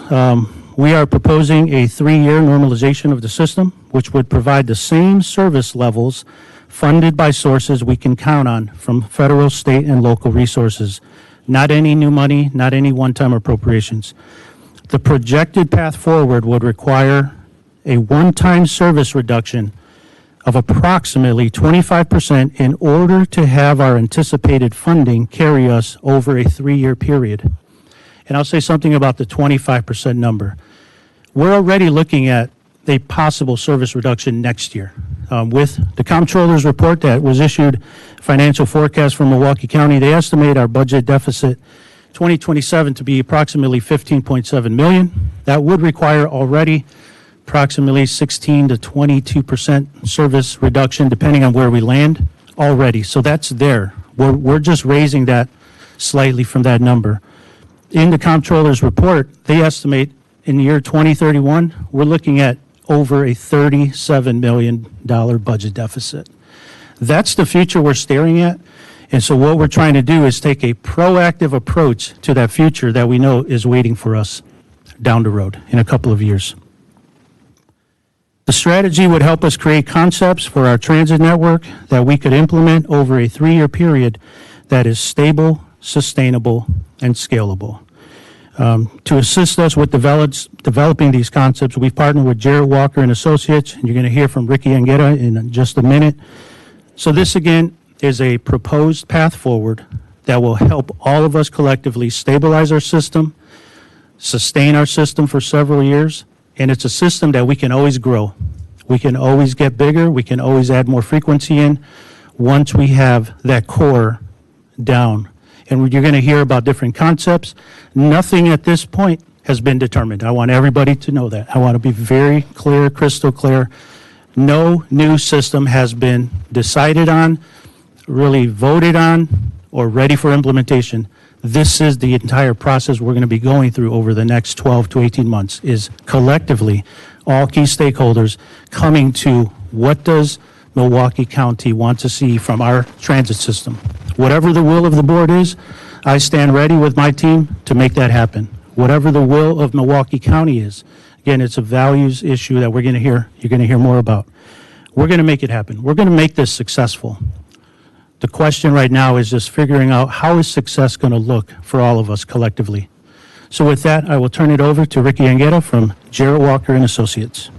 we are proposing a 3-year normalization of the system, which would provide the same service levels funded by sources we can count on from federal, state, and local resources. Not any new money, not any one-time appropriations. The projected path forward would require a one-time service reduction of approximately 25% in order to have our anticipated funding carry us over a 3-year period. And I'll say something about the 25% number. We're already looking at a possible service reduction next year. With the comptroller's report that was issued, financial forecast from Milwaukee County, they estimate our budget deficit 2027 to be approximately 15.7 million. That would require already approximately 16 to 22% service reduction, depending on where we land already. So that's there. We're just raising that slightly from that number. In the comptroller's report, they estimate in the year 2031, we're looking at over a $37 million budget deficit. That's the future we're staring at. And so what we're trying to do is take a proactive approach to that future that we know is waiting for us down the road in a couple of years. The strategy would help us create concepts for our transit network that we could implement over a 3-year period that is stable, sustainable, and scalable. To assist us with developing these concepts, we've partnered with Jarrett Walker and Associates, and you're going to hear from Ricky Anguera in just a minute. So this, again, is a proposed path forward that will help all of us collectively stabilize our system, sustain our system for several years, and it's a system that we can always grow. We can always get bigger. We can always add more frequency in once we have that core down. And you're going to hear about different concepts. Nothing at this point has been determined. I want everybody to know that. I want to be very clear, crystal clear. No new system has been decided on, really voted on, or ready for implementation. This is the entire process we're going to be going through over the next 12 to 18 months, is collectively all key stakeholders coming to what does Milwaukee County want to see from our transit system. Whatever the will of the board is, I stand ready with my team to make that happen. Whatever the will of Milwaukee County is, again, it's a values issue that you're going to hear more about. We're going to make it happen. We're going to make this successful. The question right now is just figuring out how is success going to look for all of us collectively. So with that, I will turn it over to Ricky Anguera from Jarrett Walker and Associates.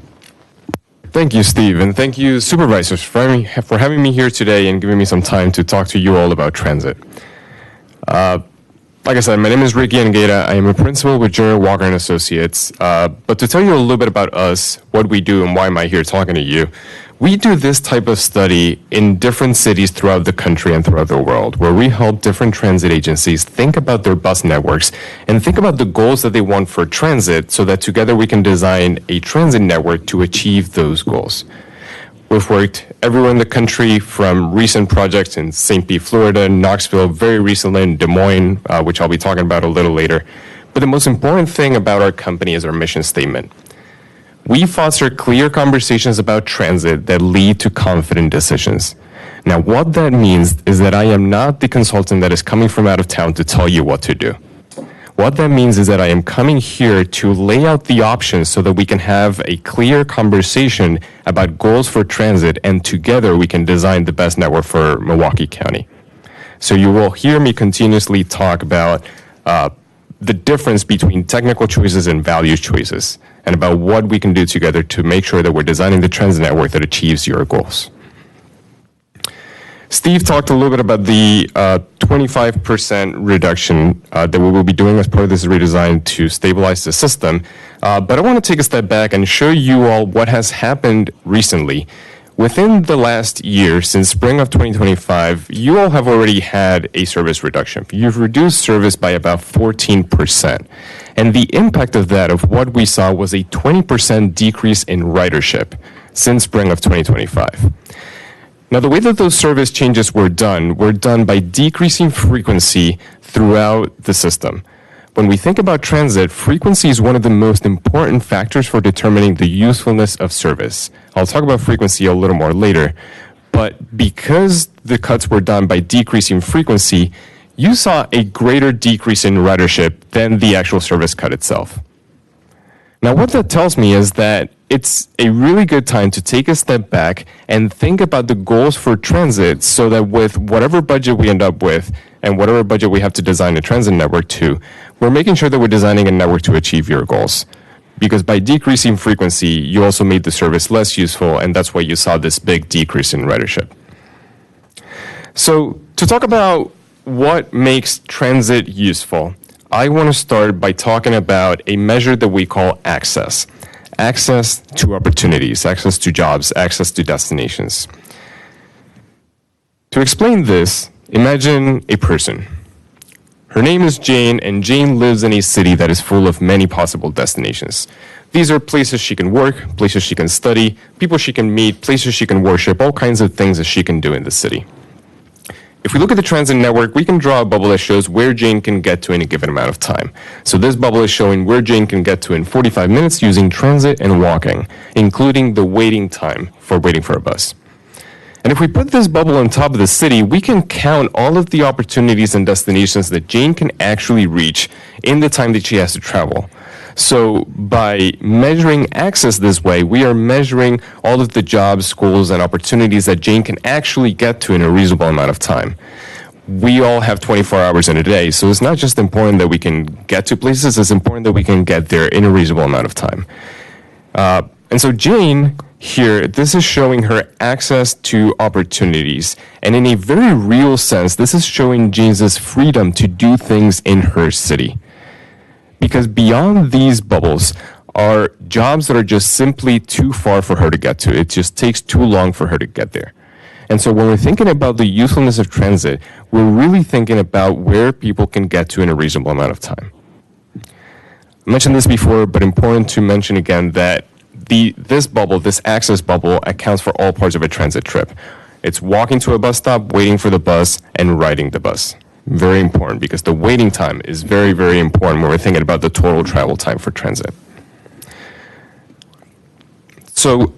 Thank you, Steve, and thank you, supervisors, for having me here today and giving me some time to talk to you all about transit. Like I said, my name is Ricky Anguera. I am a principal with Jarrett Walker and Associates. But to tell you a little bit about us, what we do, and why am I here talking to you, we do this type of study in different cities throughout the country and throughout the world, where we help different transit agencies think about their bus networks and think about the goals that they want for transit so that together we can design a transit network to achieve those goals. We've worked everywhere in the country, from recent projects in St. Pete, Florida, Knoxville, very recently in Des Moines, which I'll be talking about a little later. But the most important thing about our company is our mission statement. We foster clear conversations about transit that lead to confident decisions. Now, what that means is that I am not the consultant that is coming from out of town to tell you what to do. What that means is that I am coming here to lay out the options so that we can have a clear conversation about goals for transit, and together we can design the best network for Milwaukee County. So you will hear me continuously talk about the difference between technical choices and value choices, and about what we can do together to make sure that we're designing the transit network that achieves your goals. Steve talked a little bit about the 25% reduction that we will be doing as part of this redesign to stabilize the system. But I want to take a step back and show you all what has happened recently. Within the last year, since spring of 2025, you all have already had a service reduction. You've reduced service by about 14%. And the impact of that, of what we saw, was a 20% decrease in ridership since spring of 2025. Now, the way that those service changes were done by decreasing frequency throughout the system. When we think about transit, frequency is one of the most important factors for determining the usefulness of service. I'll talk about frequency a little more later, but because the cuts were done by decreasing frequency, you saw a greater decrease in ridership than the actual service cut itself. Now, what that tells me is that it's a really good time to take a step back and think about the goals for transit, so that with whatever budget we end up with and whatever budget we have to design a transit network to, we're making sure that we're designing a network to achieve your goals. Because by decreasing frequency, you also made the service less useful, and that's why you saw this big decrease in ridership. So to talk about what makes transit useful, I want to start by talking about a measure that we call access. Access to opportunities, access to jobs, access to destinations. To explain this, imagine a person. Her name is Jane, and Jane lives in a city that is full of many possible destinations. These are places she can work, places she can study, people she can meet, places she can worship, all kinds of things that she can do in the city. If we look at the transit network, we can draw a bubble that shows where Jane can get to in a given amount of time. So this bubble is showing where Jane can get to in 45 minutes using transit and walking, including the waiting time for waiting for a bus. And if we put this bubble on top of the city, we can count all of the opportunities and destinations that Jane can actually reach in the time that she has to travel. So by measuring access this way, we are measuring all of the jobs, schools, and opportunities that Jane can actually get to in a reasonable amount of time. We all have 24 hours in a day, so it's not just important that we can get to places, it's important that we can get there in a reasonable amount of time. And so Jane here, this is showing her access to opportunities. And in a very real sense, this is showing Jane's freedom to do things in her city. Because beyond these bubbles are jobs that are just simply too far for her to get to. It just takes too long for her to get there. And so when we're thinking about the usefulness of transit, we're really thinking about where people can get to in a reasonable amount of time. I mentioned this before, but important to mention again that this bubble, this access bubble, accounts for all parts of a transit trip. It's walking to a bus stop, waiting for the bus, and riding the bus. Very important, because the waiting time is very, very important when we're thinking about the total travel time for transit. So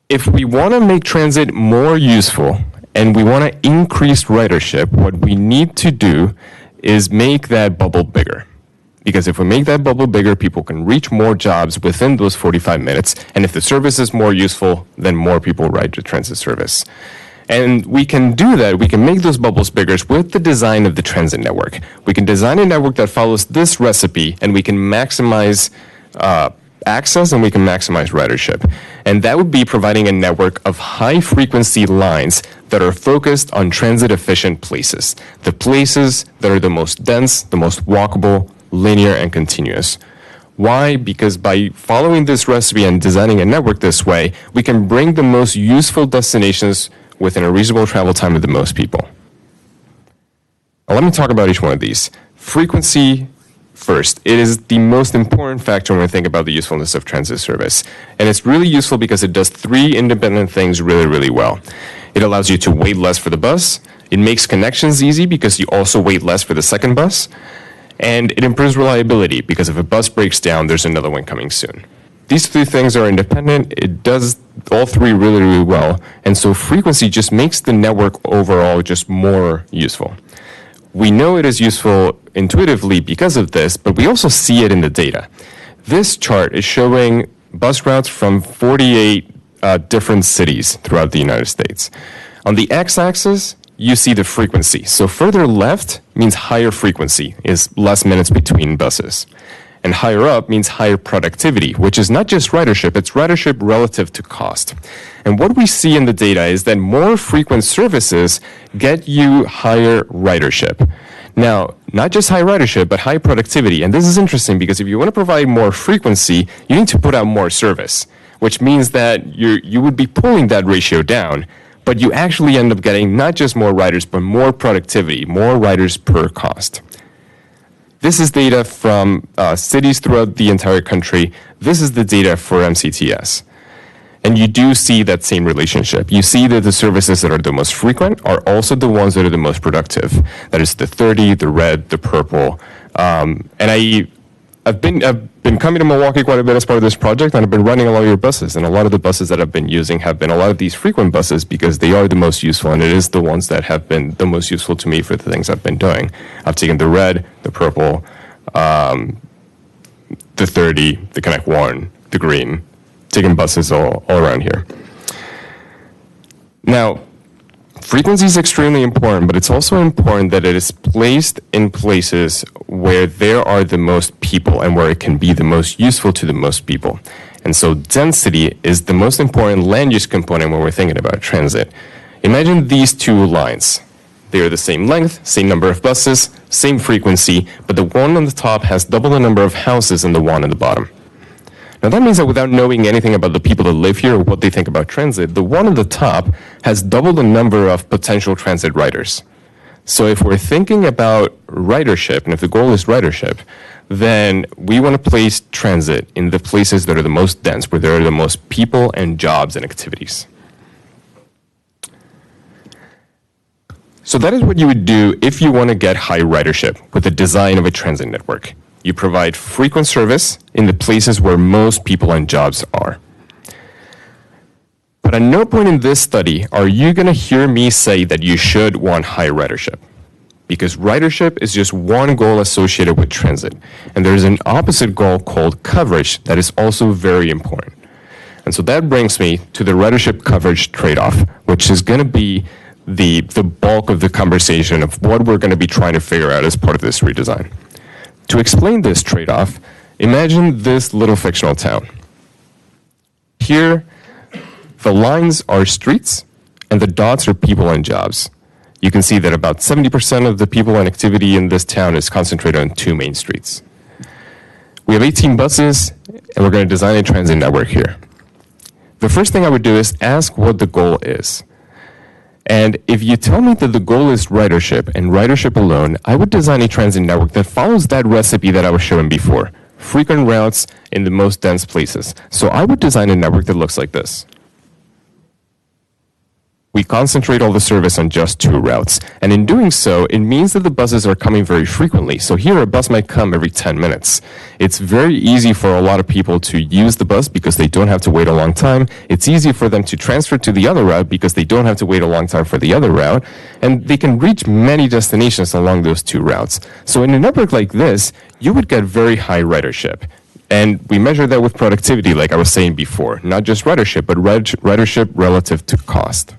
if we want to make transit more useful and we want to increase ridership, what we need to do is make that bubble bigger. Because if we make that bubble bigger, people can reach more jobs within those 45 minutes. And if the service is more useful, then more people ride the transit service. And we can do that, we can make those bubbles bigger with the design of the transit network. We can design a network that follows this recipe, and we can maximize access and we can maximize ridership. And that would be providing a network of high-frequency lines that are focused on transit-efficient places. The places that are the most dense, the most walkable, linear, and continuous. Why? Because by following this recipe and designing a network this way, we can bring the most useful destinations within a reasonable travel time of the most people. Now, let me talk about each one of these. Frequency first. It is the most important factor when we think about the usefulness of transit service. And it's really useful because it does three independent things really, really well. It allows you to wait less for the bus. It makes connections easy because you also wait less for the second bus. And it improves reliability because if a bus breaks down, there's another one coming soon. These three things are independent. It does all three really, really well. And so frequency just makes the network overall just more useful. We know it is useful intuitively because of this, but we also see it in the data. This chart is showing bus routes from 48 different cities throughout the United States. On the x-axis, you see the frequency. So further left means higher frequency, is less minutes between buses. And higher up means higher productivity, which is not just ridership, it's ridership relative to cost. And what we see in the data is that more frequent services get you higher ridership. Now, not just high ridership, but high productivity. And this is interesting because if you want to provide more frequency, you need to put out more service, which means that you would be pulling that ratio down, but you actually end up getting not just more riders, but more productivity, more riders per cost. This is data from cities throughout the entire country. This is the data for MCTS. And you do see that same relationship. You see that the services that are the most frequent are also the ones that are the most productive. That is the 30, the red, the purple. And I've been coming to Milwaukee quite a bit as part of this project, and I've been running a lot of your buses. And a lot of the buses that I've been using have been a lot of these frequent buses because they are the most useful, and it is the ones that have been the most useful to me for the things I've been doing. I've taken the red, the purple, the 30, the Connect One, the green, taking buses all around here. Now, frequency is extremely important, but it's also important that it is placed in places where there are the most people and where it can be the most useful to the most people. And so density is the most important land use component when we're thinking about transit. Imagine these two lines. They are the same length, same number of buses, same frequency, but the one on the top has double the number of houses than the one on the bottom. Now that means that without knowing anything about the people that live here or what they think about transit, the one on the top has double the number of potential transit riders. So if we're thinking about ridership, and if the goal is ridership, then we want to place transit in the places that are the most dense, where there are the most people and jobs and activities. So that is what you would do if you want to get high ridership with the design of a transit network. You provide frequent service in the places where most people and jobs are. But at no point in this study are you going to hear me say that you should want high ridership, because ridership is just one goal associated with transit. And there's an opposite goal called coverage that is also very important. And so that brings me to the ridership coverage trade-off, which is going to be the bulk of the conversation of what we're going to be trying to figure out as part of this redesign. To explain this trade-off, imagine this little fictional town. Here, the lines are streets, and the dots are people and jobs. You can see that about 70% of the people and activity in this town is concentrated on two main streets. We have 18 buses, and we're going to design a transit network here. The first thing I would do is ask what the goal is. And if you tell me that the goal is ridership and ridership alone, I would design a transit network that follows that recipe that I was showing before. Frequent routes in the most dense places. So I would design a network that looks like this. We concentrate all the service on just two routes. And in doing so, it means that the buses are coming very frequently. So here a bus might come every 10 minutes. It's very easy for a lot of people to use the bus because they don't have to wait a long time. It's easy for them to transfer to the other route because they don't have to wait a long time for the other route. And they can reach many destinations along those two routes. So in a network like this, you would get very high ridership. And we measure that with productivity, like I was saying before. Not just ridership, but ridership relative to cost.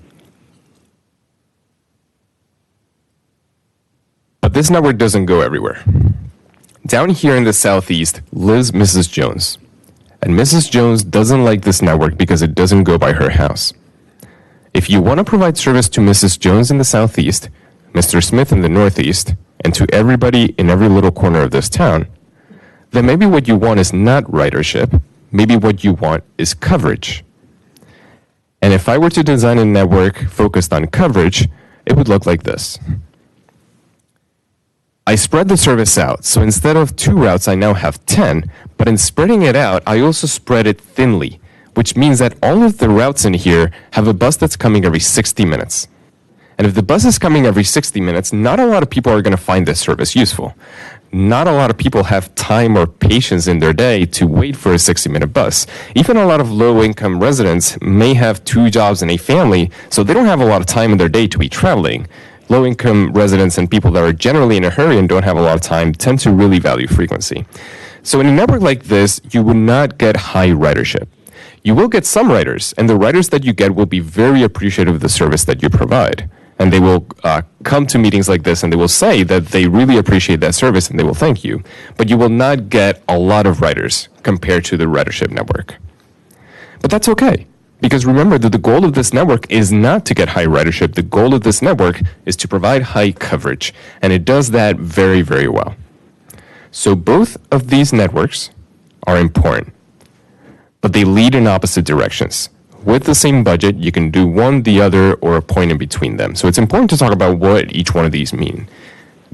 But this network doesn't go everywhere. Down here in the southeast lives Mrs. Jones. And Mrs. Jones doesn't like this network because it doesn't go by her house. If you want to provide service to Mrs. Jones in the southeast, Mr. Smith in the northeast, and to everybody in every little corner of this town, then maybe what you want is not ridership, maybe what you want is coverage. And if I were to design a network focused on coverage, it would look like this. I spread the service out, so instead of 2 routes, I now have 10, but in spreading it out, I also spread it thinly, which means that all of the routes in here have a bus that's coming every 60 minutes. And if the bus is coming every 60 minutes, not a lot of people are going to find this service useful. Not a lot of people have time or patience in their day to wait for a 60-minute bus. Even a lot of low-income residents may have 2 jobs and a family, so they don't have a lot of time in their day to be traveling. Low-income residents and people that are generally in a hurry and don't have a lot of time tend to really value frequency. So in a network like this, you would not get high ridership. You will get some riders, and the riders that you get will be very appreciative of the service that you provide. and they will come to meetings like this and they will say that they really appreciate that service and they will thank you. But you will not get a lot of riders compared to the ridership network. But that's okay, because remember that the goal of this network is not to get high ridership. The goal of this network is to provide high coverage, and it does that very, very well. So both of these networks are important, but they lead in opposite directions. With the same budget, you can do one, the other, or a point in between them. So it's important to talk about what each one of these mean.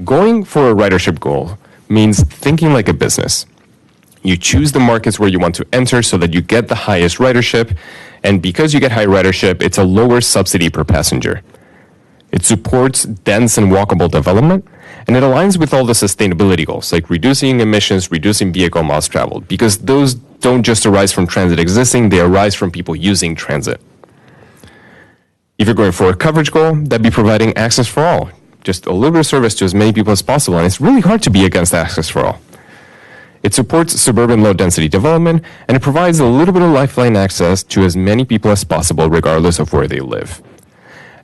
Going for a ridership goal means thinking like a business. You choose the markets where you want to enter so that you get the highest ridership, and because you get high ridership, it's a lower subsidy per passenger. It supports dense and walkable development, and it aligns with all the sustainability goals, like reducing emissions, reducing vehicle miles traveled, because those don't just arise from transit existing, they arise from people using transit. If you're going for a coverage goal, that'd be providing access for all, just a little bit of service to as many people as possible, and it's really hard to be against access for all. It supports suburban low-density development, and it provides a little bit of lifeline access to as many people as possible, regardless of where they live.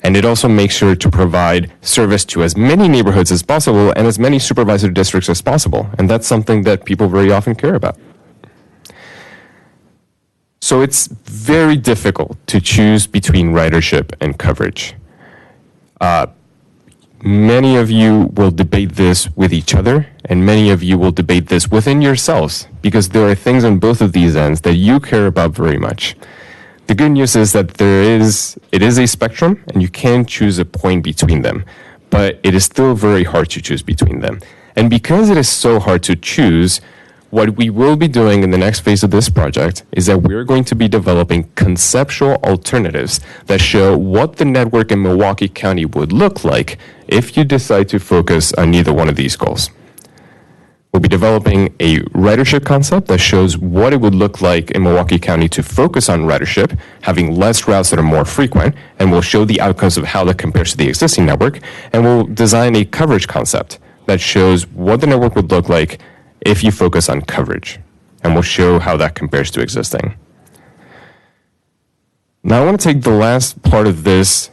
And it also makes sure to provide service to as many neighborhoods as possible and as many supervisor districts as possible. And that's something that people very often care about. So it's very difficult to choose between ridership and coverage. Many of you will debate this with each other, and many of you will debate this within yourselves, because there are things on both of these ends that you care about very much. The good news is that it is a spectrum, and you can choose a point between them, but it is still very hard to choose between them. And because it is so hard to choose, what we will be doing in the next phase of this project is that we're going to be developing conceptual alternatives that show what the network in Milwaukee County would look like if you decide to focus on either one of these goals. We'll be developing a ridership concept that shows what it would look like in Milwaukee County to focus on ridership, having less routes that are more frequent, and we'll show the outcomes of how that compares to the existing network, and we'll design a coverage concept that shows what the network would look like if you focus on coverage, and we'll show how that compares to existing. Now I want to take the last part of this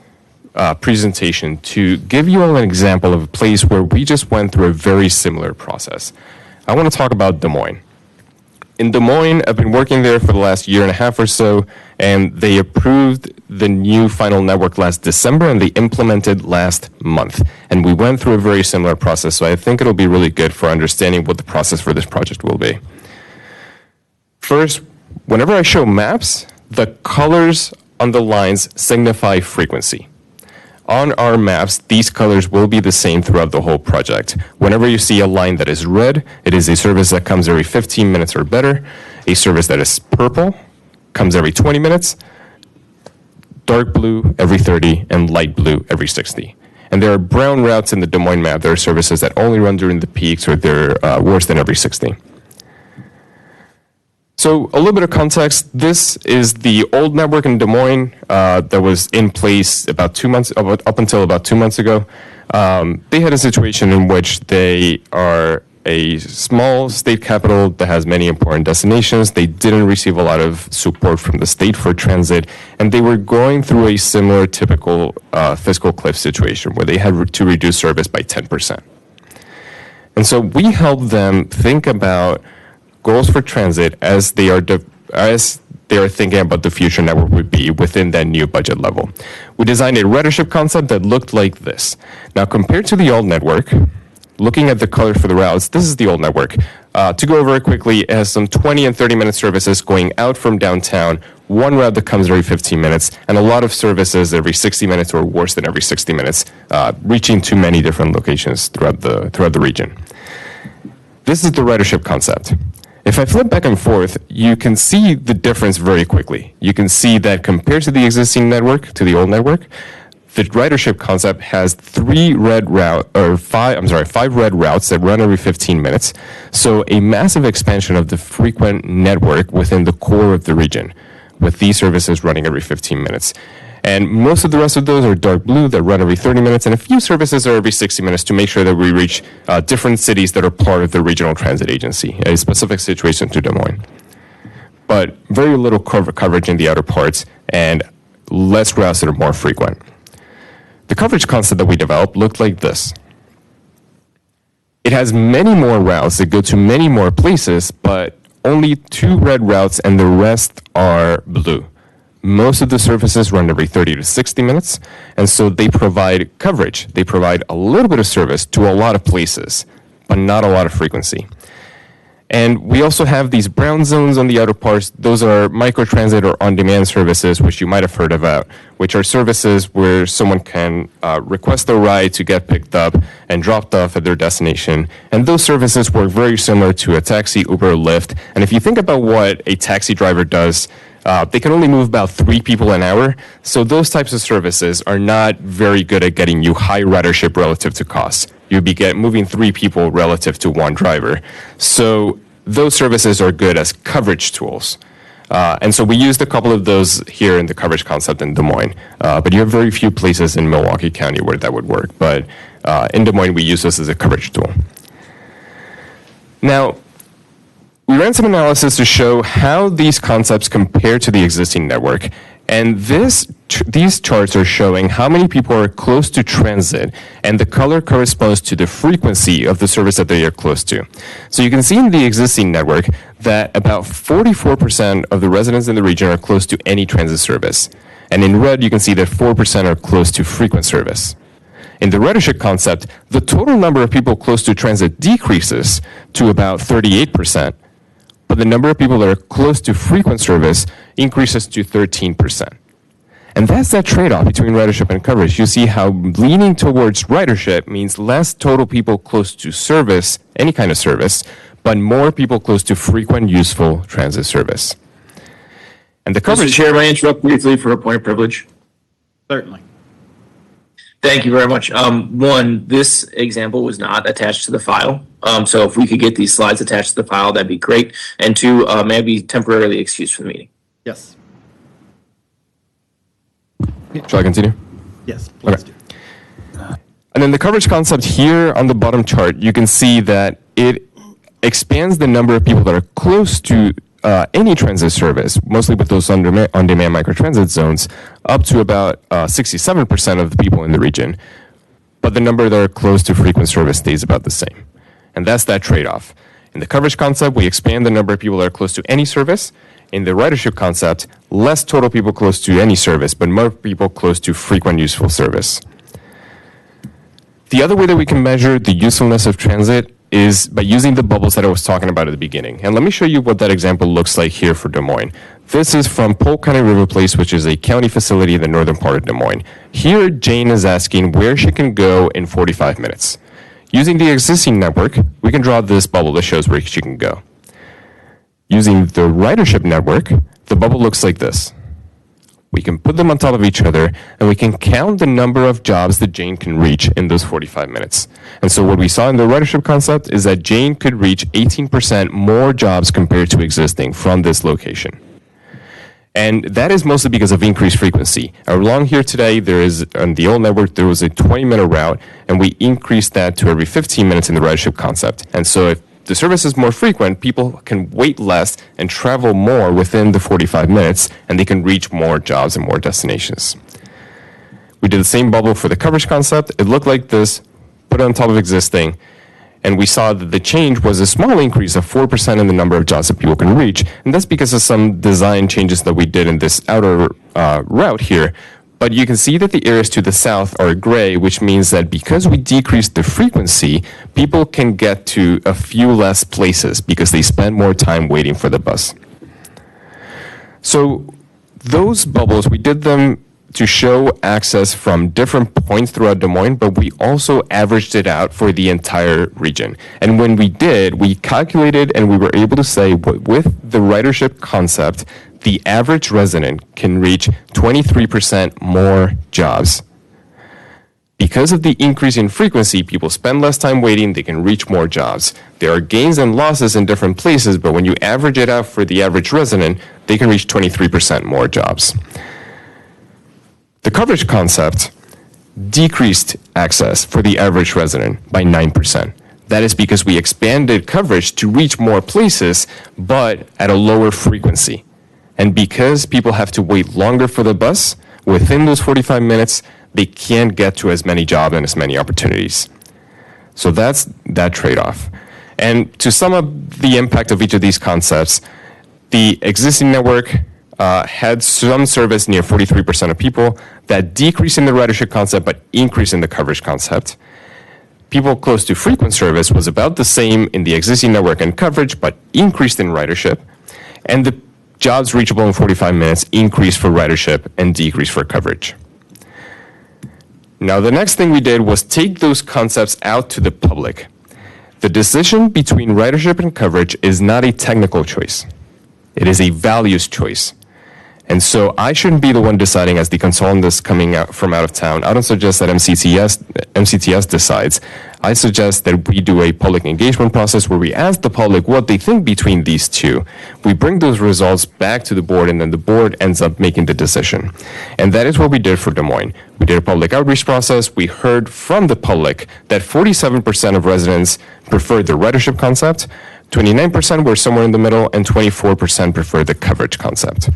presentation to give you all an example of a place where we just went through a very similar process. I want to talk about Des Moines. In Des Moines, I've been working there for the last year and a half or so, and they approved the new final network last December, and they implemented last month. And we went through a very similar process, so I think it'll be really good for understanding what the process for this project will be. First, whenever I show maps, the colors on the lines signify frequency. On our maps, these colors will be the same throughout the whole project. Whenever you see a line that is red, it is a service that comes every 15 minutes or better. A service that is purple comes every 20 minutes, dark blue every 30, and light blue every 60. And there are brown routes in the Des Moines map. There are services that only run during the peaks, or they're worse than every 60. So a little bit of context, this is the old network in Des Moines that was in place up until about 2 months ago. They had a situation in which they are a small state capital that has many important destinations. They didn't receive a lot of support from the state for transit, and they were going through a similar typical fiscal cliff situation where they had to reduce service by 10%. And so we helped them think about goals for transit as they are thinking about the future network would be within that new budget level. We designed a ridership concept that looked like this. Now, compared to the old network, looking at the color for the routes, this is the old network. To go over it quickly, it has some 20 and 30-minute services going out from downtown, one route that comes every 15 minutes, and a lot of services every 60 minutes or worse than every 60 minutes, reaching to many different locations throughout the region. This is the ridership concept. If I flip back and forth, you can see the difference very quickly. You can see that compared to the existing network, to the old network, the ridership concept has 5 red routes that run every 15 minutes. So a massive expansion of the frequent network within the core of the region, with these services running every 15 minutes. And most of the rest of those are dark blue that run every 30 minutes, and a few services are every 60 minutes to make sure that we reach different cities that are part of the regional transit agency, a specific situation to Des Moines. But very little coverage in the outer parts and less routes that are more frequent. The coverage concept that we developed looked like this. It has many more routes that go to many more places, but only 2 red routes and the rest are blue. Most of the services run every 30 to 60 minutes, and so they provide coverage. They provide a little bit of service to a lot of places, but not a lot of frequency. And we also have these brown zones on the outer parts. Those are microtransit or on-demand services, which you might have heard about, which are services where someone can request a ride to get picked up and dropped off at their destination. And those services work very similar to a taxi, Uber, or Lyft. And if you think about what a taxi driver does, they can only move about 3 people an hour. So those types of services are not very good at getting you high ridership relative to costs. You'd be moving 3 people relative to 1 driver. So those services are good as coverage tools. And so we used a couple of those here in the coverage concept in Des Moines. But you have very few places in Milwaukee County where that would work. But in Des Moines, we use this as a coverage tool. Now, we ran some analysis to show how these concepts compare to the existing network. And these charts are showing how many people are close to transit, and the color corresponds to the frequency of the service that they are close to. So you can see in the existing network that about 44% of the residents in the region are close to any transit service. And in red, you can see that 4% are close to frequent service. In the ridership concept, the total number of people close to transit decreases to about 38%. But the number of people that are close to frequent service increases to 13%. And that's that trade-off between ridership and coverage. You see how leaning towards ridership means less total people close to service, any kind of service, but more people close to frequent, useful transit service. And the coverage... Mr. Chair, may I interrupt briefly for a point of privilege? Certainly. Thank you very much. One, this example was not attached to the file. So if we could get these slides attached to the file, that'd be great. And 2, may I be temporarily excused from the meeting? Yes. Shall I continue? Yes, please do. And then the coverage concept here on the bottom chart, you can see that it expands the number of people that are close to any transit service, mostly with those on-demand microtransit zones, up to about 67% of the people in the region. But the number that are close to frequent service stays about the same. And that's that trade-off. In the coverage concept, we expand the number of people that are close to any service. In the ridership concept, less total people close to any service, but more people close to frequent, useful service. The other way that we can measure the usefulness of transit is by using the bubbles that I was talking about at the beginning. And let me show you what that example looks like here for Des Moines. This is from Polk County River Place, which is a county facility in the northern part of Des Moines. Here, Jane is asking where she can go in 45 minutes. Using the existing network, we can draw this bubble that shows where she can go. Using the ridership network, the bubble looks like this. We can put them on top of each other, and we can count the number of jobs that Jane can reach in those 45 minutes. And so what we saw in the ridership concept is that Jane could reach 18% more jobs compared to existing from this location. And that is mostly because of increased frequency. Along here today, on the old network, there was a 20-minute route, and we increased that to every 15 minutes in the ridership concept. And so if the service is more frequent, people can wait less and travel more within the 45 minutes, and they can reach more jobs and more destinations. We did the same bubble for the coverage concept. It looked like this, put it on top of existing, and we saw that the change was a small increase of 4% in the number of jobs that people can reach, and that's because of some design changes that we did in this outer route here. But you can see that the areas to the south are gray, which means that because we decreased the frequency, people can get to a few less places because they spend more time waiting for the bus. So those bubbles, we did them to show access from different points throughout Des Moines, but we also averaged it out for the entire region. And when we did, we calculated and we were able to say with the ridership concept, the average resident can reach 23% more jobs. Because of the increase in frequency, people spend less time waiting, they can reach more jobs. There are gains and losses in different places, but when you average it out for the average resident, they can reach 23% more jobs. The coverage concept decreased access for the average resident by 9%. That is because we expanded coverage to reach more places, but at a lower frequency. And because people have to wait longer for the bus, within those 45 minutes, they can't get to as many jobs and as many opportunities. So that's that trade-off. And to sum up the impact of each of these concepts, the existing network had some service near 43% of people, that decrease in the ridership concept but increase in the coverage concept. People close to frequent service was about the same in the existing network and coverage but increased in ridership. And the jobs reachable in 45 minutes increased for ridership and decreased for coverage. Now, the next thing we did was take those concepts out to the public. The decision between ridership and coverage is not a technical choice. It is a values choice. And so I shouldn't be the one deciding as the consultant that's coming out from out of town. I don't suggest that MCTS decides. I suggest that we do a public engagement process where we ask the public what they think between these two. We bring those results back to the board, and then the board ends up making the decision. And that is what we did for Des Moines. We did a public outreach process. We heard from the public that 47% of residents preferred the ridership concept, 29% were somewhere in the middle, and 24% preferred the coverage concept.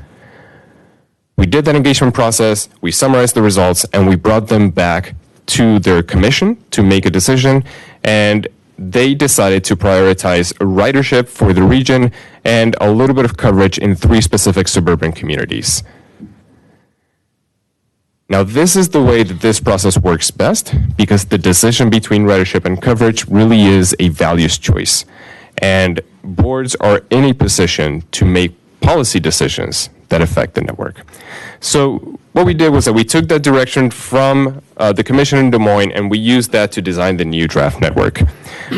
We did that engagement process, we summarized the results, and we brought them back to their commission to make a decision, and they decided to prioritize ridership for the region and a little bit of coverage in 3 specific suburban communities. Now, this is the way that this process works best, because the decision between ridership and coverage really is a values choice. And boards are in a position to make policy decisions that affect the network. So what we did was that we took that direction from the commission in Des Moines, and we used that to design the new draft network.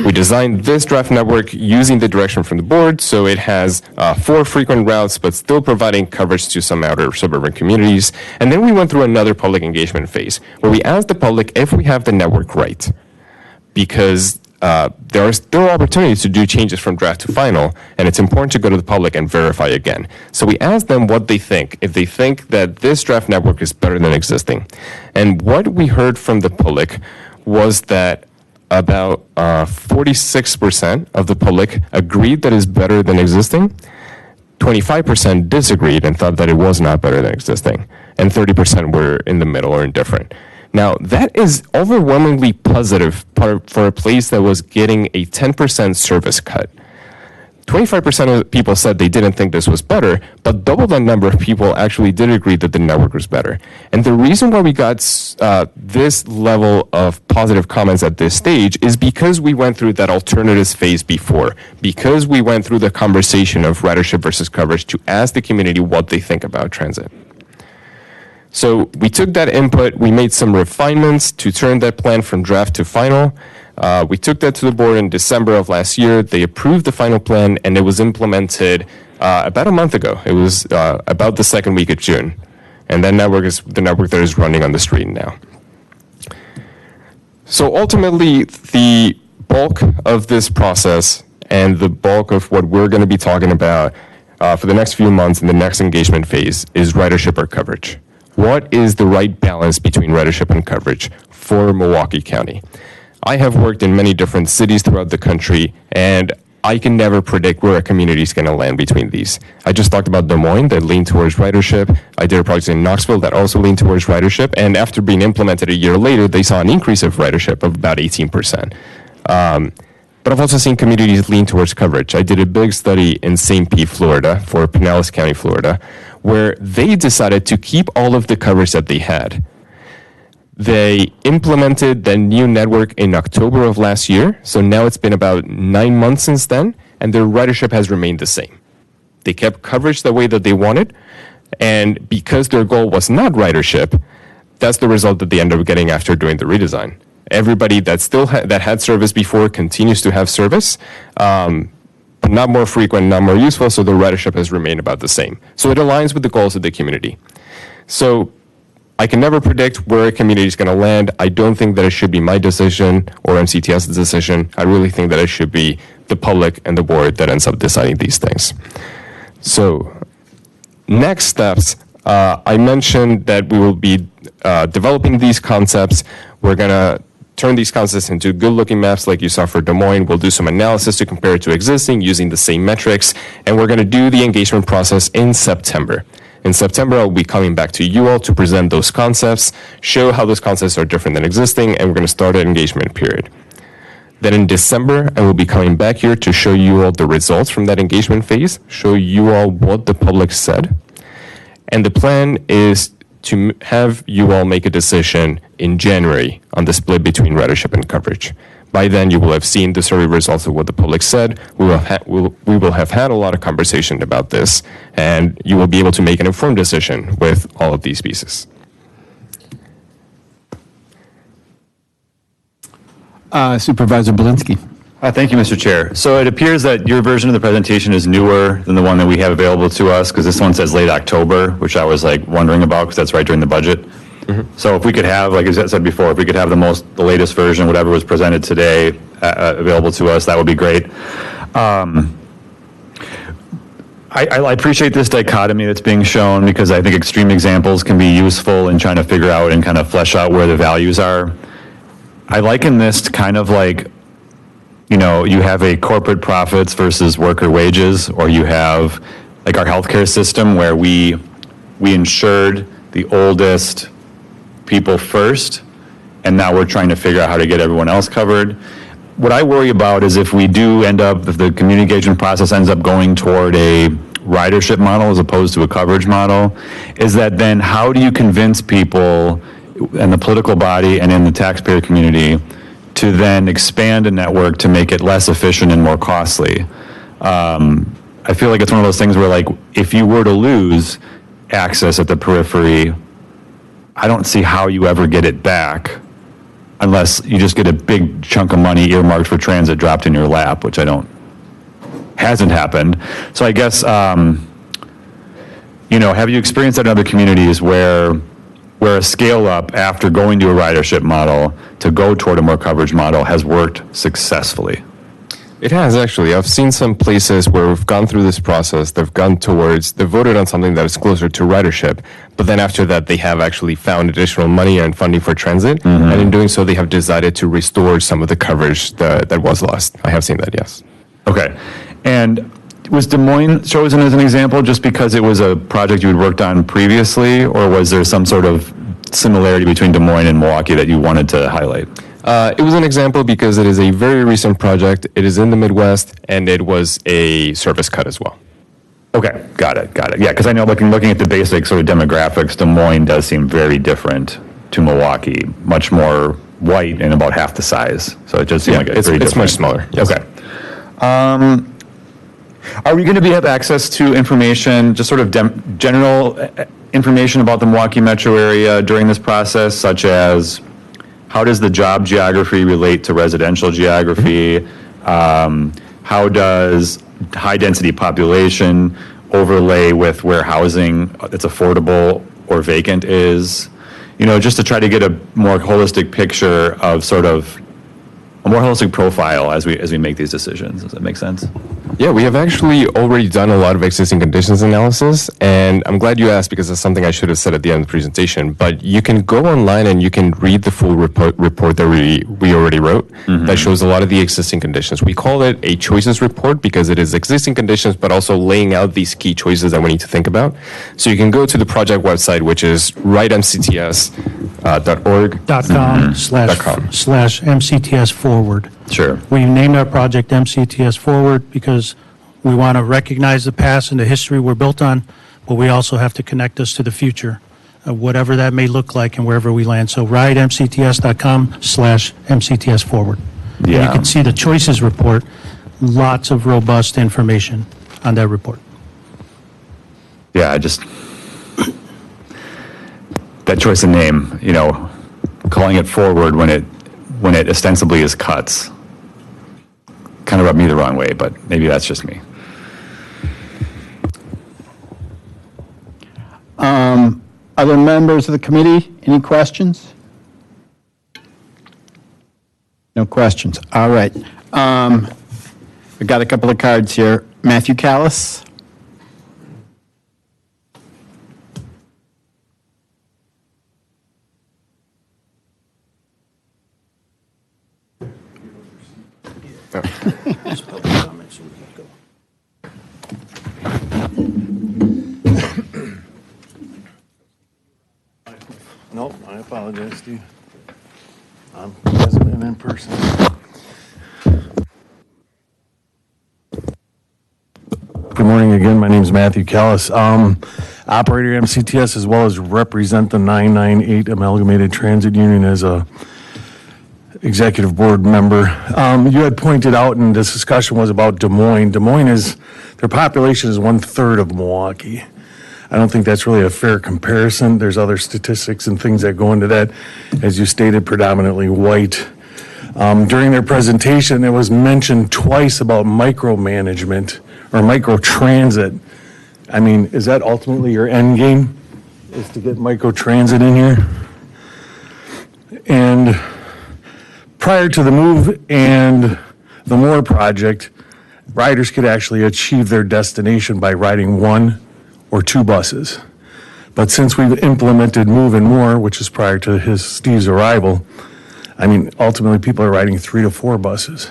We designed this draft network using the direction from the board, so it has 4 frequent routes, but still providing coverage to some outer suburban communities. And then we went through another public engagement phase, where we asked the public if we have the network right, because there are still opportunities to do changes from draft to final, and it's important to go to the public and verify again. So we asked them what they think, if they think that this draft network is better than existing. And what we heard from the public was that about 46% of the public agreed that it's better than existing, 25% disagreed and thought that it was not better than existing, and 30% were in the middle or indifferent. Now, that is overwhelmingly positive for a place that was getting a 10% service cut. 25% of people said they didn't think this was better, but double that number of people actually did agree that the network was better. And the reason why we got this level of positive comments at this stage is because we went through that alternatives phase before, because we went through the conversation of ridership versus coverage to ask the community what they think about transit. So we took that input, we made some refinements to turn that plan from draft to final. We took that to the board in December of last year. They approved the final plan, and it was implemented about a month ago. It was about the second week of June. And that network is the network that is running on the street now. So ultimately, the bulk of this process and the bulk of what we're going to be talking about for the next few months in the next engagement phase is ridership or coverage. What is the right balance between ridership and coverage for Milwaukee County? I have worked in many different cities throughout the country, and I can never predict where a community is going to land between these. I just talked about Des Moines that leaned towards ridership. I did a project in Knoxville that also leaned towards ridership, and after being implemented a year later, they saw an increase of ridership of about 18%. But I've also seen communities lean towards coverage. I did a big study in St. Pete, Florida, for Pinellas County, Florida, where they decided to keep all of the coverage that they had. They implemented the new network in October of last year, so now it's been about 9 months since then, and their ridership has remained the same. They kept coverage the way that they wanted, and because their goal was not ridership, that's the result that they ended up getting after doing the redesign. Everybody that still that had service before continues to have service, but not more frequent, not more useful, so the ridership has remained about the same. So it aligns with the goals of the community. So I can never predict where a community is going to land. I don't think that it should be my decision or MCTS's decision. I really think that it should be the public and the board that ends up deciding these things. So next steps, I mentioned that we will be developing these concepts. We're going to turn these concepts into good-looking maps like you saw for Des Moines. We'll do some analysis to compare it to existing using the same metrics, and we're going to do the engagement process in September. In September, I'll be coming back to you all to present those concepts, show how those concepts are different than existing, and we're going to start an engagement period. Then in December, I will be coming back here to show you all the results from that engagement phase, show you all what the public said. And the plan is to have you all make a decision in January on the split between ridership and coverage. By then, you will have seen the survey results of what the public said. We will have had a lot of conversation about this, and you will be able to make an informed decision with all of these pieces. Supervisor Belinsky. Thank you, Mr. Chair. So it appears that your version of the presentation is newer than the one that we have available to us, because this one says late October, which I was like wondering about, because that's right during the budget. So if we could have, like I said before, if we could have the latest version, whatever was presented today, available to us, that would be great. I appreciate this dichotomy that's being shown, because I think extreme examples can be useful in trying to figure out and kind of flesh out where the values are. I liken this to kind of like, you know, you have a corporate profits versus worker wages, or you have like our healthcare system where we insured the oldest people first, and now we're trying to figure out how to get everyone else covered. What I worry about is if the community engagement process ends up going toward a ridership model as opposed to a coverage model, is that then how do you convince people in the political body and in the taxpayer community to then expand a network to make it less efficient and more costly? I feel like it's one of those things where, like, if you were to lose access at the periphery, I don't see how you ever get it back unless you just get a big chunk of money earmarked for transit dropped in your lap, which hasn't happened. So I guess, you know, have you experienced that in other communities where a scale up after going to a ridership model to go toward a more coverage model has worked successfully? It has, actually. I've seen some places where we've gone through this process, they've voted on something that is closer to ridership, but then after that they have actually found additional money and funding for transit, and in doing so they have decided to restore some of the coverage that was lost. I have seen that, yes. Okay. And was Des Moines chosen as an example just because it was a project you had worked on previously, or was there some sort of similarity between Des Moines and Milwaukee that you wanted to highlight? It was an example because it is a very recent project. It is in the Midwest, and it was a service cut as well. Okay, got it. Yeah, because I know looking at the basic sort of demographics, Des Moines does seem very different to Milwaukee, much more white and about half the size. So it does seem like it's very different. It's much smaller. Yes. Okay. Are we going to have access to information, just sort of general information about the Milwaukee metro area during this process, such as how does the job geography relate to residential geography? How does high-density population overlay with where housing that's affordable or vacant is? You know, just to try to get a more holistic picture of sort of a more holistic profile as we make these decisions. Does that make sense? Yeah, we have actually already done a lot of existing conditions analysis, and I'm glad you asked because it's something I should have said at the end of the presentation, but you can go online and you can read the full report that we already wrote that shows a lot of the existing conditions. We call it a choices report because it is existing conditions, but also laying out these key choices that we need to think about. So you can go to the project website, which is rightmcts.org. .com/MCTS Forward. Sure. We named our project MCTS Forward because we want to recognize the past and the history we're built on, but we also have to connect us to the future, whatever that may look like and wherever we land. So rightmcts.com/MCTS Forward. Yeah. And you can see the choices report, lots of robust information on that report. Yeah, that choice of name, you know, calling it forward when it ostensibly is cuts, kind of rubbed me the wrong way, but maybe that's just me. Other members of the committee, any questions? No questions. All right. We've got a couple of cards here. Matthew Callis. Nope, I apologize, Steve. I'm present in person. Good morning again. My name is Matthew Callis. Operator MCTS, as well as represent the 998 Amalgamated Transit Union as a executive board member. You had pointed out, and this discussion was about Des Moines. Des Moines is, their population is 1/3 of Milwaukee. I don't think that's really a fair comparison. There's other statistics and things that go into that. As you stated, predominantly white. During their presentation, it was mentioned twice about micromanagement or microtransit. I mean, is that ultimately your end game? Is to get microtransit in here? And prior to the move and the Moore project, riders could actually achieve their destination by riding 1 or 2 buses. But since we've implemented Move and More, which is prior to Steve's arrival, I mean, ultimately people are riding 3 to 4 buses.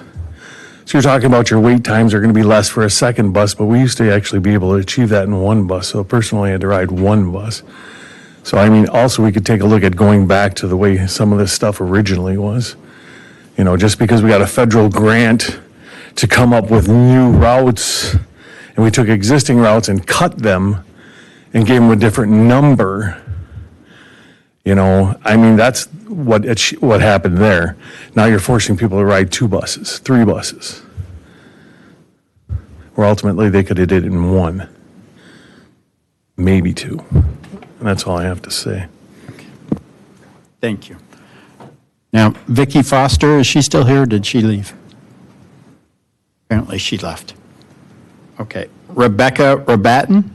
So you're talking about your wait times are going to be less for a second bus, but we used to actually be able to achieve that in 1 bus. So personally, I had to ride 1 bus. So I mean, also we could take a look at going back to the way some of this stuff originally was. You know, just because we got a federal grant to come up with new routes, and we took existing routes and cut them and gave them a different number. You know, I mean, that's what happened there. Now you're forcing people to ride 2 buses, 3 buses, where ultimately they could have did it in 1, maybe 2. And that's all I have to say. Thank you. Now, Vicky Foster, is she still here or did she leave? Apparently she left. Okay. Rebecca Rabatin?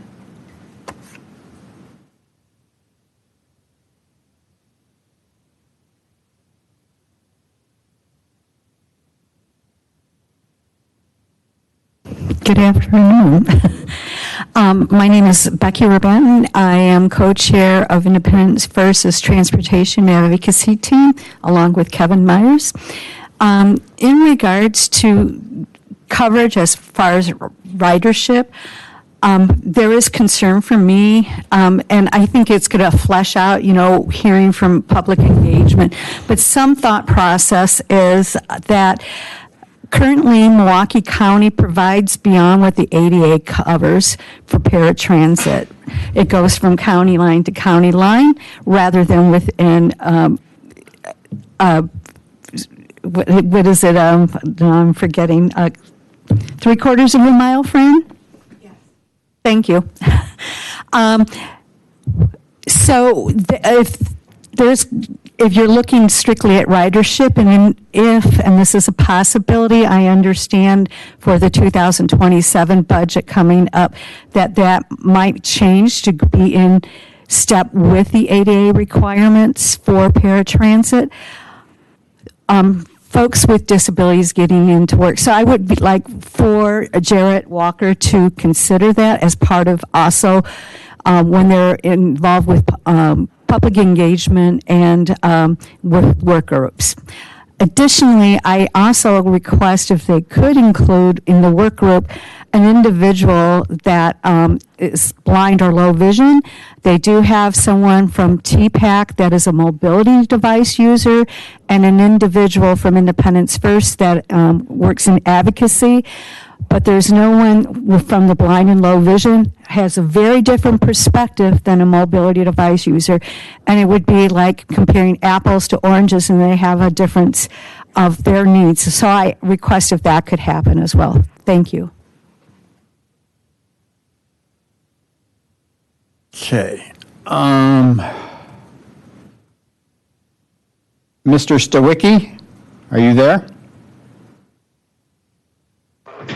Good afternoon. My name is Becky Rabatin. I am co-chair of Independence Versus Transportation Advocacy Team, along with Kevin Myers. In regards to coverage as far as ridership, there is concern for me, and I think it's going to flesh out, you know, hearing from public engagement. But some thought process is that currently, Milwaukee County provides beyond what the ADA covers for paratransit. It goes from county line to county line rather than within, what is it? I'm forgetting. 3/4 of a mile, Fran? Yes. Thank you. So if you're looking strictly at ridership, and and this is a possibility, I understand for the 2027 budget coming up, that might change to be in step with the ADA requirements for paratransit. Folks with disabilities getting into work. So I would be like for Jarrett Walker to consider that as part of also when they're involved with public engagement and with work groups. Additionally, I also request if they could include in the work group an individual that is blind or low vision. They do have someone from TPAC that is a mobility device user, and an individual from Independence First that works in advocacy. But there's no one from the blind and low vision, has a very different perspective than a mobility device user. And it would be like comparing apples to oranges, and they have a difference of their needs. So I request if that could happen as well. Thank you. Okay. Mr. Stawicki, are you there?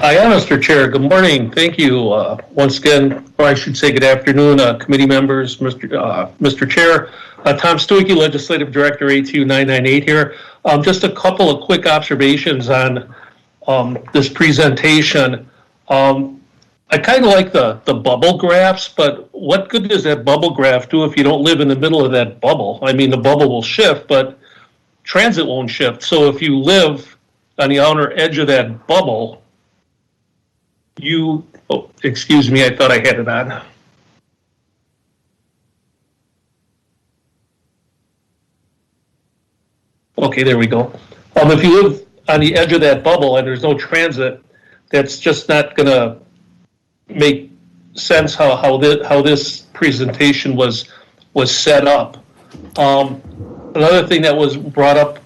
I am, Mr. Chair. Good morning. Thank you. Once again, or I should say good afternoon, committee members, Mr. Chair. Tom Stawicki, Legislative Director, ATU 998 here. Just a couple of quick observations on this presentation. I kind of like the bubble graphs, but what good does that bubble graph do if you don't live in the middle of that bubble? I mean, the bubble will shift, but transit won't shift. So if you live on the outer edge of that bubble, excuse me, I thought I had it on. Okay, there we go. If you live on the edge of that bubble and there's no transit, that's just not going to make sense how this presentation was set up. Another thing that was brought up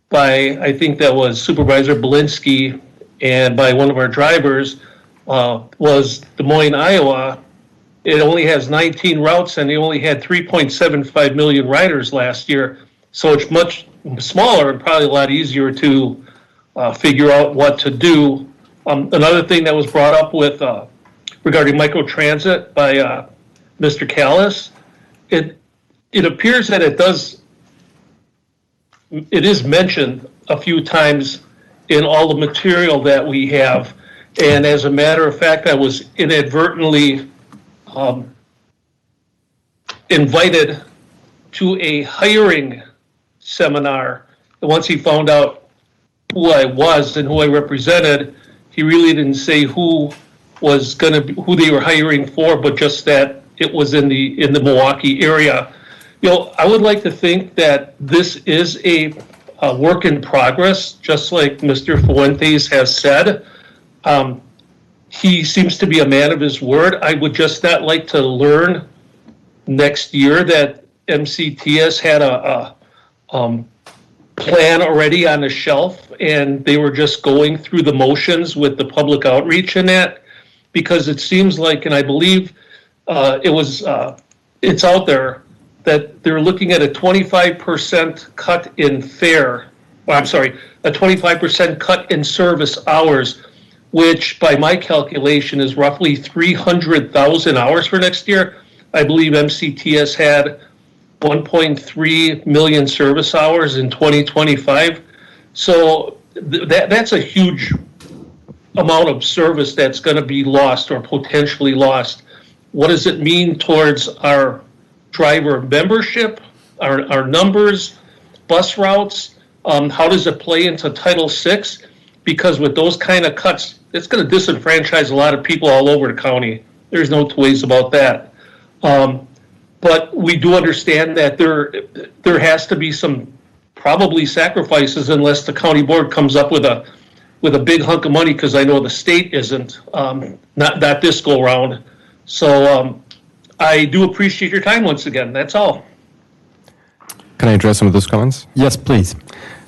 by, I think that was Supervisor Belinsky and by one of our drivers, was Des Moines, Iowa. It only has 19 routes and they only had 3.75 million riders last year. So it's much smaller and probably a lot easier to figure out what to do. Another thing that was brought up with regarding microtransit by Mr. Callis, it appears that it is mentioned a few times in all the material that we have. And as a matter of fact, I was inadvertently invited to a hiring seminar. And once he found out who I was and who I represented, he really didn't say who they were hiring for, but just that it was in the Milwaukee area. I would like to think that this is a work in progress, just like Mr. Fuentes has said. He seems to be a man of his word. I would just not like to learn next year that MCTS had a plan already on the shelf and they were just going through the motions with the public outreach in that, because it seems like, and I believe it's out there, that they're looking at a 25% cut in fare, a 25% cut in service hours, which by my calculation is roughly 300,000 hours for next year. I believe MCTS had 1.3 million service hours in 2025. So that's a huge amount of service that's going to be lost or potentially lost. What does it mean towards our driver membership, our numbers, bus routes? How does it play into Title VI? Because with those kind of cuts, it's going to disenfranchise a lot of people all over the county. There's no two ways about that. But we do understand that there has to be some probably sacrifices unless the county board comes up with a big hunk of money, because I know the state isn't, not this go round. So I do appreciate your time once again. That's all. Can I address some of those comments? Yes, please.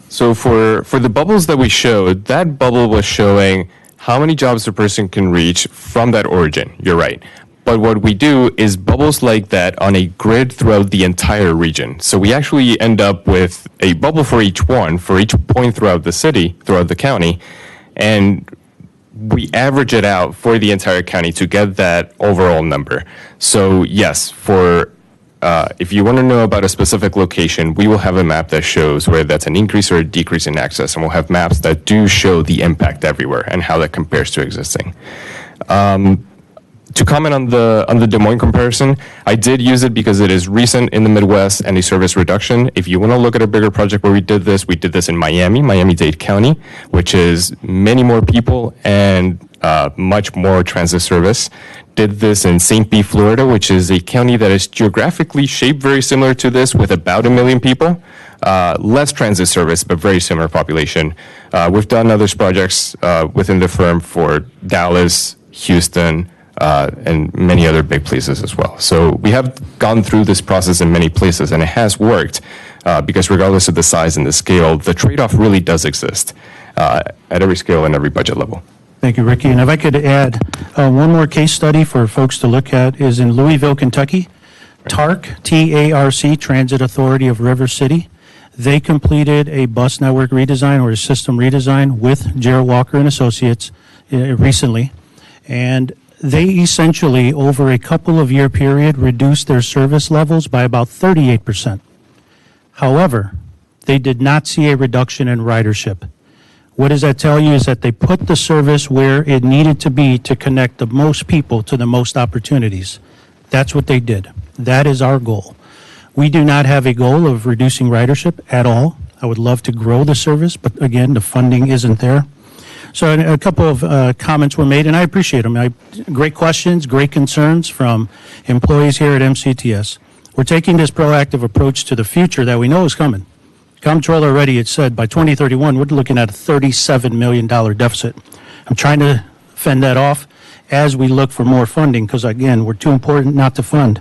So for the bubbles that we showed, that bubble was showing how many jobs a person can reach from that origin. You're right. But what we do is bubbles like that on a grid throughout the entire region. So we actually end up with a bubble for each one, for each point throughout the city, throughout the county, and we average it out for the entire county to get that overall number. So yes, if you want to know about a specific location, we will have a map that shows whether that's an increase or a decrease in access, and we'll have maps that do show the impact everywhere and how that compares to existing. To comment on the Des Moines comparison, I did use it because it is recent in the Midwest and a service reduction. If you want to look at a bigger project where we did this in Miami-Dade County, which is many more people and much more transit service. Did this in St. Pete, Florida, which is a county that is geographically shaped very similar to this, with about 1 million people. Less transit service, but very similar population. We've done other projects within the firm for Dallas, Houston, and many other big places as well. So we have gone through this process in many places, and it has worked because regardless of the size and the scale, the trade-off really does exist at every scale and every budget level. Thank you, Ricky. And if I could add one more case study for folks to look at is in Louisville, Kentucky. TARC, T-A-R-C, Transit Authority of River City. They completed a bus network redesign or a system redesign with Jared Walker and Associates recently. And they essentially, over a couple of year period, reduced their service levels by about 38%. However, they did not see a reduction in ridership. What does that tell you is that they put the service where it needed to be to connect the most people to the most opportunities. That's what they did. That is our goal. We do not have a goal of reducing ridership at all. I would love to grow the service, but again, the funding isn't there. So a couple of comments were made, and I appreciate them. Great questions, great concerns from employees here at MCTS. We're taking this proactive approach to the future that we know is coming. Comptroller already had said by 2031, we're looking at a $37 million deficit. I'm trying to fend that off as we look for more funding, because again, we're too important not to fund.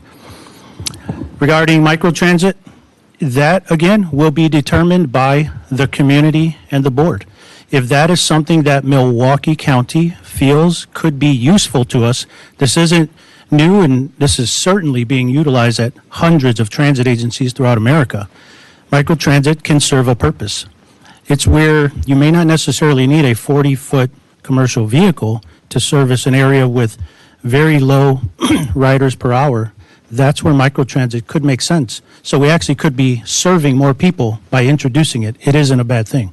Regarding microtransit, that again will be determined by the community and the board. If that is something that Milwaukee County feels could be useful to us, this isn't new, and this is certainly being utilized at hundreds of transit agencies throughout America. Microtransit can serve a purpose. It's where you may not necessarily need a 40-foot commercial vehicle to service an area with very low riders per hour. That's where microtransit could make sense. So we actually could be serving more people by introducing it. It isn't a bad thing.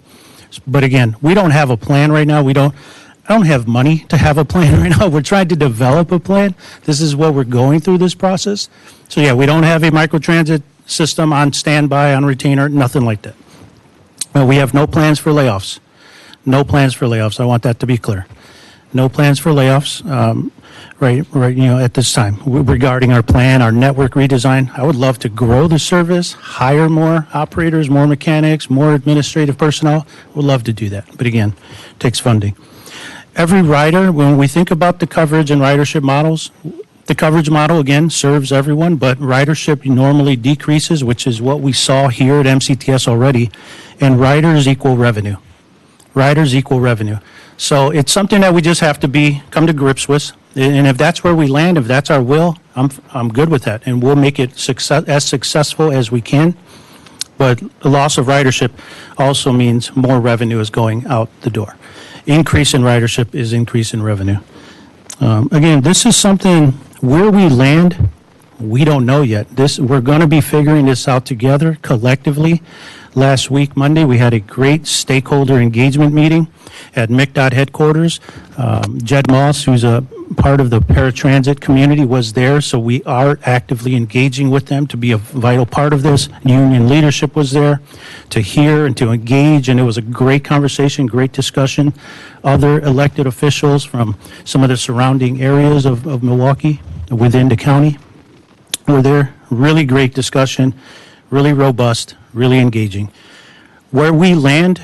But again, we don't have a plan right now. I don't have money to have a plan right now. We're trying to develop a plan. This is what we're going through this process. So yeah, we don't have a microtransit system on standby, on retainer, nothing like that. We have no plans for layoffs. No plans for layoffs. I want that to be clear. No plans for layoffs, right, at this time. Regarding our plan, our network redesign, I would love to grow the service, hire more operators, more mechanics, more administrative personnel. Would love to do that. But again, it takes funding. Every rider, when we think about the coverage and ridership models, the coverage model, again, serves everyone, but ridership normally decreases, which is what we saw here at MCTS already, and riders equal revenue. Riders equal revenue. So it's something that we just have to come to grips with, and if that's where we land, if that's our will, I'm good with that, and we'll make it as successful as we can. But the loss of ridership also means more revenue is going out the door. Increase in ridership is increase in revenue. Again, this is something where we land, we don't know yet. We're going to be figuring this out together collectively. Last week, Monday, we had a great stakeholder engagement meeting at MCDOT headquarters. Jed Moss, who's a part of the paratransit community, was there, so we are actively engaging with them to be a vital part of this. Union leadership was there to hear and to engage, and it was a great conversation, great discussion. Other elected officials from some of the surrounding areas of Milwaukee within the county were there. Really great discussion, really robust, really engaging. Where we land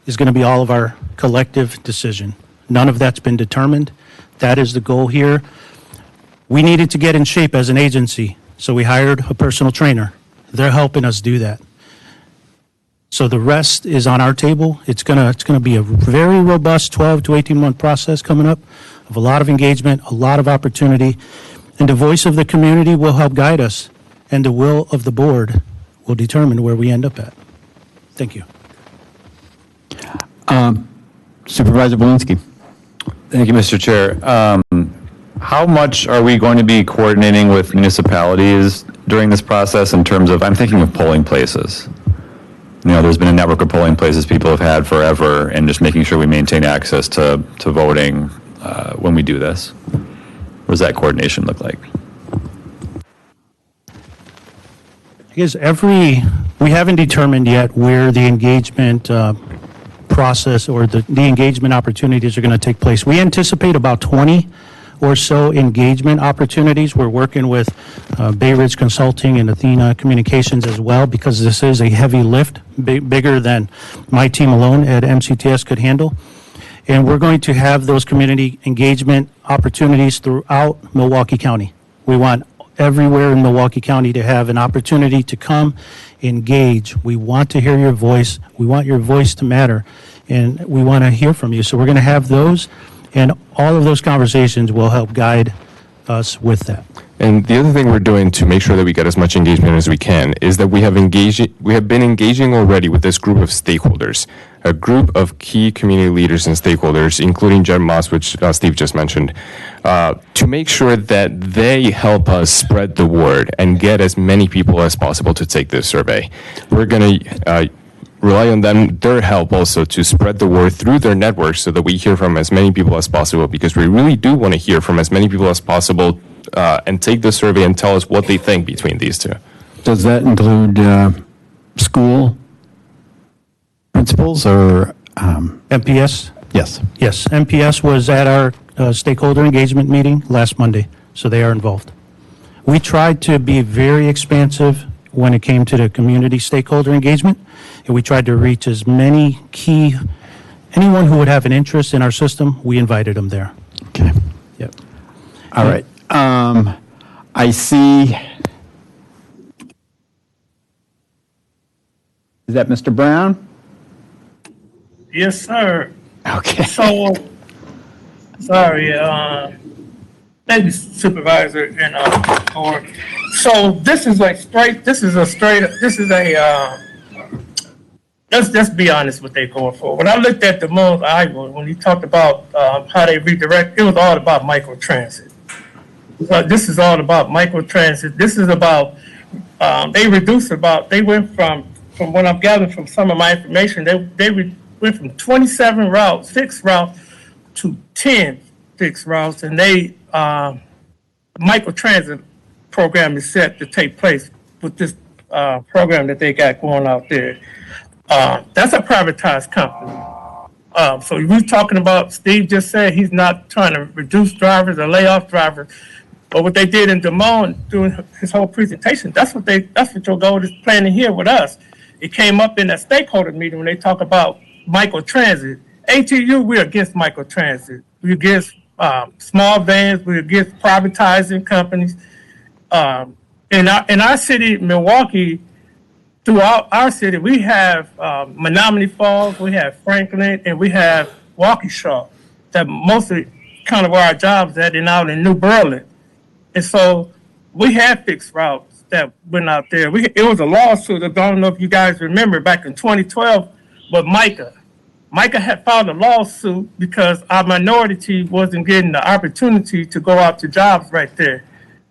is going to be all of our collective decision. None of that's been determined. That is the goal here. We needed to get in shape as an agency, so we hired a personal trainer. They're helping us do that. So the rest is on our table. It's gonna be a very robust 12 to 18-month process coming up of a lot of engagement, a lot of opportunity, and the voice of the community will help guide us, and the will of the board will determine where we end up at. Thank you. Supervisor Belinsky. Thank you, Mr. Chair. How much are we going to be coordinating with municipalities during this process in terms of, I'm thinking of polling places. There's been a network of polling places people have had forever, and just making sure we maintain access to voting when we do this. What does that coordination look like? I guess we haven't determined yet where the engagement process or the engagement opportunities are going to take place. We anticipate about 20 or so engagement opportunities. We're working with Bay Ridge Consulting and Athena Communications as well, because this is a heavy lift, bigger than my team alone at MCTS could handle. And we're going to have those community engagement opportunities throughout Milwaukee County. We want everywhere in Milwaukee County to have an opportunity to come engage. We want to hear your voice. We want your voice to matter, and we want to hear from you. So we're going to have those, and all of those conversations will help guide us with that. And the other thing we're doing to make sure that we get as much engagement as we can is that we have been engaging already with this group of stakeholders, a group of key community leaders and stakeholders, including Jed Moss, which Steve just mentioned, to make sure that they help us spread the word and get as many people as possible to take this survey. We're going to rely on their help also to spread the word through their networks so that we hear from as many people as possible, because we really do want to hear from as many people as possible and take the survey and tell us what they think between these two. Does that include school principals or MPS? Yes. Yes, MPS was at our stakeholder engagement meeting last Monday, so they are involved. We tried to be very expansive when it came to the community stakeholder engagement. And we tried to reach as many anyone who would have an interest in our system, we invited them there. Okay. Yep. All right. I see. Is that Mr. Brown? Yes, sir. Okay. So, sorry, thank you, Supervisor and Board. So this is let's be honest what they're going for. When I looked at the Moons, Iowa, when you talked about how they redirect, it was all about microtransit. This is all about microtransit. This is about, they went from what I'm gathering from some of my information, they went from 27 routes, fixed routes, to 10 fixed routes, and they, microtransit program is set to take place with this program that they got going out there. That's a privatized company. So we're talking about, Steve just said he's not trying to reduce drivers or lay off drivers. But what they did in Des Moines during his whole presentation, that's what your goal is planning here with us. It came up in that stakeholder meeting when they talk about microtransit. ATU, we're against microtransit. We're against small vans. We're against privatizing companies. In our city, Milwaukee, throughout our city, we have Menominee Falls, we have Franklin, and we have Waukesha. That mostly kind of where our jobs at, and out in New Berlin. And so we had fixed routes that went out there. It was a lawsuit. I don't know if you guys remember back in 2012, but Micah had filed a lawsuit because our minority wasn't getting the opportunity to go out to jobs right there.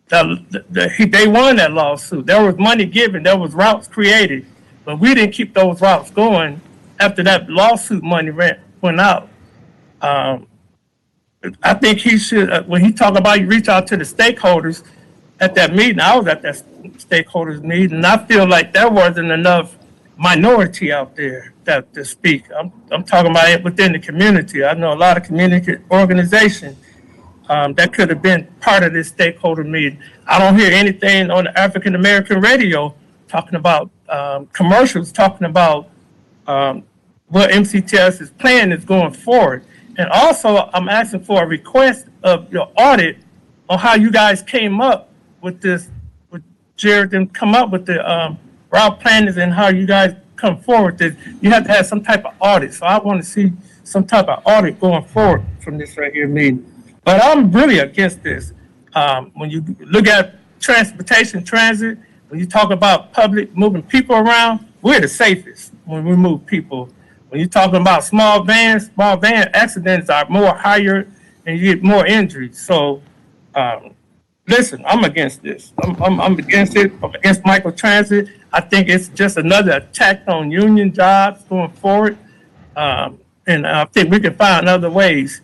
They won that lawsuit. There was money given. There was routes created, but we didn't keep those routes going after that lawsuit money went out. I think he should, when he talk about you reach out to the stakeholders at that meeting, I was at that stakeholders meeting, and I feel like there wasn't enough minority out there to speak. I'm talking about it within the community. I know a lot of community organizations that could have been part of this stakeholder meeting. I don't hear anything on the African American radio talking about commercials, talking about what MCTS's plan is going forward. And also, I'm asking for a request of your audit on how you guys came up with this, with Jared and come up with the route planners and how you guys come forward. That you have to have some type of audit. So I want to see some type of audit going forward from this right here meeting. But I'm really against this. When you look at transportation, transit, when you talk about public moving people around, we're the safest when we move people. When you're talking about small van accidents are more higher and you get more injuries. So, listen, I'm against this. I'm against it. I'm against microtransit. I think it's just another attack on union jobs going forward. And I think we can find other ways.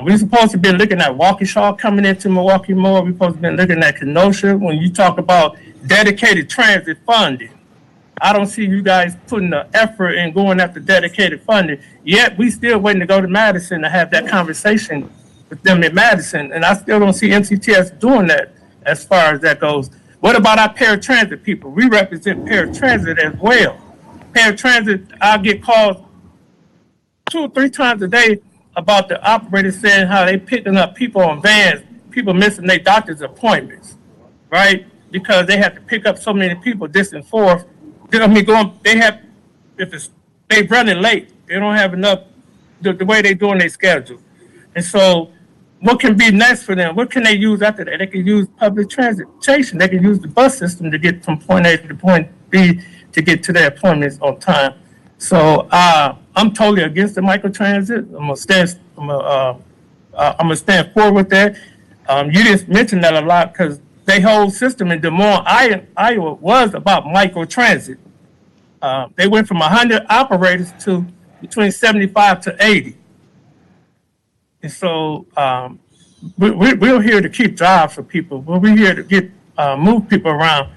We're supposed to be looking at Waukesha coming into Milwaukee more. We're supposed to be looking at Kenosha. When you talk about dedicated transit funding, I don't see you guys putting the effort in going after dedicated funding. Yet we still waiting to go to Madison to have that conversation with them in Madison. And I still don't see MCTS doing that as far as that goes. What about our paratransit people? We represent paratransit as well. Paratransit, I get calls 2 or 3 times a day about the operators saying how they picking up people on vans, people missing their doctor's appointments, right? Because they have to pick up so many people this and forth. They running late. They don't have enough, the way they doing their schedule. And so what can be next for them? What can they use after that? They can use public transportation. They can use the bus system to get from point A to point B to get to their appointments on time. So I'm totally against the microtransit. I'm gonna stand forward with that. You didn't mention that a lot because their whole system in Des Moines, Iowa, was about microtransit. They went from 100 operators to between 75 to 80. And so we're here to keep jobs for people. We're here to move people around.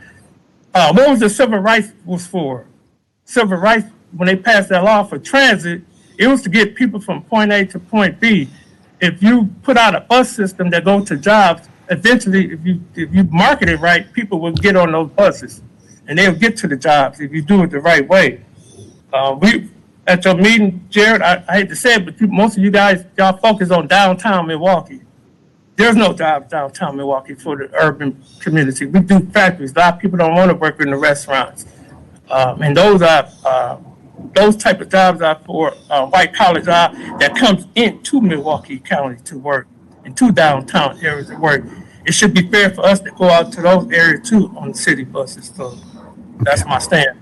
What was the civil rights was for? Civil rights, when they passed that law for transit, it was to get people from point A to point B. If you put out a bus system that goes to jobs, eventually, if you market it right, people will get on those buses. and they'll get to the jobs if you do it the right way. We at your meeting, Jared, I hate to say it, but most of you guys, y'all focus on downtown Milwaukee. There's no jobs downtown Milwaukee for the urban community. We do factories. A lot of people don't want to work in the restaurants. And those type of jobs are for white collar jobs that comes into Milwaukee County to work, into downtown areas to work. It should be fair for us to go out to those areas too on the city buses. So that's my stand.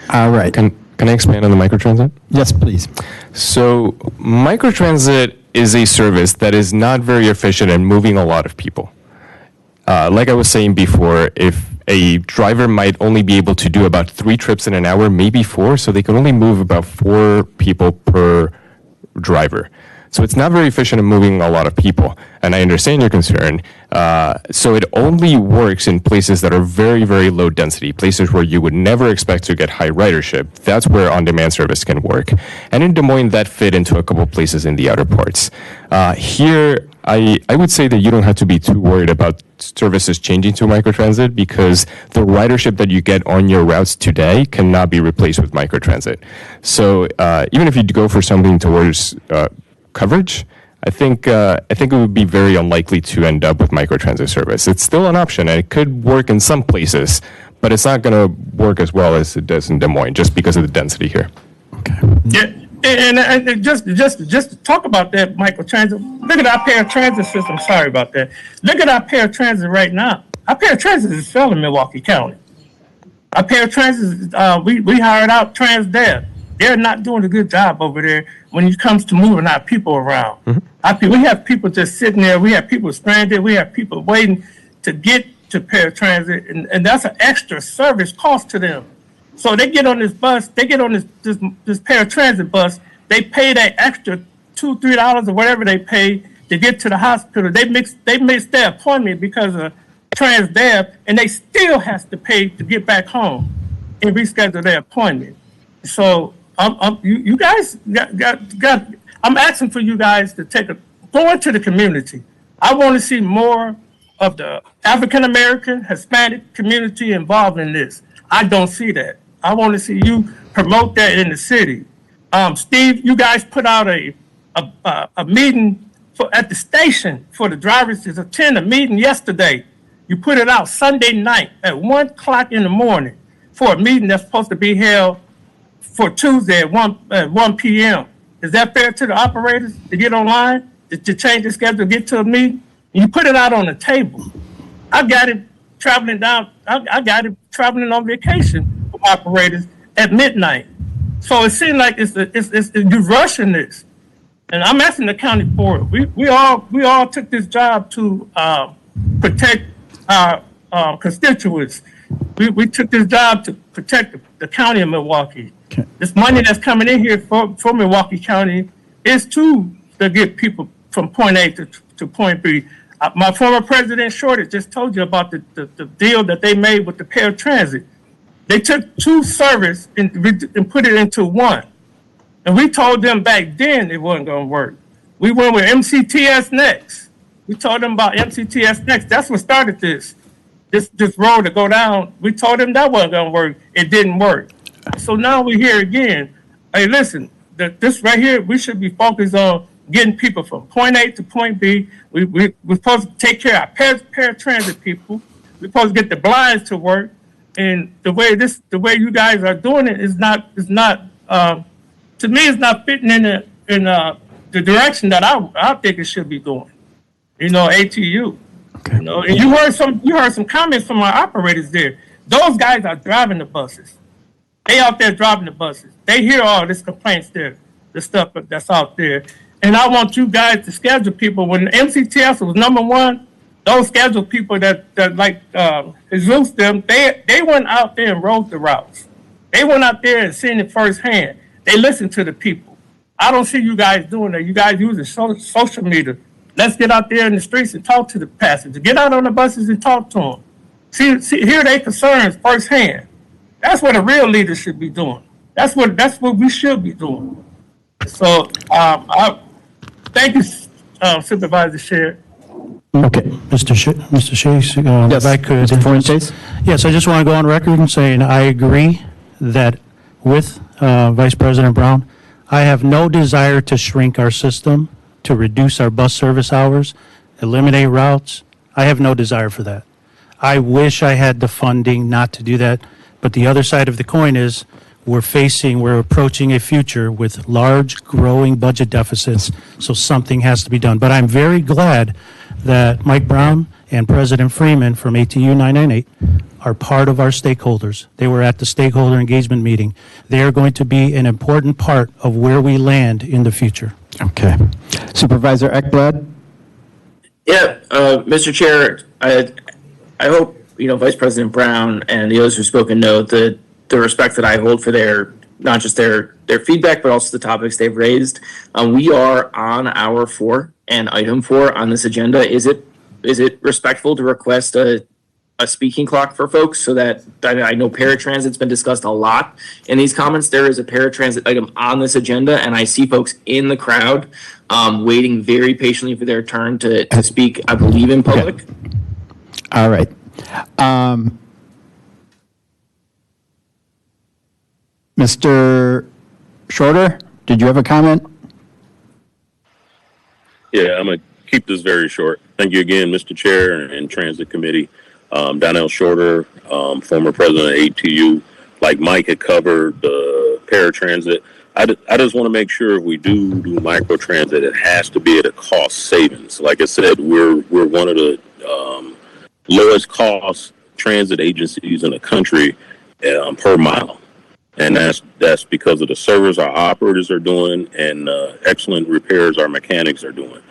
All right. Can I expand on the microtransit? Yes, please. So microtransit is a service that is not very efficient in moving a lot of people. Like I was saying before, if a driver might only be able to do about 3 trips in an hour, maybe 4, so they can only move about 4 people per driver. So it's not very efficient in moving a lot of people, and I understand your concern. So it only works in places that are very, very low density, places where you would never expect to get high ridership. That's where on-demand service can work. And in Des Moines, that fit into a couple places in the outer parts. Here, I would say that you don't have to be too worried about services changing to microtransit because the ridership that you get on your routes today cannot be replaced with microtransit. So even if you go for something towards coverage, I think it would be very unlikely to end up with microtransit service. It's still an option, and it could work in some places, but it's not going to work as well as it does in Des Moines, just because of the density here. Yeah, and just to talk about that microtransit, look at our paratransit system. Sorry about that. Look at our paratransit right now. Our paratransit is failing in Milwaukee County. Our paratransit, we hired out Transdev. They're not doing a good job over there when it comes to moving our people around. We have people just sitting there. We have people stranded. We have people waiting to get to paratransit, and that's an extra service cost to them. So they get on this bus, they get on this paratransit bus, they pay that extra $2, $3 or whatever they pay to get to the hospital. They miss their appointment because of Transdev, and they still has to pay to get back home and reschedule their appointment. So you guys got. I'm asking for you guys to go into the community. I want to see more of the African American, Hispanic community involved in this. I don't see that. I want to see you promote that in the city. Steve, you guys put out a meeting at the station for the drivers to attend a meeting yesterday. You put it out Sunday night at 1:00 in the morning for a meeting that's supposed to be held for Tuesday at 1 p.m. Is that fair to the operators to get online, to change the schedule, to get to a meeting? And you put it out on the table. I got it traveling down. I got it traveling on vacation for operators at midnight. So it seems like you're rushing this. And I'm asking the county for it. We all took this job to protect our constituents. We took this job to protect the county of Milwaukee. Okay. This money that's coming in here for Milwaukee County is to get people from point A to point B. My former president, Shorty, just told you about the deal that they made with the paratransit. They took 2 service and put it into 1. And we told them back then it wasn't going to work. We went with MCTS Next. We told them about MCTS Next. That's what started this road to go down. We told them that wasn't going to work. It didn't work. So now we're here again. Hey, listen, this right here, we should be focused on getting people from point A to point B. We're supposed to take care of our paratransit people. We're supposed to get the blinds to work. And the way you guys are doing it is not to me, it's not fitting in the direction that I think it should be going. ATU. Okay. And you heard some comments from our operators there. Those guys are driving the buses. They out there driving the buses. They hear all this complaints there, the stuff that's out there. And I want you guys to schedule people. When MCTS was #1, those scheduled people that like Jesus them, they went out there and rode the routes. They went out there and seen it firsthand. They listened to the people. I don't see you guys doing that. You guys using social media. Let's get out there in the streets and talk to the passengers. Get out on the buses and talk to them. See hear their concerns firsthand. That's what a real leader should be doing. That's what we should be doing. So I thank you, Supervisor Sherrod. Okay. Mr. Shea, Yes, if I could. Mr. Fuentes? Yes, I just want to go on record and saying I agree that with Vice President Brown, I have no desire to shrink our system, to reduce our bus service hours, eliminate routes. I have no desire for that. I wish I had the funding not to do that, but the other side of the coin is we're approaching a future with large growing budget deficits, so something has to be done. But I'm very glad that Mike Brown and President Freeman from ATU 998 are part of our stakeholders. They were at the stakeholder engagement meeting. They are going to be an important part of where we land in the future. Okay. Supervisor Ekblad? Yeah, Mr. Chair, I hope, Vice President Brown and the others who've spoken know the respect that I hold for not just their feedback, but also the topics they've raised. We are on hour 4 and item 4 on this agenda. Is it respectful to request a speaking clock for folks so that I know paratransit's been discussed a lot in these comments. There is a paratransit item on this agenda, and I see folks in the crowd waiting very patiently for their turn to speak, I believe, in public. Okay. All right. Mr. Shorter, did you have a comment? Yeah, I'm going to keep this very short. Thank you again, Mr. Chair and Transit Committee. Donnell Shorter, former president of ATU. Like Mike had covered the paratransit. I just want to make sure if we do microtransit, it has to be at a cost savings. Like I said, we're one of the lowest cost transit agencies in the country per mile. And that's because of the service our operators are doing and excellent repairs our mechanics are doing.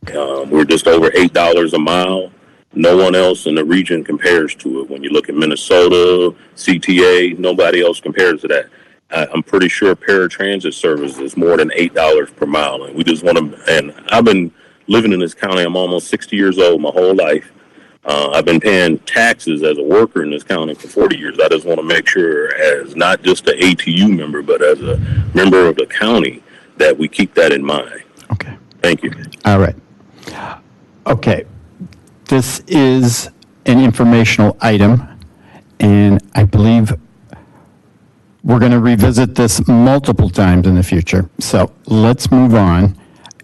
We're just over $8 a mile. No one else in the region compares to it. When you look at Minnesota, CTA, nobody else compares to that. I'm pretty sure paratransit service is more than $8 per mile. And we just want to, and I've been living in this county. I'm almost 60 years old my whole life. I've been paying taxes as a worker in this county for 40 years. I just want to make sure, as not just an ATU member, but as a member of the county, that we keep that in mind. Okay. Thank you. All right. Okay. This is an informational item, and I believe we're going to revisit this multiple times in the future. So let's move on.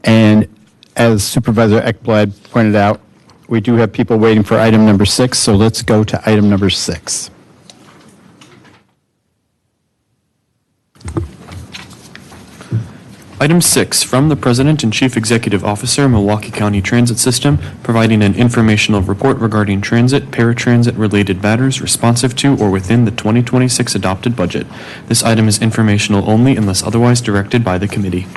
And as Supervisor Ekblad pointed out, we do have people waiting for item number 6, so let's go to item number 6. Item 6, from the President and Chief Executive Officer, Milwaukee County Transit System, providing an informational report regarding transit, paratransit-related matters responsive to or within the 2026 adopted budget. This item is informational only unless otherwise directed by the committee.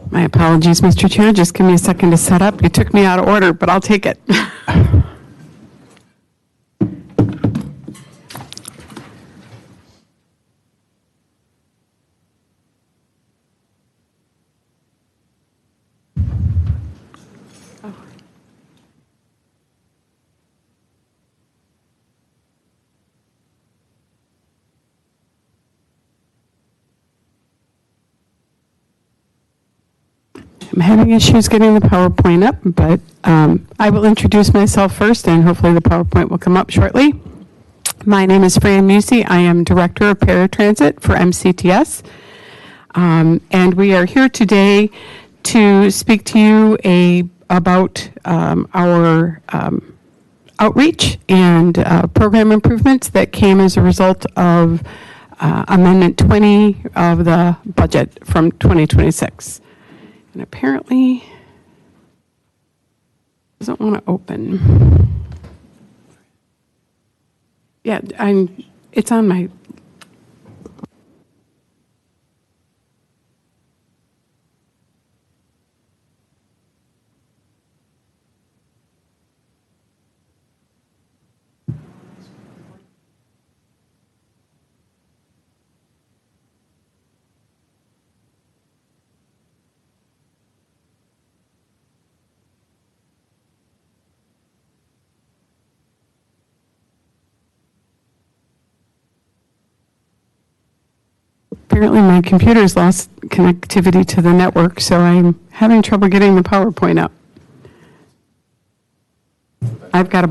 My apologies, Mr. Chair. Just give me a second to set up. You took me out of order, but I'll take it. I'm having issues getting the PowerPoint up, but I will introduce myself first, and hopefully the PowerPoint will come up shortly. My name is Fran Musey. I am Director of Paratransit for MCTS, and we are here today to speak to you about our outreach and program improvements that came as a result of Amendment 20 of the budget from 2026. And apparently doesn't want to open. Yeah, it's on my. apparently my computer's lost connectivity to the network, so I'm having trouble getting the PowerPoint up. I've got a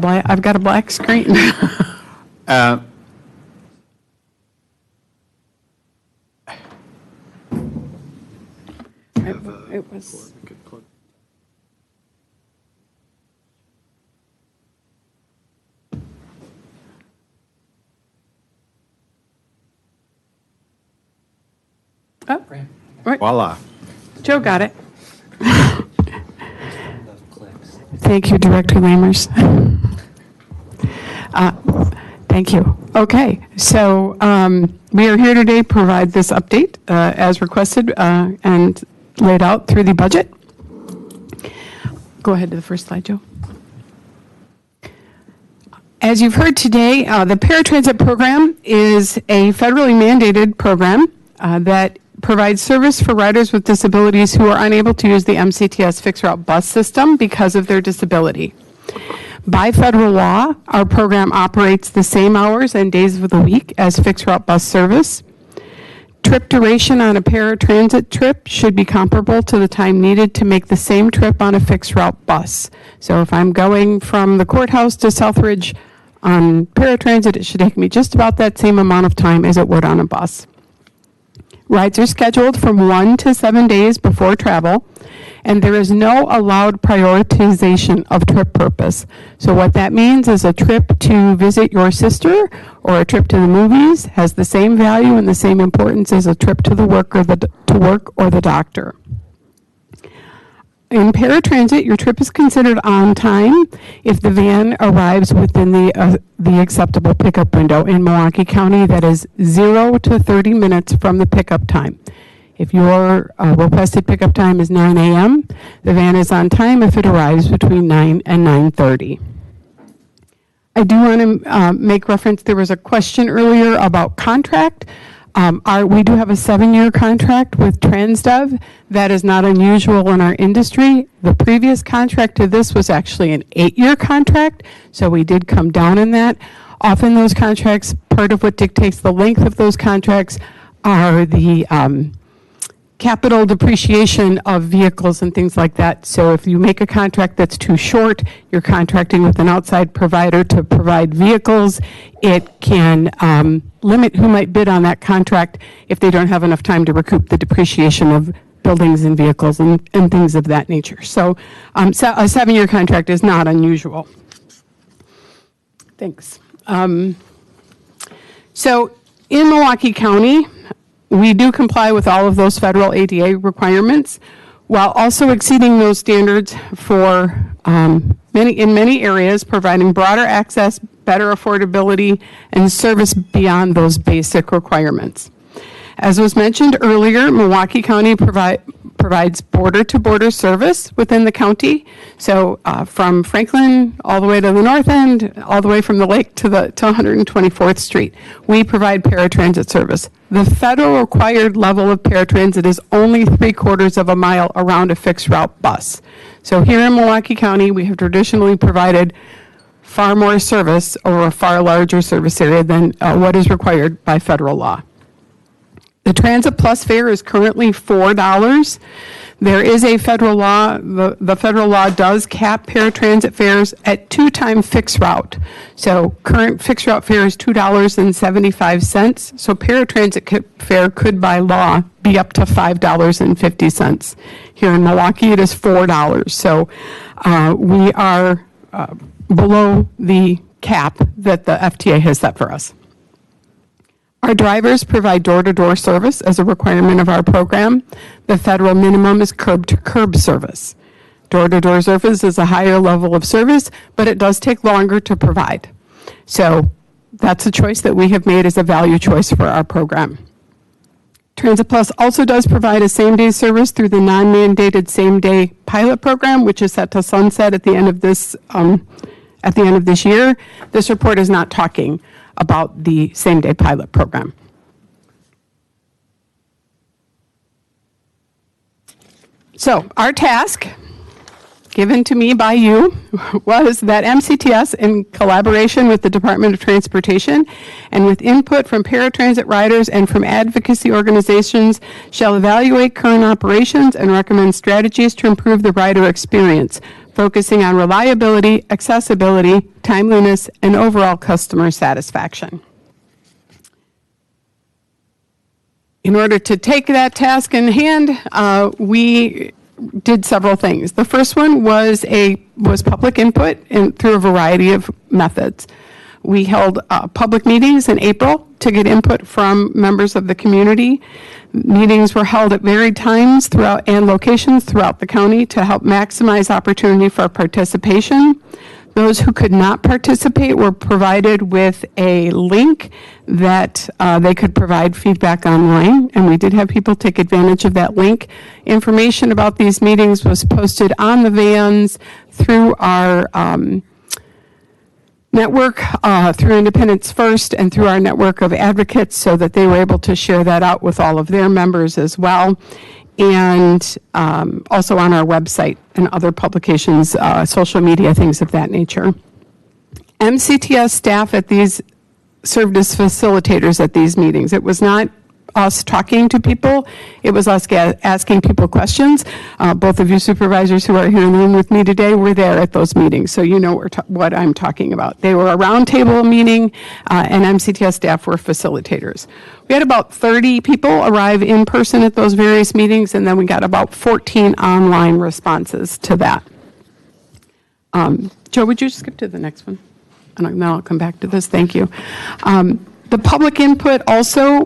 black screen. It was. Oh, right. Voila. Joe got it. Thank you, Director Lamers. Thank you. Okay, so we are here today to provide this update as requested and laid out through the budget. Go ahead to the first slide, Joe. As you've heard today, the paratransit program is a federally mandated program that provides service for riders with disabilities who are unable to use the MCTS fixed route bus system because of their disability. By federal law, our program operates the same hours and days of the week as fixed route bus service. Trip duration on a paratransit trip should be comparable to the time needed to make the same trip on a fixed route bus. So if I'm going from the courthouse to Southridge on paratransit, it should take me just about that same amount of time as it would on a bus. Rides are scheduled from 1 to 7 days before travel, and there is no allowed prioritization of trip purpose. So what that means is a trip to visit your sister or a trip to the movies has the same value and the same importance as a trip to work or the doctor. In paratransit, your trip is considered on time if the van arrives within the acceptable pickup window. In Milwaukee County, that is 0 to 30 minutes from the pickup time. If your requested pickup time is 9 a.m., the van is on time if it arrives between 9 and 9:30. I do want to make reference, there was a question earlier about contract. We do have a 7-year contract with Transdev. That is not unusual in our industry. The previous contract to this was actually an 8-year contract, so we did come down in that. Often those contracts, part of what dictates the length of those contracts are the capital depreciation of vehicles and things like that. So if you make a contract that's too short, you're contracting with an outside provider to provide vehicles. It can limit who might bid on that contract if they don't have enough time to recoup the depreciation of buildings and vehicles and things of that nature. So a 7-year contract is not unusual. Thanks. So in Milwaukee County, we do comply with all of those federal ADA requirements while also exceeding those standards for in many areas, providing broader access, better affordability, and service beyond those basic requirements. As was mentioned earlier, Milwaukee County provides border-to-border service within the county. So from Franklin all the way to the north end, all the way from the lake to 124th Street, we provide paratransit service. The federal required level of paratransit is only 3/4 of a mile around a fixed route bus. So here in Milwaukee County, we have traditionally provided far more service over a far larger service area than what is required by federal law. The Transit Plus fare is currently $4. There is a federal law, the federal law does cap paratransit fares at 2-time fixed route. So current fixed route fare is $2.75. So paratransit fare could by law be up to $5.50. Here in Milwaukee, it is $4. So we are below the cap that the FTA has set for us. Our drivers provide door-to-door service as a requirement of our program. The federal minimum is curb-to-curb service. Door-to-door service is a higher level of service, but it does take longer to provide. So that's a choice that we have made as a value choice for our program. Transit Plus also does provide a same-day service through the non-mandated same-day pilot program, which is set to sunset at the end of this year. This report is not talking about the same-day pilot program. So our task given to me by you was that MCTS, in collaboration with the Department of Transportation and with input from paratransit riders and from advocacy organizations, shall evaluate current operations and recommend strategies to improve the rider experience, focusing on reliability, accessibility, timeliness, and overall customer satisfaction. In order to take that task in hand, we did several things. The first one was public input through a variety of methods. We held public meetings in April to get input from members of the community. Meetings were held at varied times throughout and locations throughout the county to help maximize opportunity for participation. Those who could not participate were provided with a link that they could provide feedback online, and we did have people take advantage of that link. Information about these meetings was posted on the vans through our network, through Independence First and through our network of advocates, so that they were able to share that out with all of their members as well. And also on our website and other publications, social media, things of that nature. MCTS staff at these served as facilitators at these meetings. It was not us talking to people, it was us asking people questions. Both of you supervisors who are here in the room with me today were there at those meetings, so you know what I'm talking about. They were a roundtable meeting, and MCTS staff were facilitators. We had about 30 people arrive in person at those various meetings, and then we got about 14 online responses to that. Joe, would you skip to the next one? And then I'll come back to this. Thank you. The public input also,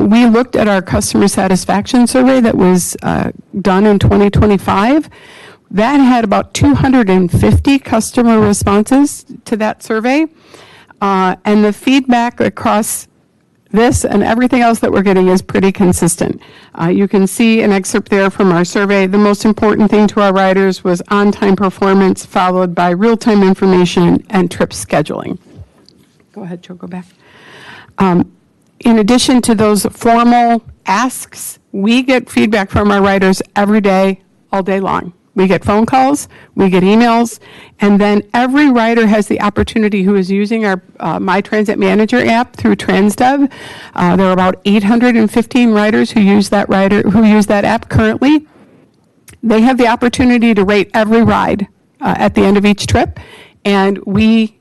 we looked at our customer satisfaction survey that was done in 2025. That had about 250 customer responses to that survey. And the feedback across this and everything else that we're getting is pretty consistent. You can see an excerpt there from our survey. The most important thing to our riders was on-time performance, followed by real-time information and trip scheduling. Go ahead, Joe, go back. In addition to those formal asks, we get feedback from our riders every day, all day long. We get phone calls, we get emails, and then every rider has the opportunity who is using our My Transit Manager app through TransDev. There are about 815 riders who use that app currently. They have the opportunity to rate every ride at the end of each trip, and we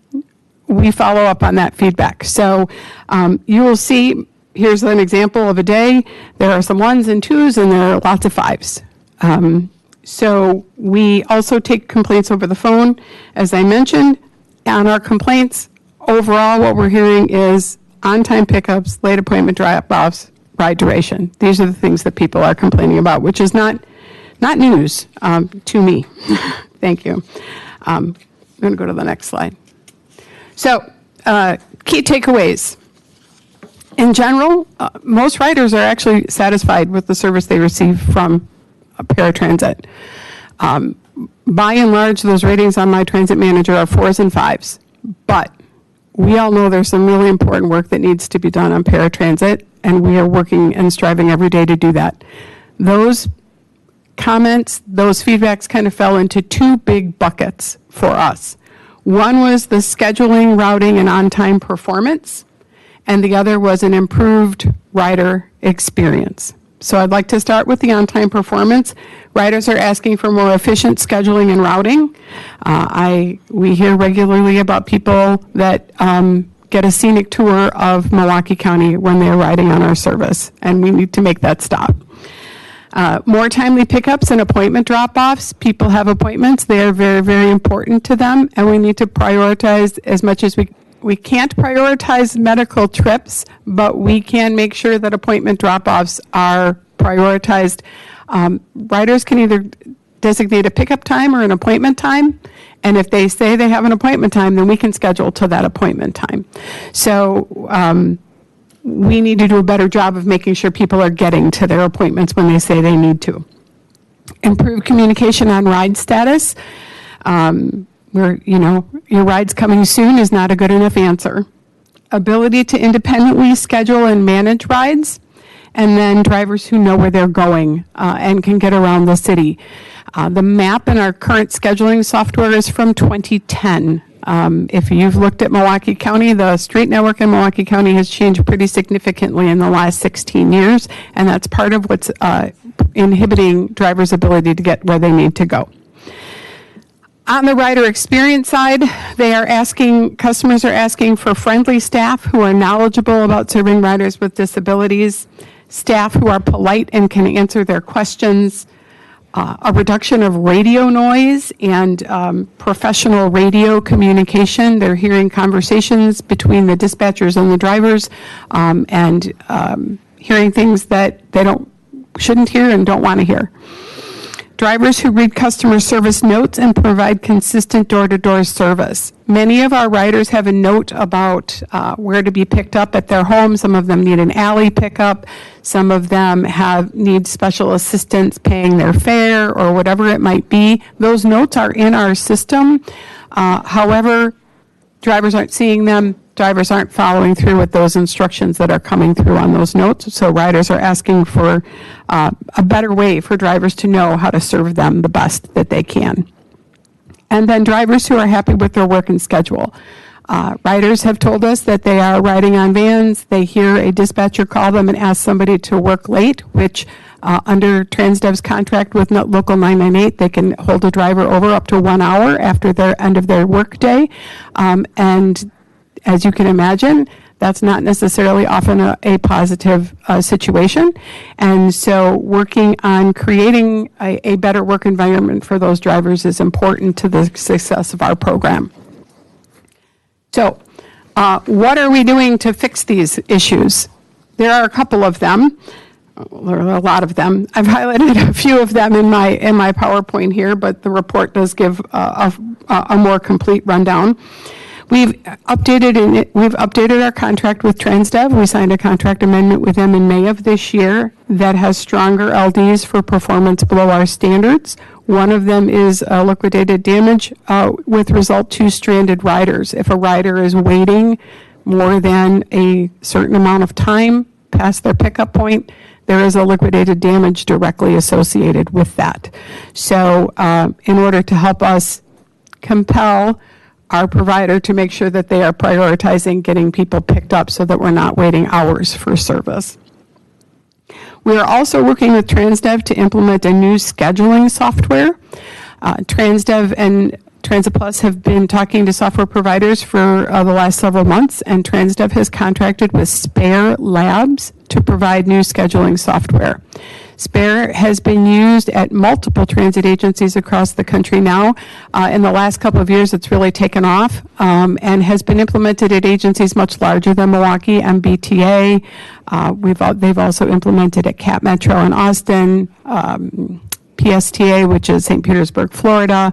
follow up on that feedback. So you will see, here's an example of a day. There are some 1s and 2s, and there are lots of 5s. So we also take complaints over the phone. As I mentioned, on our complaints, overall what we're hearing is on-time pickups, late appointment drop-offs, ride duration. These are the things that people are complaining about, which is not news to me. Thank you. I'm going to go to the next slide. So, key takeaways. In general, most riders are actually satisfied with the service they receive from paratransit. By and large, those ratings on My Transit Manager are 4s and 5s. But we all know there's some really important work that needs to be done on paratransit, and we are working and striving every day to do that. Those comments, those feedbacks kind of fell into two big buckets for us. One was the scheduling, routing, and on-time performance, and the other was an improved rider experience. So I'd like to start with the on-time performance. Riders are asking for more efficient scheduling and routing. We hear regularly about people that get a scenic tour of Milwaukee County when they're riding on our service, and we need to make that stop. More timely pickups and appointment drop-offs. People have appointments. They are very, very important to them, and we need to prioritize as much as we can't prioritize medical trips, but we can make sure that appointment drop-offs are prioritized. Riders can either designate a pickup time or an appointment time, and if they say they have an appointment time, then we can schedule to that appointment time. So we need to do a better job of making sure people are getting to their appointments when they say they need to. Improve communication on ride status. Your ride's coming soon is not a good enough answer. Ability to independently schedule and manage rides, and then drivers who know where they're going and can get around the city. The map in our current scheduling software is from 2010. If you've looked at Milwaukee County, the street network in Milwaukee County has changed pretty significantly in the last 16 years, and that's part of what's inhibiting drivers' ability to get where they need to go. On the rider experience side, customers are asking for friendly staff who are knowledgeable about serving riders with disabilities, staff who are polite and can answer their questions, a reduction of radio noise and professional radio communication. They're hearing conversations between the dispatchers and the drivers, and hearing things that they shouldn't hear and don't want to hear. Drivers who read customer service notes and provide consistent door-to-door service. Many of our riders have a note about where to be picked up at their home. Some of them need an alley pickup. Some of them need special assistance paying their fare or whatever it might be. Those notes are in our system. However, drivers aren't seeing them. Drivers aren't following through with those instructions that are coming through on those notes. So riders are asking for a better way for drivers to know how to serve them the best that they can. And then drivers who are happy with their work and schedule. Riders have told us that they are riding on vans. They hear a dispatcher call them and ask somebody to work late, which under TransDev's contract with Local 998, they can hold a driver over up to 1 hour after their end of their work day. And as you can imagine, that's not necessarily often a positive situation. And so working on creating a better work environment for those drivers is important to the success of our program. So what are we doing to fix these issues? There are a couple of them. There are a lot of them. I've highlighted a few of them in my PowerPoint here, but the report does give a more complete rundown. We've updated our contract with TransDev. We signed a contract amendment with them in May of this year that has stronger LDs for performance below our standards. One of them is liquidated damage with result to stranded riders. If a rider is waiting more than a certain amount of time past their pickup point, there is a liquidated damage directly associated with that. So in order to help us compel our provider to make sure that they are prioritizing getting people picked up so that we're not waiting hours for service. We are also working with TransDev to implement a new scheduling software. TransDev and Transit Plus have been talking to software providers for the last several months, and TransDev has contracted with Spare Labs to provide new scheduling software. Spare has been used at multiple transit agencies across the country now. In the last couple of years, it's really taken off and has been implemented at agencies much larger than Milwaukee, MBTA. They've also implemented at Cap Metro in Austin, PSTA, which is St. Petersburg, Florida.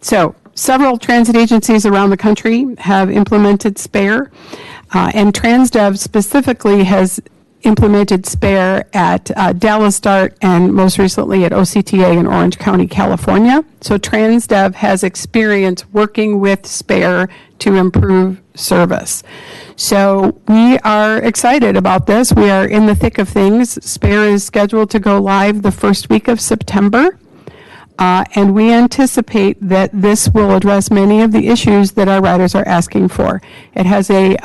So several transit agencies around the country have implemented Spare, and TransDev specifically has implemented Spare at Dallas DART and most recently at OCTA in Orange County, California. So TransDev has experience working with Spare to improve service. So we are excited about this. We are in the thick of things. Spare is scheduled to go live the first week of September. And we anticipate that this will address many of the issues that our riders are asking for. It has a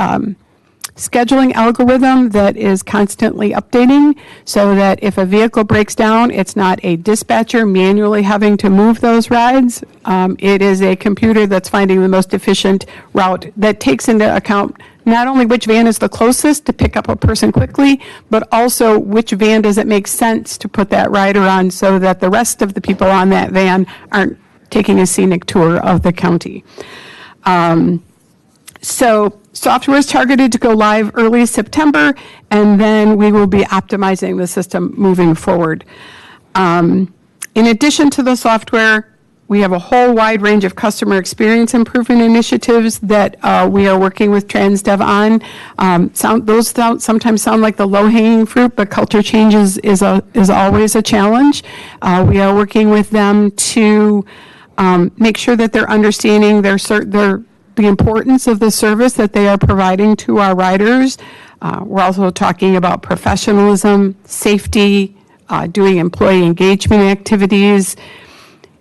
scheduling algorithm that is constantly updating so that if a vehicle breaks down, it's not a dispatcher manually having to move those rides. It is a computer that's finding the most efficient route that takes into account not only which van is the closest to pick up a person quickly, but also which van does it make sense to put that rider on so that the rest of the people on that van aren't taking a scenic tour of the county. So software is targeted to go live early September, and then we will be optimizing the system moving forward. In addition to the software, we have a whole wide range of customer experience improvement initiatives that we are working with TransDev on. Those sometimes sound like the low-hanging fruit, but culture change is always a challenge. We are working with them to make sure that they're understanding the importance of the service that they are providing to our riders. We're also talking about professionalism, safety, doing employee engagement activities,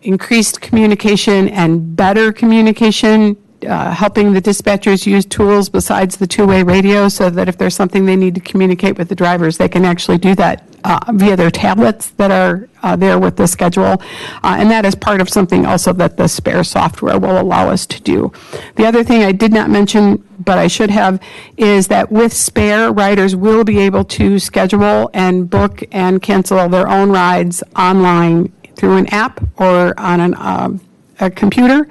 increased communication and better communication, helping the dispatchers use tools besides the two-way radio so that if there's something they need to communicate with the drivers, they can actually do that via their tablets that are there with the schedule. And that is part of something also that the Spare software will allow us to do. The other thing I did not mention, but I should have, is that with Spare, riders will be able to schedule and book and cancel their own rides online through an app or on a computer,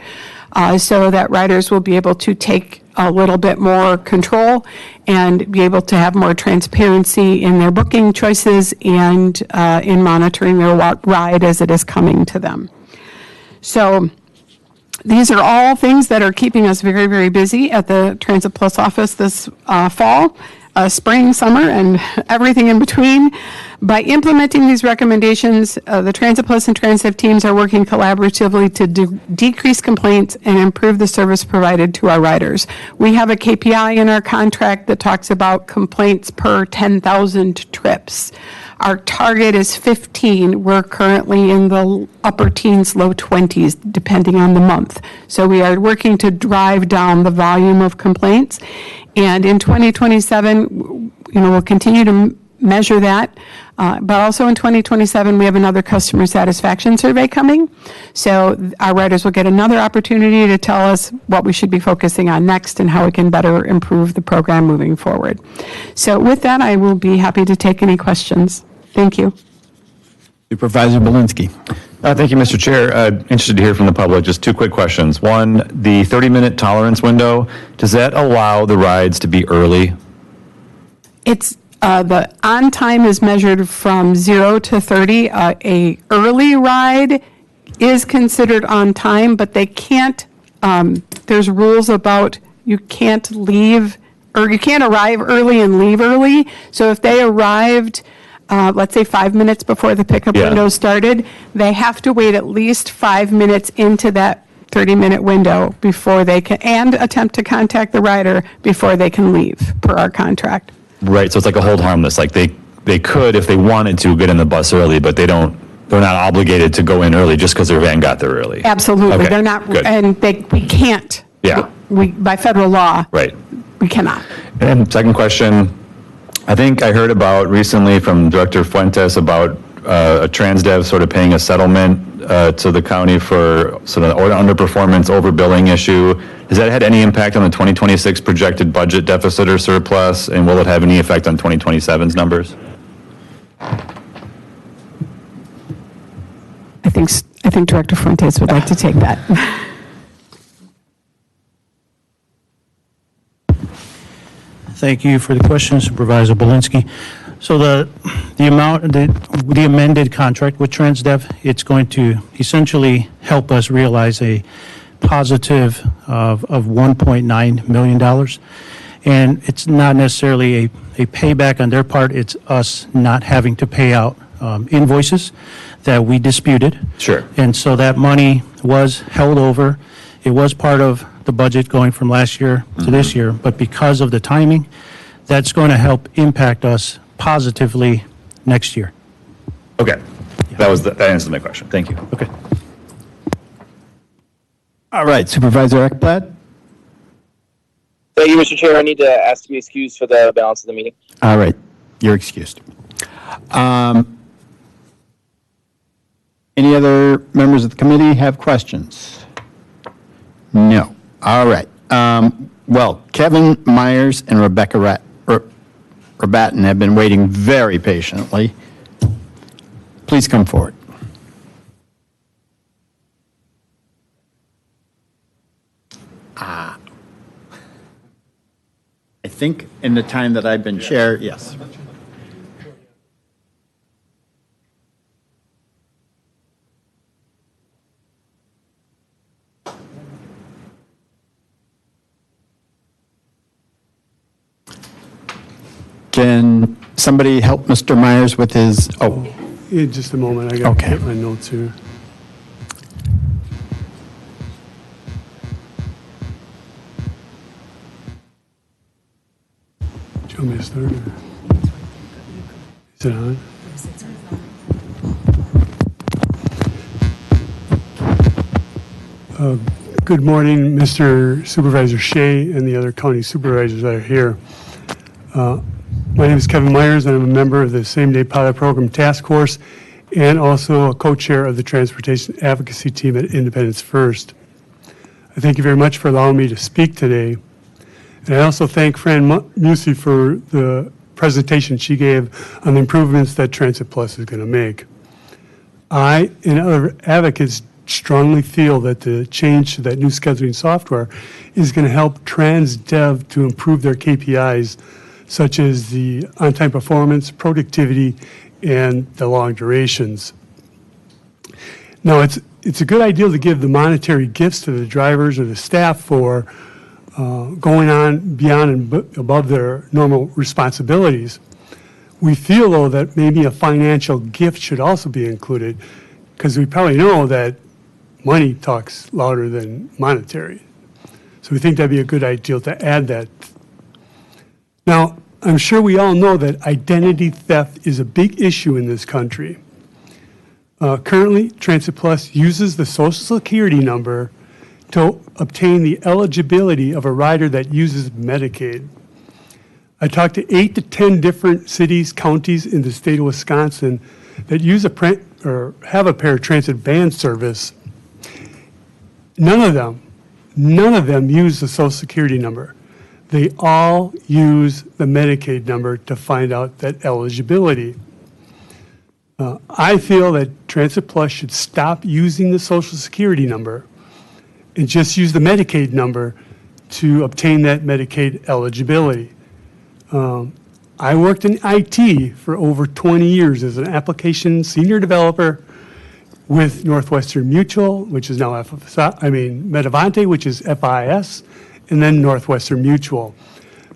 so that riders will be able to take a little bit more control and be able to have more transparency in their booking choices and in monitoring their ride as it is coming to them. So these are all things that are keeping us very, very busy at the Transit Plus office this fall, spring, summer, and everything in between. By implementing these recommendations, the Transit Plus and Transit teams are working collaboratively to decrease complaints and improve the service provided to our riders. We have a KPI in our contract that talks about complaints per 10,000 trips. Our target is 15. We're currently in the upper teens, low 20s, depending on the month. So we are working to drive down the volume of complaints. And in 2027, we'll continue to measure that. But also in 2027, we have another customer satisfaction survey coming. So our riders will get another opportunity to tell us what we should be focusing on next and how we can better improve the program moving forward. So with that, I will be happy to take any questions. Thank you. Supervisor Belinsky. Thank you, Mr. Chair. Interested to hear from the public. Just two quick questions. One, the 30-minute tolerance window, does that allow the rides to be early? It's the on time is measured from 0 to 30. A early ride is considered on time, but they can't. There's rules about you can't leave or you can't arrive early and leave early. So if they arrived, let's say 5 minutes before the pickup window started, they have to wait at least 5 minutes into that 30-minute window before they can, and attempt to contact the rider before they can leave per our contract. Right, so it's like a hold harmless. Like they could, if they wanted to, get in the bus early, but they're not obligated to go in early just because their van got there early. Absolutely, Okay, they're not, good. and we can't. Yeah. We by federal law, Right. we cannot. And second question, I think I heard about recently from Director Fuentes about a TransDev sort of paying a settlement to the county for sort of underperformance, overbilling issue. Has that had any impact on the 2026 projected budget deficit or surplus, and will it have any effect on 2027's numbers? I think Director Fuentes would like to take that. Thank you for the question, Supervisor Belinsky. So the amended contract with TransDev, it's going to essentially help us realize a positive of $1.9 million. And it's not necessarily a payback on their part, it's us not having to pay out invoices that we disputed. Sure. And so that money was held over. It was part of the budget going from last year to this year, but because of the timing, that's going to help impact us positively next year. Okay, that answers my question. Thank you. Okay. All right, Supervisor Ekblad. Thank you, Mr. Chair. I need to ask to be excused for the balance of the meeting. All right, you're excused. Any other members of the committee have questions? No. All right. Well, Kevin Myers and Rebecca Rabatin have been waiting very patiently. Please come forward. I think in the time that I've been chair, yes. Can somebody help Mr. Myers with his, Yeah, just a moment. I got to Okay. get my notes here. Do you want me to start? Is it on? Good morning, Mr. Supervisor Shea and the other county supervisors that are here. My name is Kevin Myers, and I'm a member of the Same-Day Pilot Program Task Force and also a co-chair of the Transportation Advocacy Team at Independence First. I thank you very much for allowing me to speak today. And I also thank Fran Musi for the presentation she gave on the improvements that Transit Plus is going to make. I and other advocates strongly feel that the change to that new scheduling software is going to help TransDev to improve their KPIs, such as the on-time performance, productivity, and the long durations. Now, it's a good idea to give the monetary gifts to the drivers or the staff for going on beyond and above their normal responsibilities. We feel, though, that maybe a financial gift should also be included, because we probably know that money talks louder than monetary. So we think that'd be a good idea to add that. Now, I'm sure we all know that identity theft is a big issue in this country. Currently, Transit Plus uses the Social Security number to obtain the eligibility of a rider that uses Medicaid. I talked to 8 to 10 different cities, counties in the state of Wisconsin that use have a paratransit van service. None of them use the Social Security number. They all use the Medicaid number to find out that eligibility. I feel that Transit Plus should stop using the Social Security number and just use the Medicaid number to obtain that Medicaid eligibility. I worked in IT for over 20 years as an application senior developer with Northwestern Mutual, which is now Metavante, which is FIS, and then Northwestern Mutual.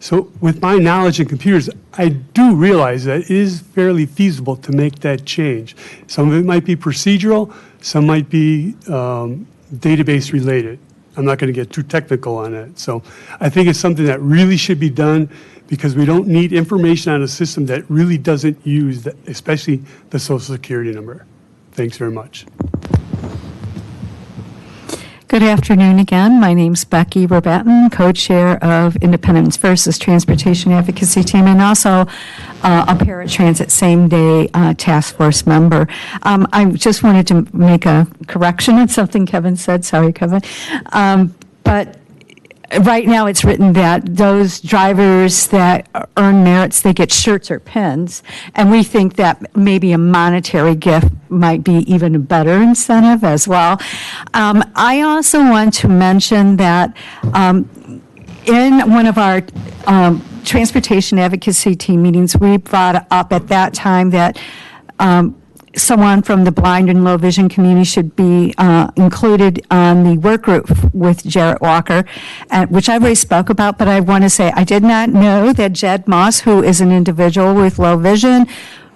So with my knowledge in computers, I do realize that it is fairly feasible to make that change. Some of it might be procedural, some might be database related. I'm not going to get too technical on it. So I think it's something that really should be done, because we don't need information on a system that really doesn't use, especially the Social Security number. Thanks very much. Good afternoon again. My name's Becky Robatin, co-chair of Independence First's Transportation Advocacy Team, and also a paratransit same-day task force member. I just wanted to make a correction on something Kevin said. Sorry, Kevin. But right now, it's written that those drivers that earn merits, they get shirts or pins, and we think that maybe a monetary gift might be even a better incentive as well. I also want to mention that in one of our transportation advocacy team meetings, we brought up at that time that someone from the blind and low vision community should be included on the work group with Jarrett Walker, which I've already spoke about, but I want to say I did not know that Jed Moss, who is an individual with low vision,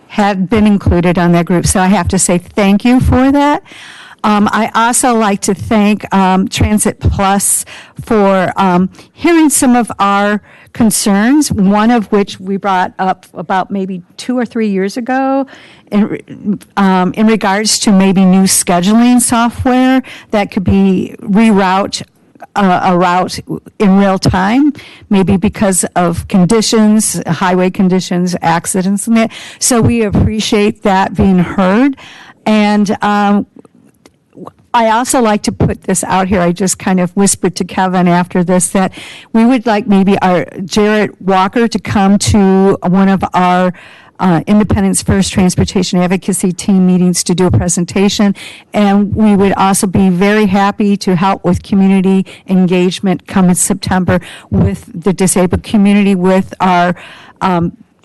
had been included on that group. So I have to say thank you for that. I also like to thank Transit Plus for hearing some of our concerns, one of which we brought up about maybe 2 or 3 years ago in regards to maybe new scheduling software that could be reroute a route in real time, maybe because of conditions, highway conditions, accidents, and that. So we appreciate that being heard. And I also like to put this out here. I just kind of whispered to Kevin after this that we would like maybe our Jarrett Walker to come to one of our Independence First Transportation Advocacy Team meetings to do a presentation. And we would also be very happy to help with community engagement come September with the disabled community, with our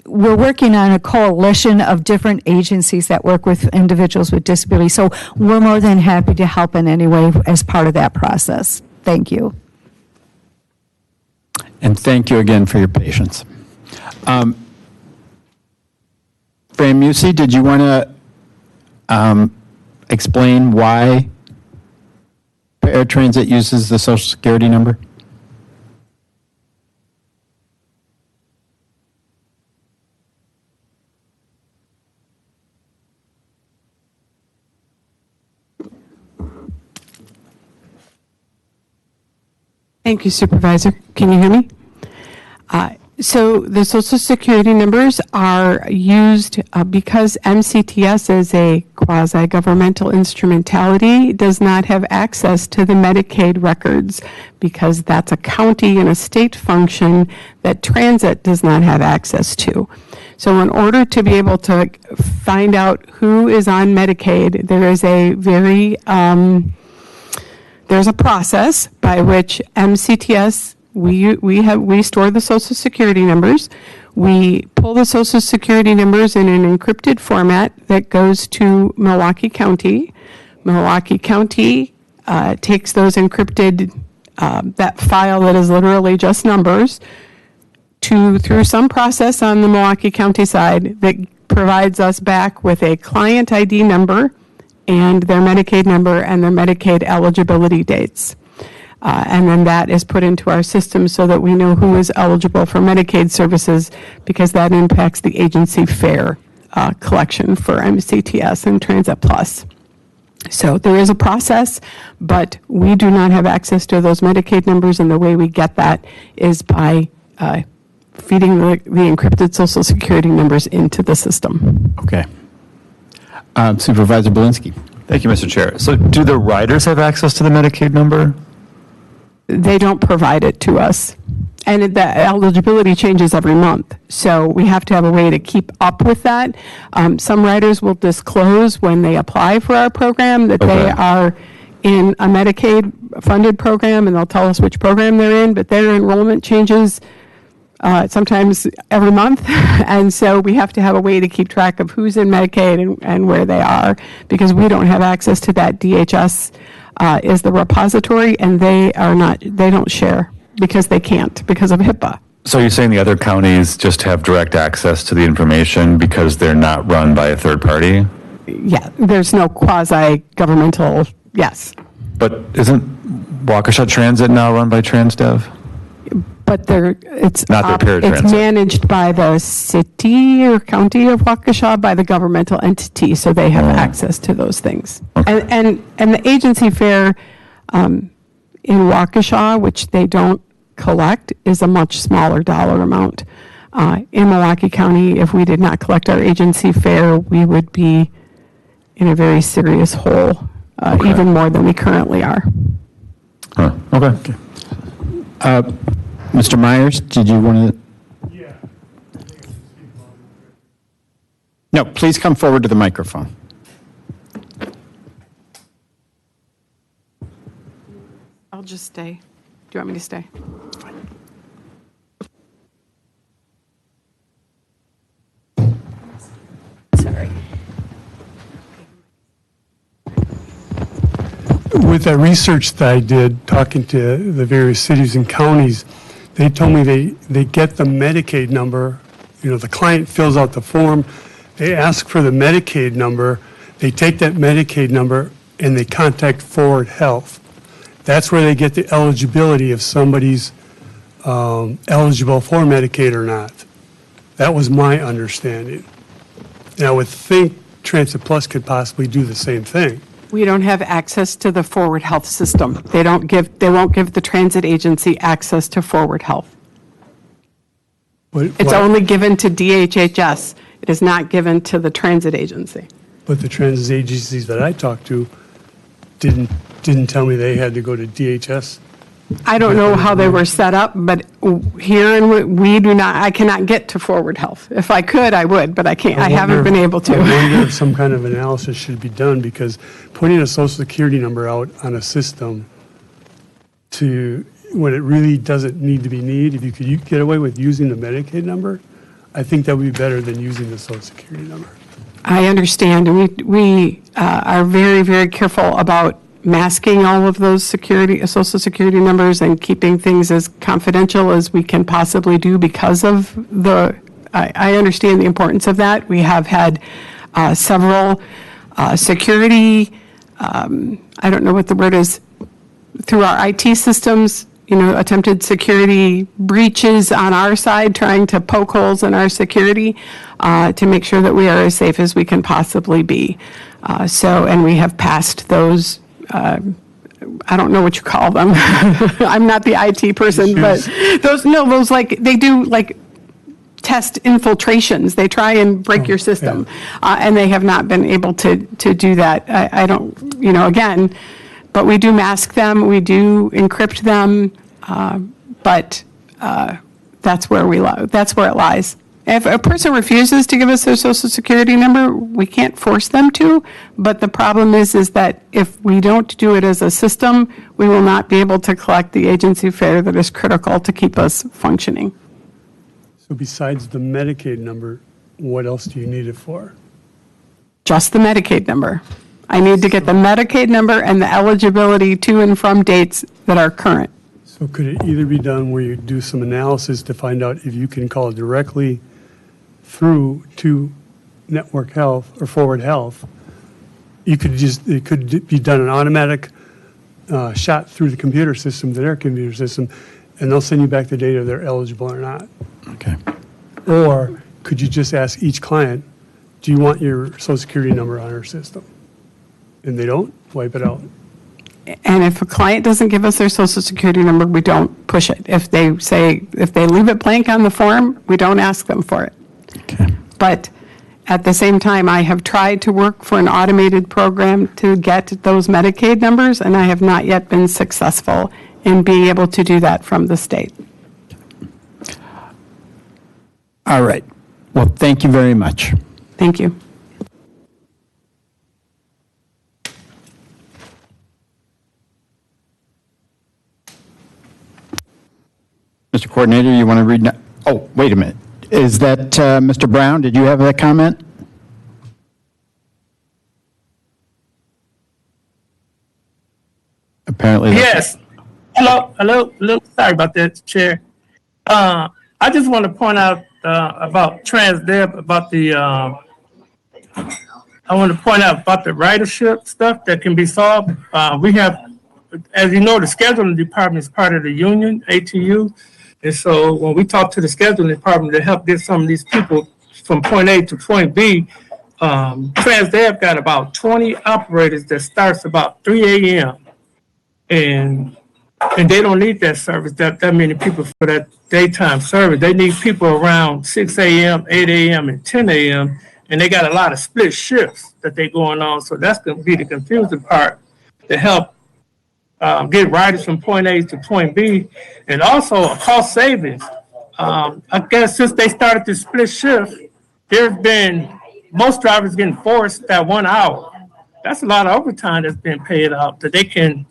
we're working on a coalition of different agencies that work with individuals with disabilities. So we're more than happy to help in any way as part of that process. Thank you. And thank you again for your patience. Fran Musi, did you want to explain why paratransit uses the Social Security number? Thank you, Supervisor. Can you hear me? So the Social Security numbers are used because MCTS is a quasi-governmental instrumentality, does not have access to the Medicaid records because that's a county and a state function that transit does not have access to. So in order to be able to find out who is on Medicaid, there is a there's a process by which MCTS we store the Social Security numbers. We pull the Social Security numbers in an encrypted format that goes to Milwaukee County. Milwaukee County takes those encrypted, that file that is literally just numbers, through some process on the Milwaukee County side that provides us back with a client ID number and their Medicaid number and their Medicaid eligibility dates. And then that is put into our system so that we know who is eligible for Medicaid services because that impacts the agency fare collection for MCTS and Transit Plus. So there is a process, but we do not have access to those Medicaid numbers, and the way we get that is by feeding the encrypted Social Security numbers into the system. Okay. Supervisor Belinsky. Thank you, Mr. Chair. So do the riders have access to the Medicaid number? They don't provide it to us. And the eligibility changes every month. So we have to have a way to keep up with that. Some riders will disclose when they apply for our program that they are in a Medicaid funded program, and they'll tell us which program they're in, but their enrollment changes sometimes every month. And so we have to have a way to keep track of who's in Medicaid and where they are, because we don't have access to that. DHS is the repository, and they don't share because they can't, because of HIPAA. So you're saying the other counties just have direct access to the information because they're not run by a third party? Yeah, there's no quasi-governmental, yes. But isn't Waukesha Transit now run by TransDev? But it's not their it's managed by the city or county of Waukesha, by the governmental entity, so they have access to those things. Okay. And the agency fare in Waukesha, which they don't collect, is a much smaller dollar amount. In Milwaukee County, if we did not collect our agency fare, we would be in a very serious hole, even more than we currently are. Okay. Mr. Myers, did you want to? Yeah. No, please come forward to the microphone. I'll just stay. Do you want me to stay? Fine. Sorry. With that research that I did, talking to the various cities and counties, they told me they get the Medicaid number. You know, the client fills out the form, they ask for the Medicaid number, they take that Medicaid number and they contact Forward Health. That's where they get the eligibility if somebody's eligible for Medicaid or not. That was my understanding. And I would think Transit Plus could possibly do the same thing. We don't have access to the Forward Health system. They won't give the transit agency access to Forward Health. It's only given to DHHS. It is not given to the transit agency. But the transit agencies that I talked to didn't tell me they had to go to DHS. I don't know how they were set up, but here I cannot get to Forward Health. If I could, I would, but I can't. I haven't been able to. I wonder if some kind of analysis should be done, because putting a Social Security number out on a system when it really doesn't need to be needed, if you could get away with using the Medicaid number, I think that would be better than using the Social Security number. I understand, and we are very, very careful about masking all of those Social Security numbers and keeping things as confidential as we can possibly do because of I understand the importance of that. We have had several security, I don't know what the word is, through our IT systems, attempted security breaches on our side, trying to poke holes in our security to make sure that we are as safe as we can possibly be. And we have passed those I don't know what you call them. I'm not the IT person, but those like, they do like test infiltrations. They try and break your system, and they have not been able to do that. I don't, again, but we do mask them, we do encrypt them, but that's where it lies. If a person refuses to give us their social security number, we can't force them to, but the problem is that if we don't do it as a system, we will not be able to collect the agency fare that is critical to keep us functioning. So besides the Medicaid number, what else do you need it for? Just the Medicaid number. I need to get the Medicaid number and the eligibility to and from dates that are current. So could it either be done where you do some analysis to find out if you can call directly through to Network Health or Forward Health? It could be done an automatic shot through the computer system, to their computer system, and they'll send you back the data if they're eligible or not. Okay. Or could you just ask each client, do you want your social security number on our system? And they don't, wipe it out. And if a client doesn't give us their social security number, we don't push it. If they leave it blank on the form, we don't ask them for it. Okay. But at the same time, I have tried to work for an automated program to get those Medicaid numbers, and I have not yet been successful in being able to do that from the state. All right. Well, thank you very much. Thank you. Mr. Coordinator, you want to read? Oh, wait a minute. Is that Mr. Brown? Did you have that comment? Apparently. Yes. Hello. Sorry about that, Chair. I just want to point out about TransDev, about the ridership stuff that can be solved. We have, as you know, the scheduling department is part of the union, ATU. And so when we talk to the scheduling department to help get some of these people from point A to point B, TransDev got about 20 operators that starts about 3 a.m. And they don't need that service, that many people for that daytime service. They need people around 6 a.m., 8 a.m., and 10 a.m., and they got a lot of split shifts that they going on. So that's going to be the confusing part to help get riders from point A to point B. And also a cost savings. I guess since they started the split shift, there's been most drivers getting forced that 1 hour. That's a lot of overtime that's been paid out that they can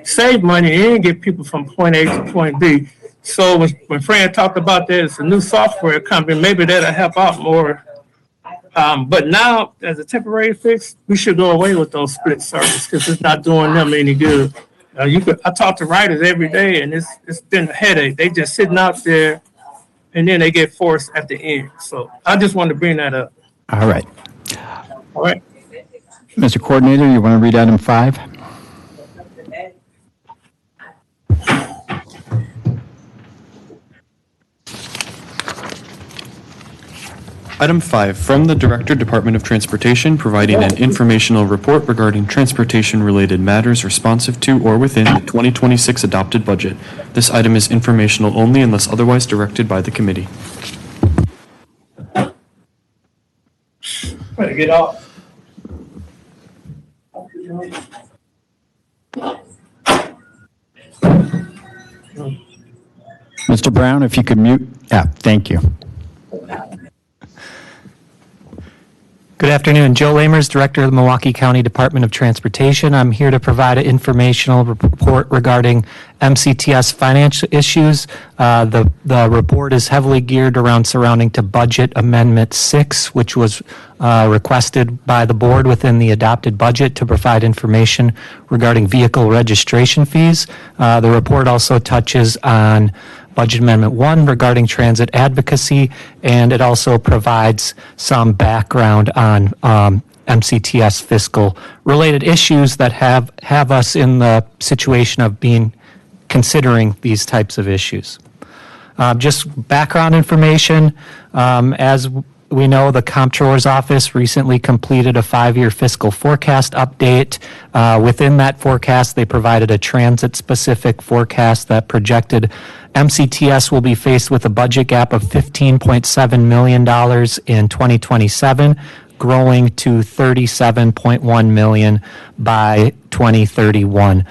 save money and get people from point A to point B. So when Fran talked about that, it's a new software company, maybe that'll help out more. But now, as a temporary fix, we should go away with those split services because it's not doing them any good. I talk to riders every day, and it's been a headache. They just sitting out there, and then they get forced at the end. So I just wanted to bring that up. All right. All right. Mr. Coordinator, you want to read item 5? Item 5, from the Director, Department of Transportation, providing an informational report regarding transportation-related matters responsive to or within the 2026 adopted budget. This item is informational only unless otherwise directed by the committee. Better get off. Mr. Brown, if you could mute. Yeah, thank you. Good afternoon. Joe Lamers, Director of the Milwaukee County Department of Transportation. I'm here to provide an informational report regarding MCTS financial issues. The report is heavily geared around surrounding to Budget Amendment 6, which was requested by the board within the adopted budget to provide information regarding vehicle registration fees. The report also touches on Budget Amendment 1 regarding transit advocacy, and it also provides some background on MCTS fiscal related issues that have us in the situation of considering these types of issues. Just background information, as we know the Comptroller's Office recently completed a 5-year fiscal forecast update. Within that forecast, they provided a transit-specific forecast that projected MCTS will be faced with a budget gap of $15.7 million in 2027, growing to $37.1 million by 2031.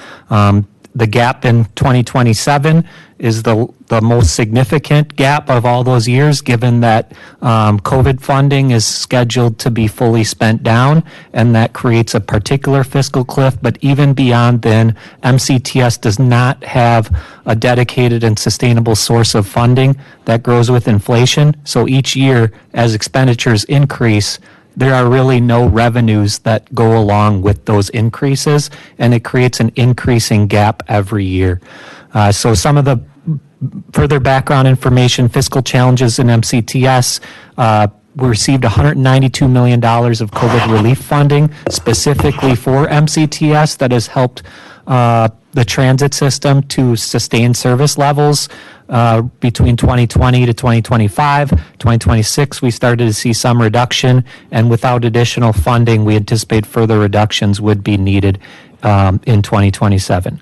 The gap in 2027 is the most significant gap of all those years, given that COVID funding is scheduled to be fully spent down, and that creates a particular fiscal cliff. But even beyond then, MCTS does not have a dedicated and sustainable source of funding that grows with inflation. So each year, as expenditures increase, there are really no revenues that go along with those increases, and it creates an increasing gap every year. So some of the further background information, fiscal challenges in MCTS, we received $192 million of COVID relief funding specifically for MCTS that has helped the transit system to sustain service levels between 2020 to 2025. 2026, we started to see some reduction, and without additional funding, we anticipate further reductions would be needed in 2027.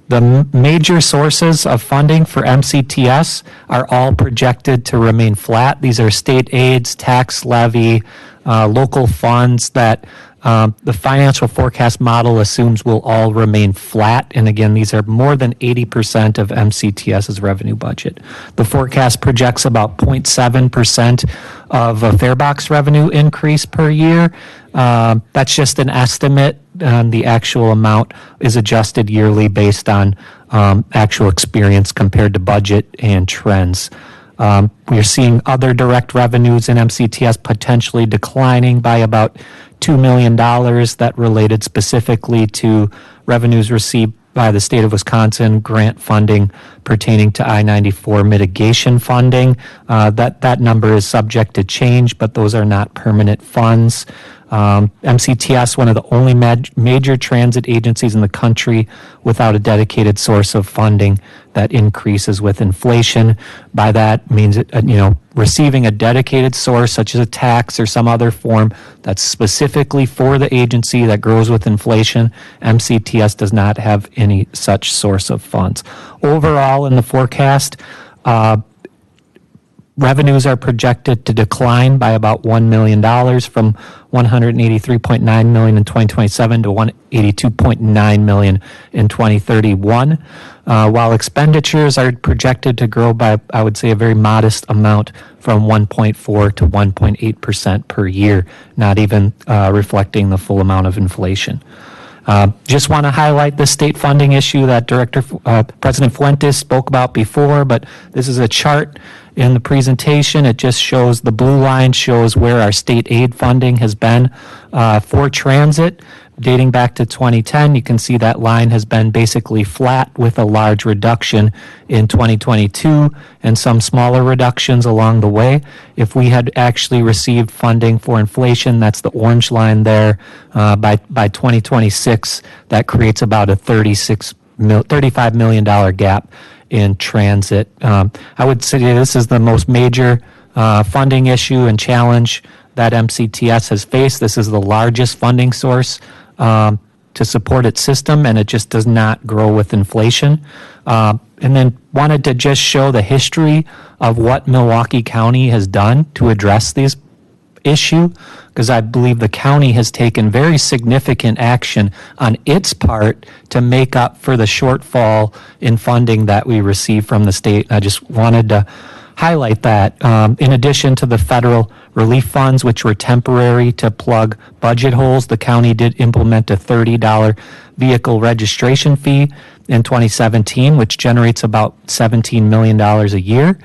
The major sources of funding for MCTS are all projected to remain flat. These are state aids, tax levy, local funds that the financial forecast model assumes will all remain flat. And again, these are more than 80% of MCTS's revenue budget. The forecast projects about 0.7% of a fare box revenue increase per year. That's just an estimate. The actual amount is adjusted yearly based on actual experience compared to budget and trends. We're seeing other direct revenues in MCTS potentially declining by about $2 million that related specifically to revenues received by the state of Wisconsin, grant funding pertaining to I-94 mitigation funding. That number is subject to change, but those are not permanent funds. MCTS, one of the only major transit agencies in the country without a dedicated source of funding that increases with inflation. By that means, receiving a dedicated source such as a tax or some other form that's specifically for the agency that grows with inflation. MCTS does not have any such source of funds. Overall, in the forecast, revenues are projected to decline by about $1 million from $183.9 million in 2027 to $182.9 million in 2031, while expenditures are projected to grow by, I would say, a very modest amount from 1.4 to 1.8% per year, not even reflecting the full amount of inflation. Just want to highlight the state funding issue that President Fuentes spoke about before, but this is a chart in the presentation. It just shows, the blue line shows where our state aid funding has been for transit. Dating back to 2010, you can see that line has been basically flat with a large reduction in 2022 and some smaller reductions along the way. If we had actually received funding for inflation, that's the orange line there, by 2026, that creates about a $35 million gap in transit. I would say this is the most major funding issue and challenge that MCTS has faced. This is the largest funding source to support its system, and it just does not grow with inflation. And then wanted to just show the history of what Milwaukee County has done to address this issue, because I believe the county has taken very significant action on its part to make up for the shortfall in funding that we receive from the state. I just wanted to highlight that. In addition to the federal relief funds, which were temporary to plug budget holes, the county did implement a $30 vehicle registration fee in 2017, which generates about $17 million a year.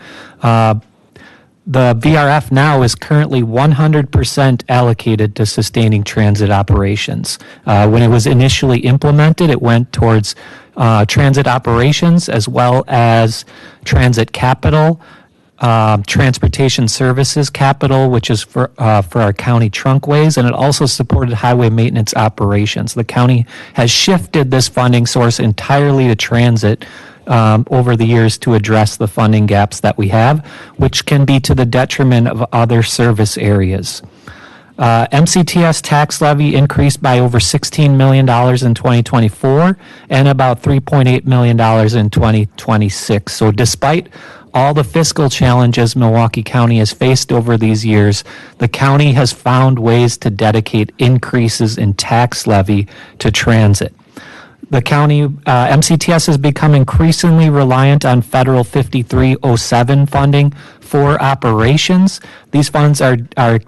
The VRF now is currently 100% allocated to sustaining transit operations. When it was initially implemented, it went towards transit operations as well as transit capital, transportation services capital, which is for our county trunkways, and it also supported highway maintenance operations. The county has shifted this funding source entirely to transit over the years to address the funding gaps that we have, which can be to the detriment of other service areas. MCTS tax levy increased by over $16 million in 2024 and about $3.8 million in 2026. So despite all the fiscal challenges Milwaukee County has faced over these years, the county has found ways to dedicate increases in tax levy to transit. The county, MCTS has become increasingly reliant on federal 5307 funding for operations. These funds are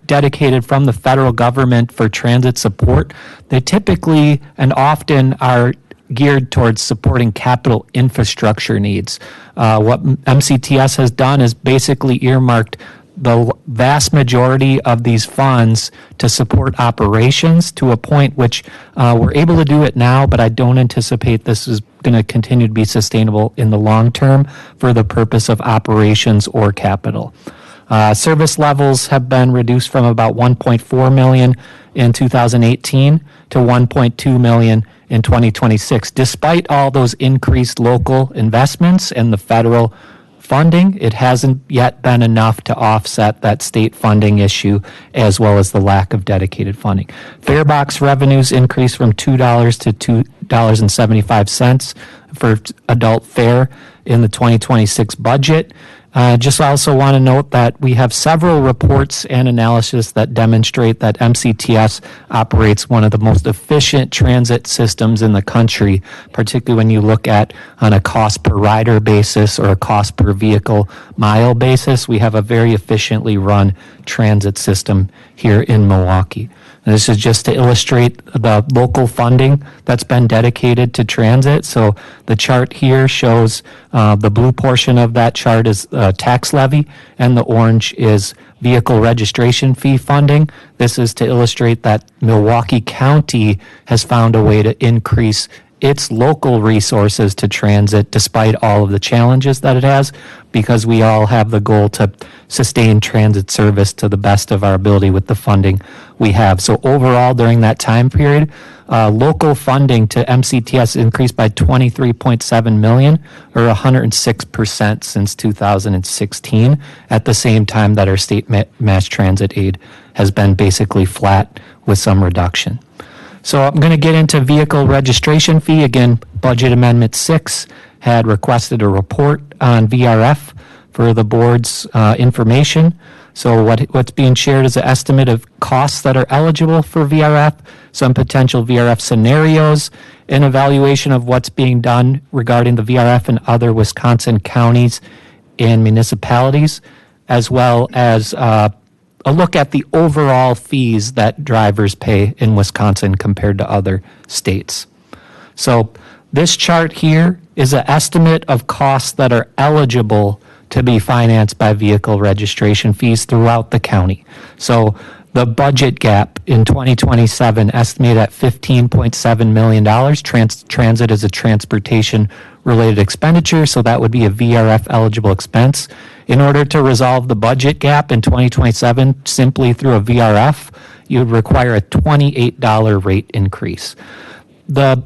dedicated from the federal government for transit support. They typically and often are geared towards supporting capital infrastructure needs. What MCTS has done is basically earmarked the vast majority of these funds to support operations to a point which we're able to do it now, but I don't anticipate this is going to continue to be sustainable in the long term for the purpose of operations or capital. Service levels have been reduced from about 1.4 million in 2018 to 1.2 million in 2026. Despite all those increased local investments and the federal funding, it hasn't yet been enough to offset that state funding issue as well as the lack of dedicated funding. Farebox revenues increased from $2 to $2.75 for adult fare in the 2026 budget. Just also want to note that we have several reports and analysis that demonstrate that MCTS operates one of the most efficient transit systems in the country, particularly when you look at on a cost per rider basis or a cost per vehicle mile basis. We have a very efficiently run transit system here in Milwaukee. And this is just to illustrate the local funding that's been dedicated to transit. So the chart here shows the blue portion of that chart is tax levy, and the orange is vehicle registration fee funding. This is to illustrate that Milwaukee County has found a way to increase its local resources to transit despite all of the challenges that it has, because we all have the goal to sustain transit service to the best of our ability with the funding we have. So overall, during that time period, local funding to MCTS increased by $23.7 million, or 106% since 2016, at the same time that our state mass transit aid has been basically flat with some reduction. So I'm going to get into vehicle registration fee. Again, Budget Amendment 6 had requested a report on VRF for the board's information. So what's being shared is an estimate of costs that are eligible for VRF, some potential VRF scenarios, an evaluation of what's being done regarding the VRF in other Wisconsin counties and municipalities, as well as a look at the overall fees that drivers pay in Wisconsin compared to other states. So this chart here is an estimate of costs that are eligible to be financed by vehicle registration fees throughout the county. So the budget gap in 2027 estimated at $15.7 million. Transit is a transportation-related expenditure, so that would be a VRF eligible expense. In order to resolve the budget gap in 2027 simply through a VRF, you would require a $28 rate increase. The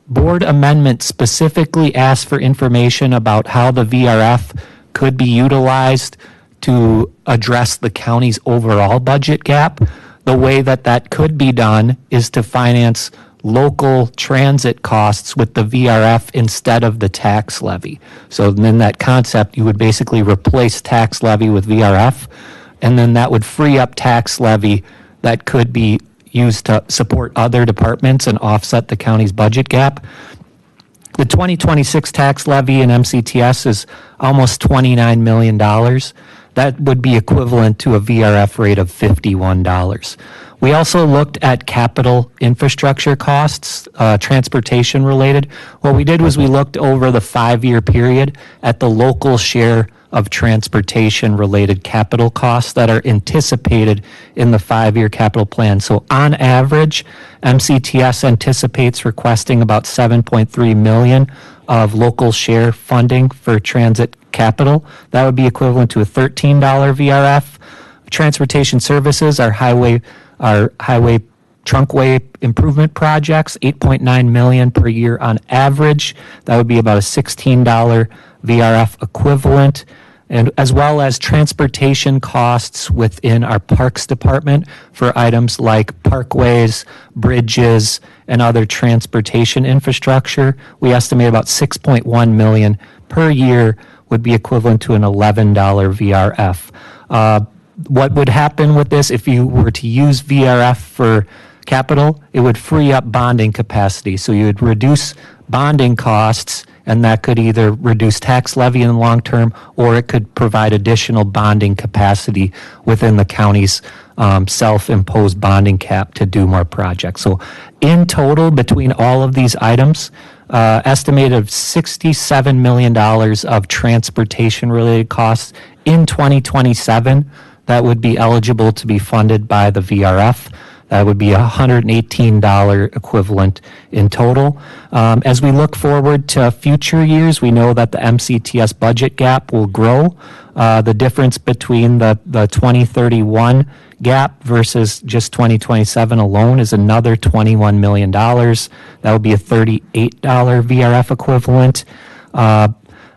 board amendment specifically asked for information about how the VRF could be utilized to address the county's overall budget gap. The way that that could be done is to finance local transit costs with the VRF instead of the tax levy. So in that concept, you would basically replace tax levy with VRF, and then that would free up tax levy that could be used to support other departments and offset the county's budget gap. The 2026 tax levy in MCTS is almost $29 million. That would be equivalent to a VRF rate of $51. We also looked at capital infrastructure costs, transportation related. What we did was we looked over the 5-year period at the local share of transportation related capital costs that are anticipated in the 5-year capital plan. So on average, MCTS anticipates requesting about $7.3 million of local share funding for transit capital. That would be equivalent to a $13 VRF. Transportation services, our highway Trunkway improvement projects, $8.9 million per year on average. That would be about a $16 VRF equivalent, and as well as transportation costs within our Parks Department for items like parkways, bridges, and other transportation infrastructure. We estimate about $6.1 million per year would be equivalent to an $11 VRF. What would happen with this if you were to use VRF for capital? It would free up bonding capacity. So you would reduce bonding costs, and that could either reduce tax levy in the long term, or it could provide additional bonding capacity within the county's self-imposed bonding cap to do more projects. So in total, between all of these items, estimated of $67 million of transportation-related costs in 2027 that would be eligible to be funded by the VRF. That would be $118 equivalent in total. As we look forward to future years, we know that the MCTS budget gap will grow. The difference between the 2031 gap versus just 2027 alone is another $21 million. That would be a $38 VRF equivalent.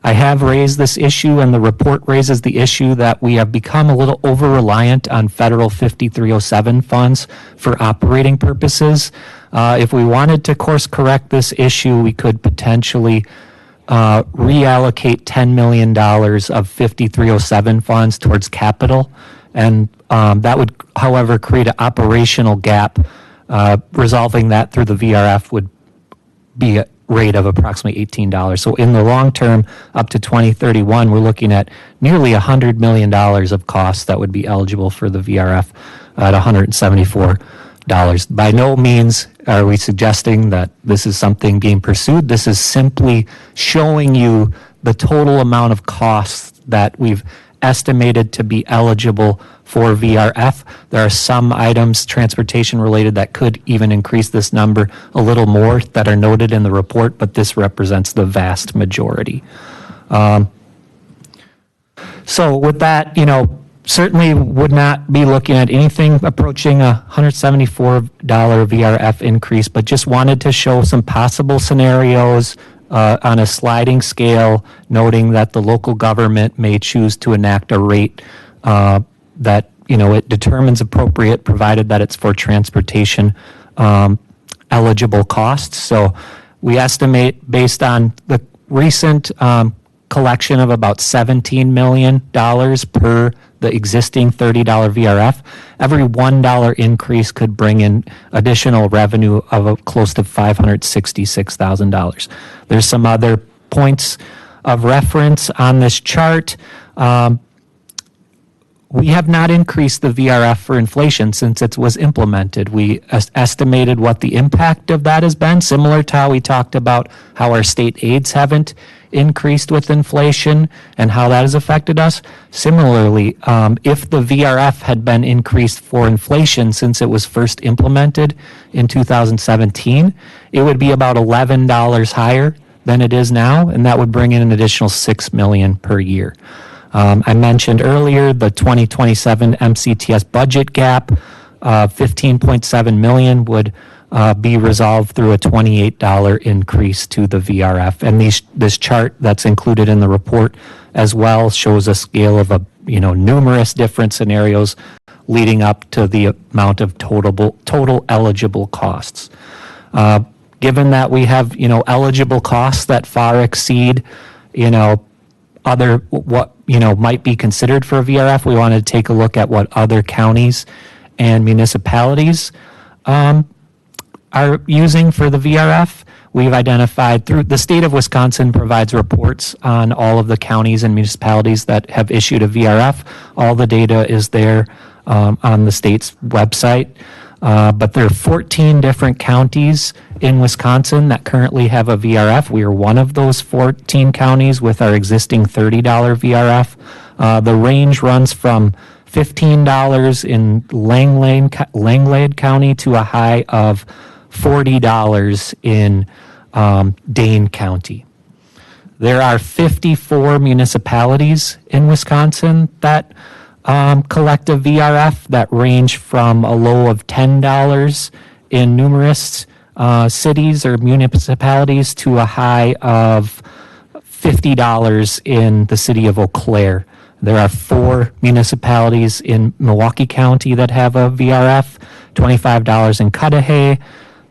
I have raised this issue, and the report raises the issue that we have become a little over-reliant on federal 5307 funds for operating purposes. If we wanted to course correct this issue, we could potentially reallocate $10 million of 5307 funds towards capital, and that would, however, create an operational gap. Resolving that through the VRF would be a rate of approximately $18. So in the long term, up to 2031, we're looking at nearly $100 million of costs that would be eligible for the VRF at $174. By no means are we suggesting that this is something being pursued. This is simply showing you the total amount of costs that we've estimated to be eligible for VRF. There are some items transportation related that could even increase this number a little more that are noted in the report, but this represents the vast majority. So with that, certainly would not be looking at anything approaching a $174 VRF increase, but just wanted to show some possible scenarios on a sliding scale, noting that the local government may choose to enact a rate that it determines appropriate, provided that it's for transportation eligible costs. So we estimate, based on the recent collection of about $17 million per the existing $30 VRF, every $1 increase could bring in additional revenue of close to $566,000. There's some other points of reference on this chart. We have not increased the VRF for inflation since it was implemented. We estimated what the impact of that has been, similar to how we talked about how our state aids haven't increased with inflation and how that has affected us. Similarly, if the VRF had been increased for inflation since it was first implemented in 2017, it would be about $11 higher than it is now, and that would bring in an additional $6 million per year. I mentioned earlier the 2027 MCTS budget gap, $15.7 million would be resolved through a $28 increase to the VRF. And this chart that's included in the report as well shows a scale of numerous different scenarios leading up to the amount of total eligible costs. Given that we have eligible costs that far exceed other what might be considered for a VRF, we wanted to take a look at what other counties and municipalities are using for the VRF. We've identified, through the state of Wisconsin provides reports on all of the counties and municipalities that have issued a VRF. All the data is there on the state's website. But there are 14 different counties in Wisconsin that currently have a VRF. We are one of those 14 counties with our existing $30 VRF. The range runs from $15 in Langlade County to a high of $40 in Dane County. There are 54 municipalities in Wisconsin that collect a VRF that range from a low of $10 in numerous cities or municipalities to a high of $50 in the city of Eau Claire. There are 4 municipalities in Milwaukee County that have a VRF, $25 in Cudahy,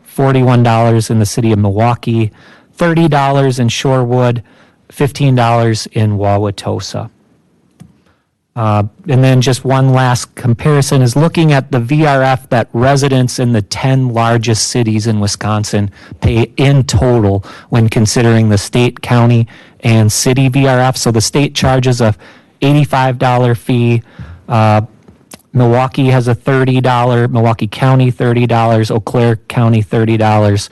$41 in the city of Milwaukee, $30 in Shorewood, $15 in Wauwatosa. And then just one last comparison is looking at the VRF that residents in the 10 largest cities in Wisconsin pay in total when considering the state, county, and city VRF. So the state charges a $85 fee. Milwaukee has a $30, Milwaukee County $30, Eau Claire County $30,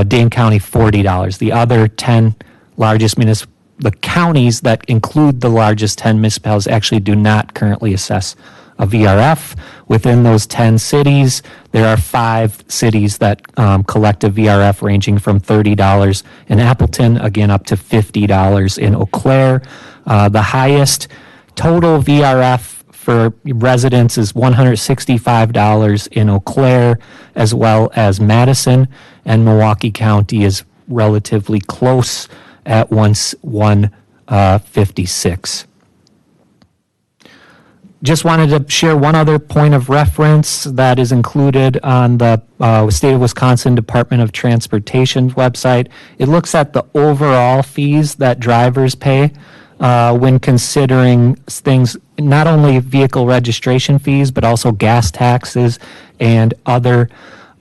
Dane County $40. The other 10 largest the counties that include the largest 10 municipalities actually do not currently assess a VRF. Within those 10 cities, there are 5 cities that collect a VRF ranging from $30 in Appleton, again up to $50 in Eau Claire. The highest total VRF for residents is $165 in Eau Claire, as well as Madison, and Milwaukee County is relatively close at $156. Just wanted to share one other point of reference that is included on the State of Wisconsin Department of Transportation's website. It looks at the overall fees that drivers pay when considering things, not only vehicle registration fees, but also gas taxes and other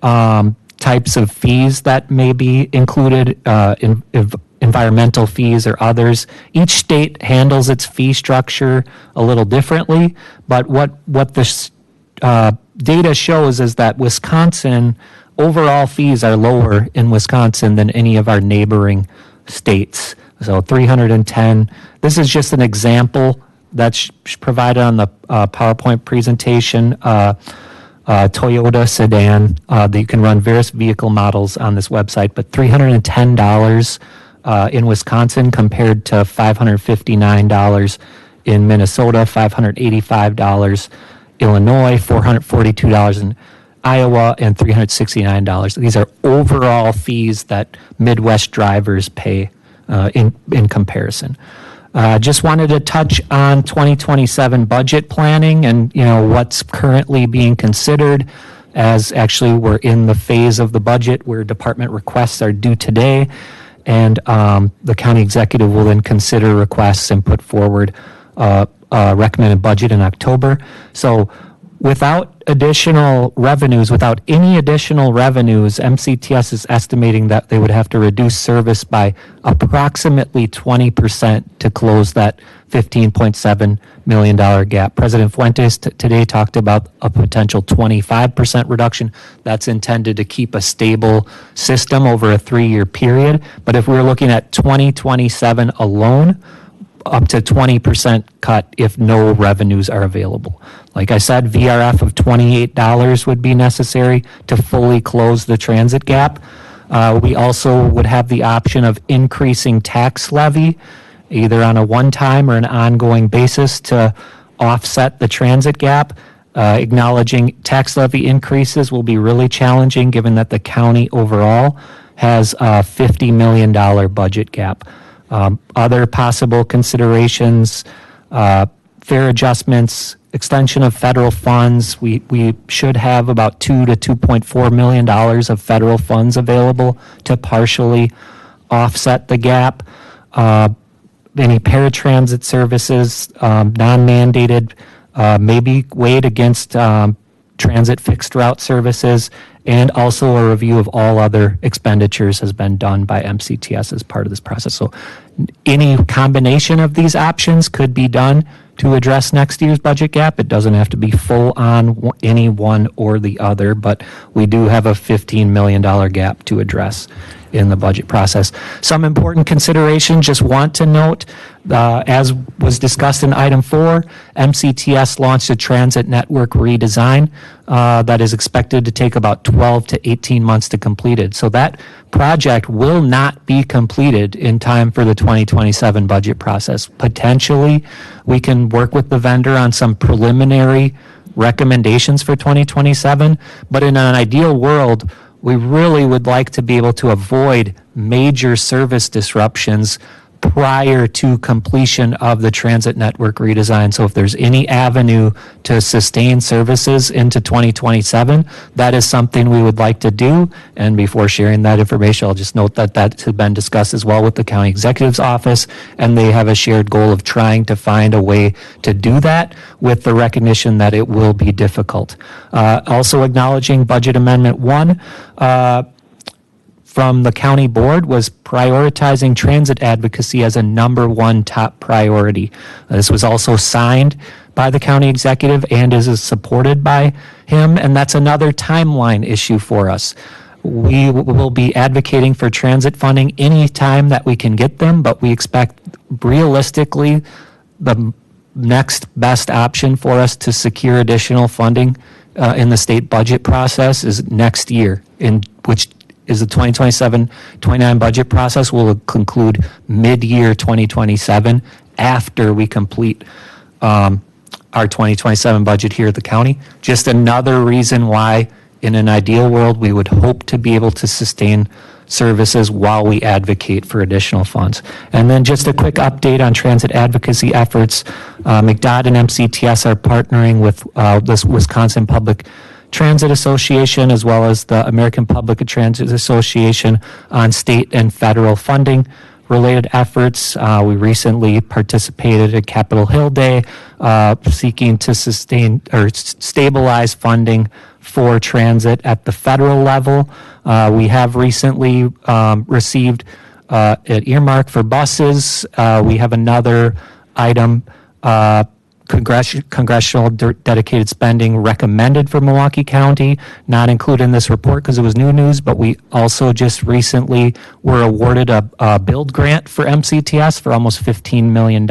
types of fees that may be included, environmental fees or others. Each state handles its fee structure a little differently, but what this data shows is that Wisconsin, overall fees are lower in Wisconsin than any of our neighboring states. So 310. This is just an example that's provided on the PowerPoint presentation. Toyota sedan. You can run various vehicle models on this website, but $310 in Wisconsin compared to $559 in Minnesota, $585 Illinois, $442 in Iowa, and $369. These are overall fees that Midwest drivers pay in comparison. Just wanted to touch on 2027 budget planning and what's currently being considered, as actually we're in the phase of the budget where department requests are due today, and the county executive will then consider requests and put forward a recommended budget in October. So without additional revenues, without any additional revenues, MCTS is estimating that they would have to reduce service by approximately 20% to close that $15.7 million gap. President Fuentes today talked about a potential 25% reduction. That's intended to keep a stable system over a 3-year period. But if we're looking at 2027 alone, up to 20% cut if no revenues are available. Like I said, VRF of $28 would be necessary to fully close the transit gap. We also would have the option of increasing tax levy, either on a one-time or an ongoing basis, to offset the transit gap. Acknowledging tax levy increases will be really challenging given that the county overall has a $50 million budget gap. Other possible considerations, fare adjustments, extension of federal funds. We should have about $2 to $2.4 million of federal funds available to partially offset the gap. Any paratransit services, non-mandated, maybe weighed against transit fixed route services, and also a review of all other expenditures has been done by MCTS as part of this process. So any combination of these options could be done to address next year's budget gap. It doesn't have to be full on any one or the other, but we do have a $15 million gap to address in the budget process. Some important considerations, just want to note, as was discussed in item 4, MCTS launched a transit network redesign that is expected to take about 12 to 18 months to complete it. So that project will not be completed in time for the 2027 budget process. Potentially, we can work with the vendor on some preliminary recommendations for 2027. But in an ideal world, we really would like to be able to avoid major service disruptions prior to completion of the transit network redesign. So if there's any avenue to sustain services into 2027, that is something we would like to do. And before sharing that information, I'll just note that that has been discussed as well with the county executive's office, and they have a shared goal of trying to find a way to do that with the recognition that it will be difficult. Also acknowledging Budget Amendment 1, from the county board was prioritizing transit advocacy as a #1 top priority. This was also signed by the county executive and is supported by him, and that's another timeline issue for us. We will be advocating for transit funding anytime that we can get them, but we expect realistically the next best option for us to secure additional funding in the state budget process is next year, in which is the 2027-29 budget process will conclude mid-year 2027 after we complete our 2027 budget here at the county. Just another reason why, in an ideal world, we would hope to be able to sustain services while we advocate for additional funds. And then just a quick update on transit advocacy efforts. McDOT and MCTS are partnering with this Wisconsin Public Transit Association as well as the American Public Transit Association on state and federal funding related efforts. We recently participated at Capitol Hill Day seeking to sustain or stabilize funding for transit at the federal level. We have recently received an earmark for buses. We have another item, congressional dedicated spending recommended for Milwaukee County, not included in this report because it was new news, but we also just recently were awarded a build grant for MCTS for almost $15 million.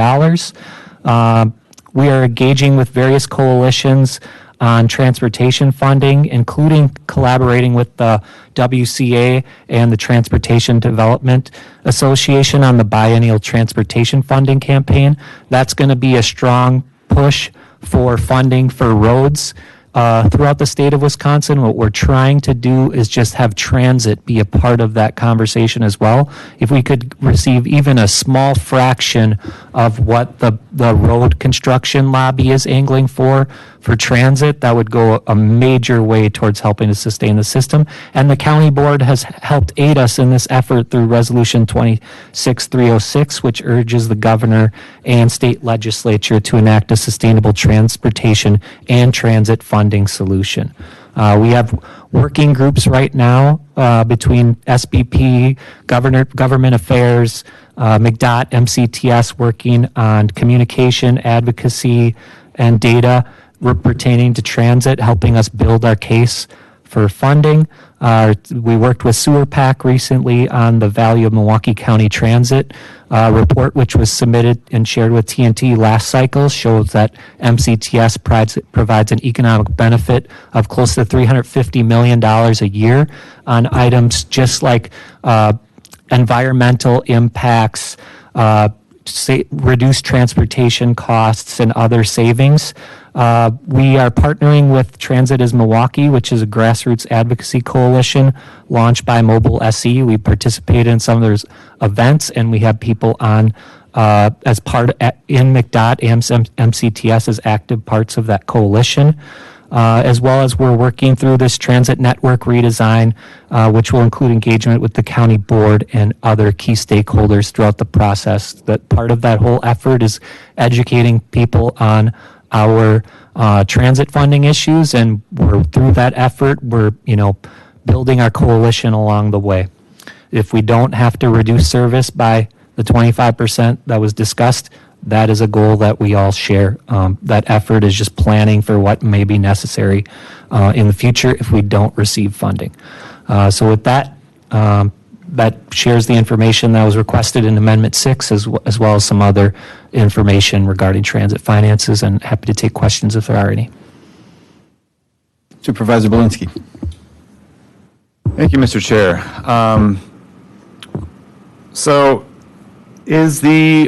We are engaging with various coalitions on transportation funding, including collaborating with the WCA and the Transportation Development Association on the biennial transportation funding campaign. That's going to be a strong push for funding for roads throughout the state of Wisconsin. What we're trying to do is just have transit be a part of that conversation as well. If we could receive even a small fraction of what the road construction lobby is angling for transit, that would go a major way towards helping to sustain the system. And the county board has helped aid us in this effort through Resolution 26306, which urges the governor and state legislature to enact a sustainable transportation and transit funding solution. We have working groups right now between SBP, Government Affairs, McDOT, MCTS, working on communication, advocacy, and data pertaining to transit, helping us build our case for funding. We worked with Sewer PAC recently on the value of Milwaukee County Transit report, which was submitted and shared with TNT last cycle, shows that MCTS provides an economic benefit of close to $350 million a year on items just like environmental impacts, reduced transportation costs, and other savings. We are partnering with Transit is Milwaukee, which is a grassroots advocacy coalition launched by Mobile SE. We participated in some of those events, and we have people on as part in McDOT and MCTS as active parts of that coalition. As well as we're working through this transit network redesign, which will include engagement with the county board and other key stakeholders throughout the process. That part of that whole effort is educating people on our transit funding issues, and we're through that effort. We're building our coalition along the way. If we don't have to reduce service by the 25% that was discussed, that is a goal that we all share. That effort is just planning for what may be necessary in the future if we don't receive funding. So with that, that shares the information that was requested in Amendment 6 as well as some other information regarding transit finances, and happy to take questions if there are any. Supervisor Belinsky. Thank you, Mr. Chair. So Is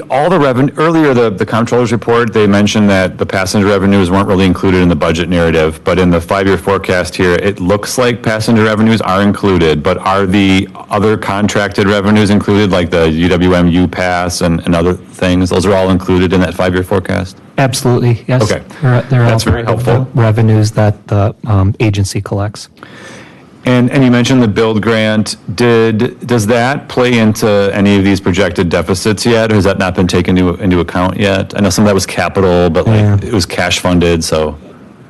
all the revenue, earlier the comptroller's report, they mentioned that the passenger revenues weren't really included in the budget narrative, but in the 5-year forecast here, it looks like passenger revenues are included, but are the other contracted revenues included, like the UWM U-Pass and other things? Those are all included in that 5-year forecast? Absolutely, yes. Okay. They're That's all very part of helpful. the revenues that the agency collects. And you mentioned the build grant. Does that play into any of these projected deficits yet, or has that not been taken into account yet? I know some of that was capital, but it was cash funded, so.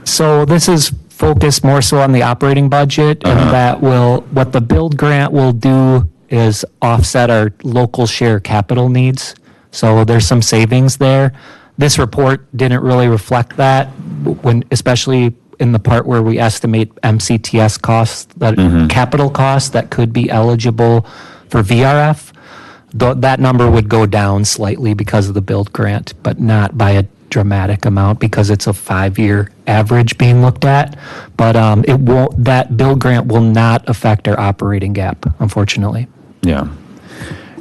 So this is focused more so on the operating budget, and what the build grant will do is offset our local share capital needs. So there's some savings there. This report didn't really reflect that, especially in the part where we estimate MCTS costs, capital costs that could be eligible for VRF. That number would go down slightly because of the build grant, but not by a dramatic amount because it's a 5-year average being looked at. But that build grant will not affect our operating gap, unfortunately. Yeah.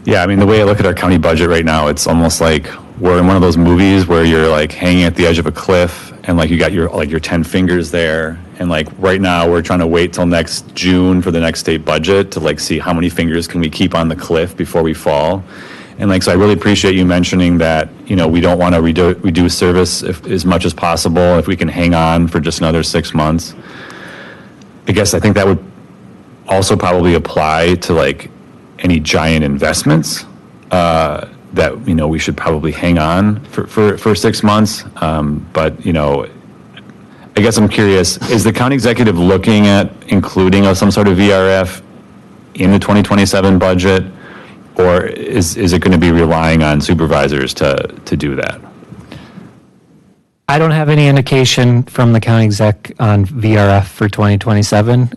Yeah, I mean, the way I look at our county budget right now, it's almost like we're in one of those movies where you're like hanging at the edge of a cliff and like you got your 10 fingers there. And like right now we're trying to wait till next June for the next state budget to like see how many fingers can we keep on the cliff before we fall. And like, so I really appreciate you mentioning that, we don't want to reduce service as much as possible if we can hang on for just another 6 months. I guess I think that would also probably apply to like any giant investments that we should probably hang on for 6 months. But I guess I'm curious: is the county executive looking at including some sort of VRF in the 2027 budget, or is it going to be relying on supervisors to do that? I don't have any indication from the county exec on VRF for 2027.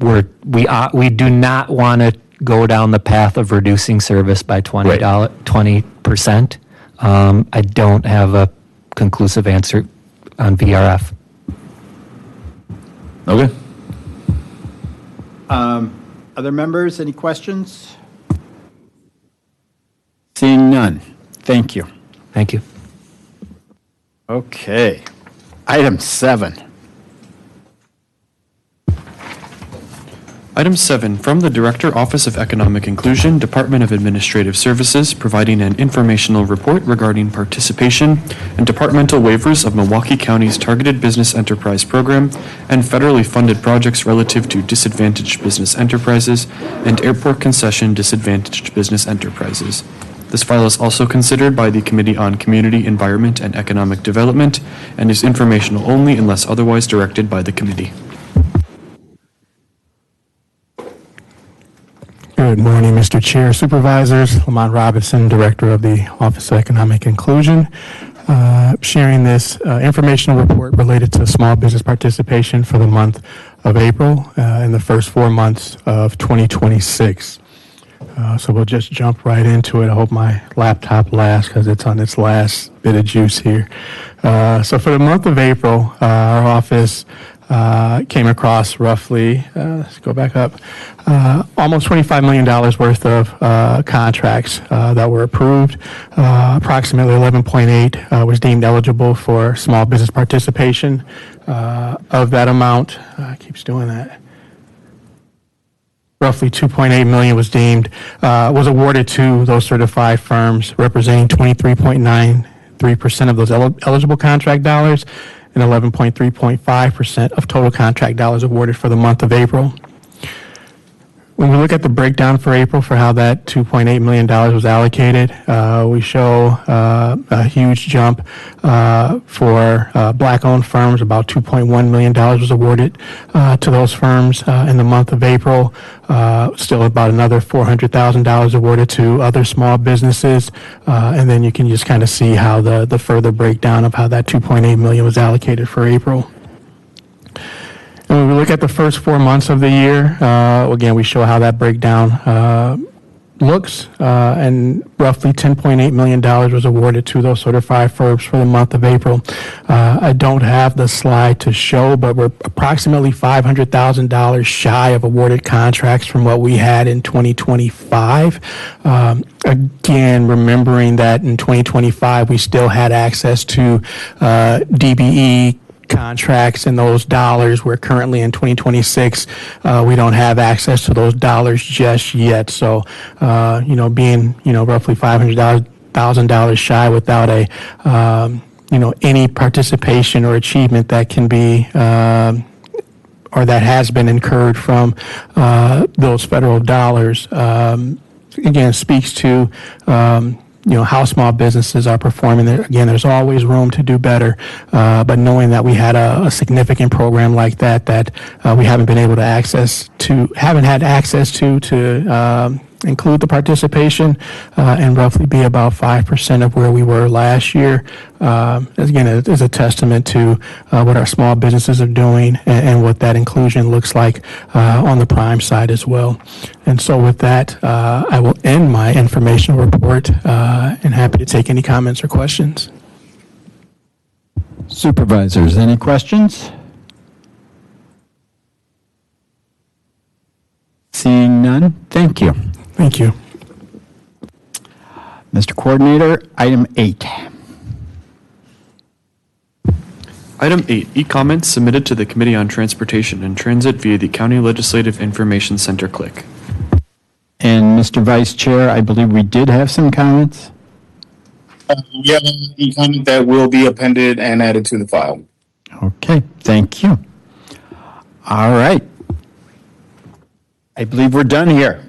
We do not want to go down the path of reducing service by 20%. I don't have a conclusive answer on VRF. Okay. Other members, any questions? Seeing none. Thank you. Thank you. Okay. Item 7. Item 7, from the Director, Office of Economic Inclusion, Department of Administrative Services, providing an informational report regarding participation and departmental waivers of Milwaukee County's Targeted Business Enterprise Program and federally funded projects relative to disadvantaged business enterprises and airport concession disadvantaged business enterprises. This file is also considered by the Committee on Community, Environment, and Economic Development and is informational only unless otherwise directed by the committee. Good morning, Mr. Chair, Supervisors. Lamont Robinson, Director of the Office of Economic Inclusion, sharing this informational report related to small business participation for the month of April and the first 4 months of 2026. So we'll just jump right into it. I hope my laptop lasts because it's on its last bit of juice here. So for the month of April, our office came across roughly, let's go back up, almost $25 million worth of contracts that were approved. Approximately 11.8 was deemed eligible for small business participation. Of that amount, keeps doing that. Roughly 2.8 million was was awarded to those certified firms, representing 23.93% of those eligible contract dollars and 11.3.5% of total contract dollars awarded for the month of April. When we look at the breakdown for April for how that $2.8 million was allocated, we show a huge jump for black-owned firms. About $2.1 million was awarded to those firms in the month of April. Still about another $400,000 awarded to other small businesses. And then you can just kind of see how the further breakdown of how that $2.8 million was allocated for April. And when we look at the first 4 months of the year, again, we show how that breakdown looks, and roughly $10.8 million was awarded to those certified firms for the month of April. I don't have the slide to show, but we're approximately $500,000 shy of awarded contracts from what we had in 2025. Again, remembering that in 2025, we still had access to DBE contracts and those dollars. We're currently in 2026. We don't have access to those dollars just yet. So, being, roughly $500,000 shy without any participation or achievement that can be, or that has been incurred from those federal dollars, again, speaks to, how small businesses are performing. Again, there's always room to do better, but knowing that we had a significant program like that we haven't been able to haven't had access to include the participation and roughly be about 5% of where we were last year. Again, it is a testament to what our small businesses are doing and what that inclusion looks like on the prime side as well. And so with that, I will end my informational report and happy to take any comments or questions. Supervisors, any questions? Seeing none, thank you. Thank you. Mr. Coordinator, item 8. Item 8, e-comments submitted to the Committee on Transportation and Transit via the County Legislative Information Center click. And Mr. Vice Chair, I believe we did have some comments. We have an e-comment that will be appended and added to the file. Okay, thank you. All right. I believe we're done here.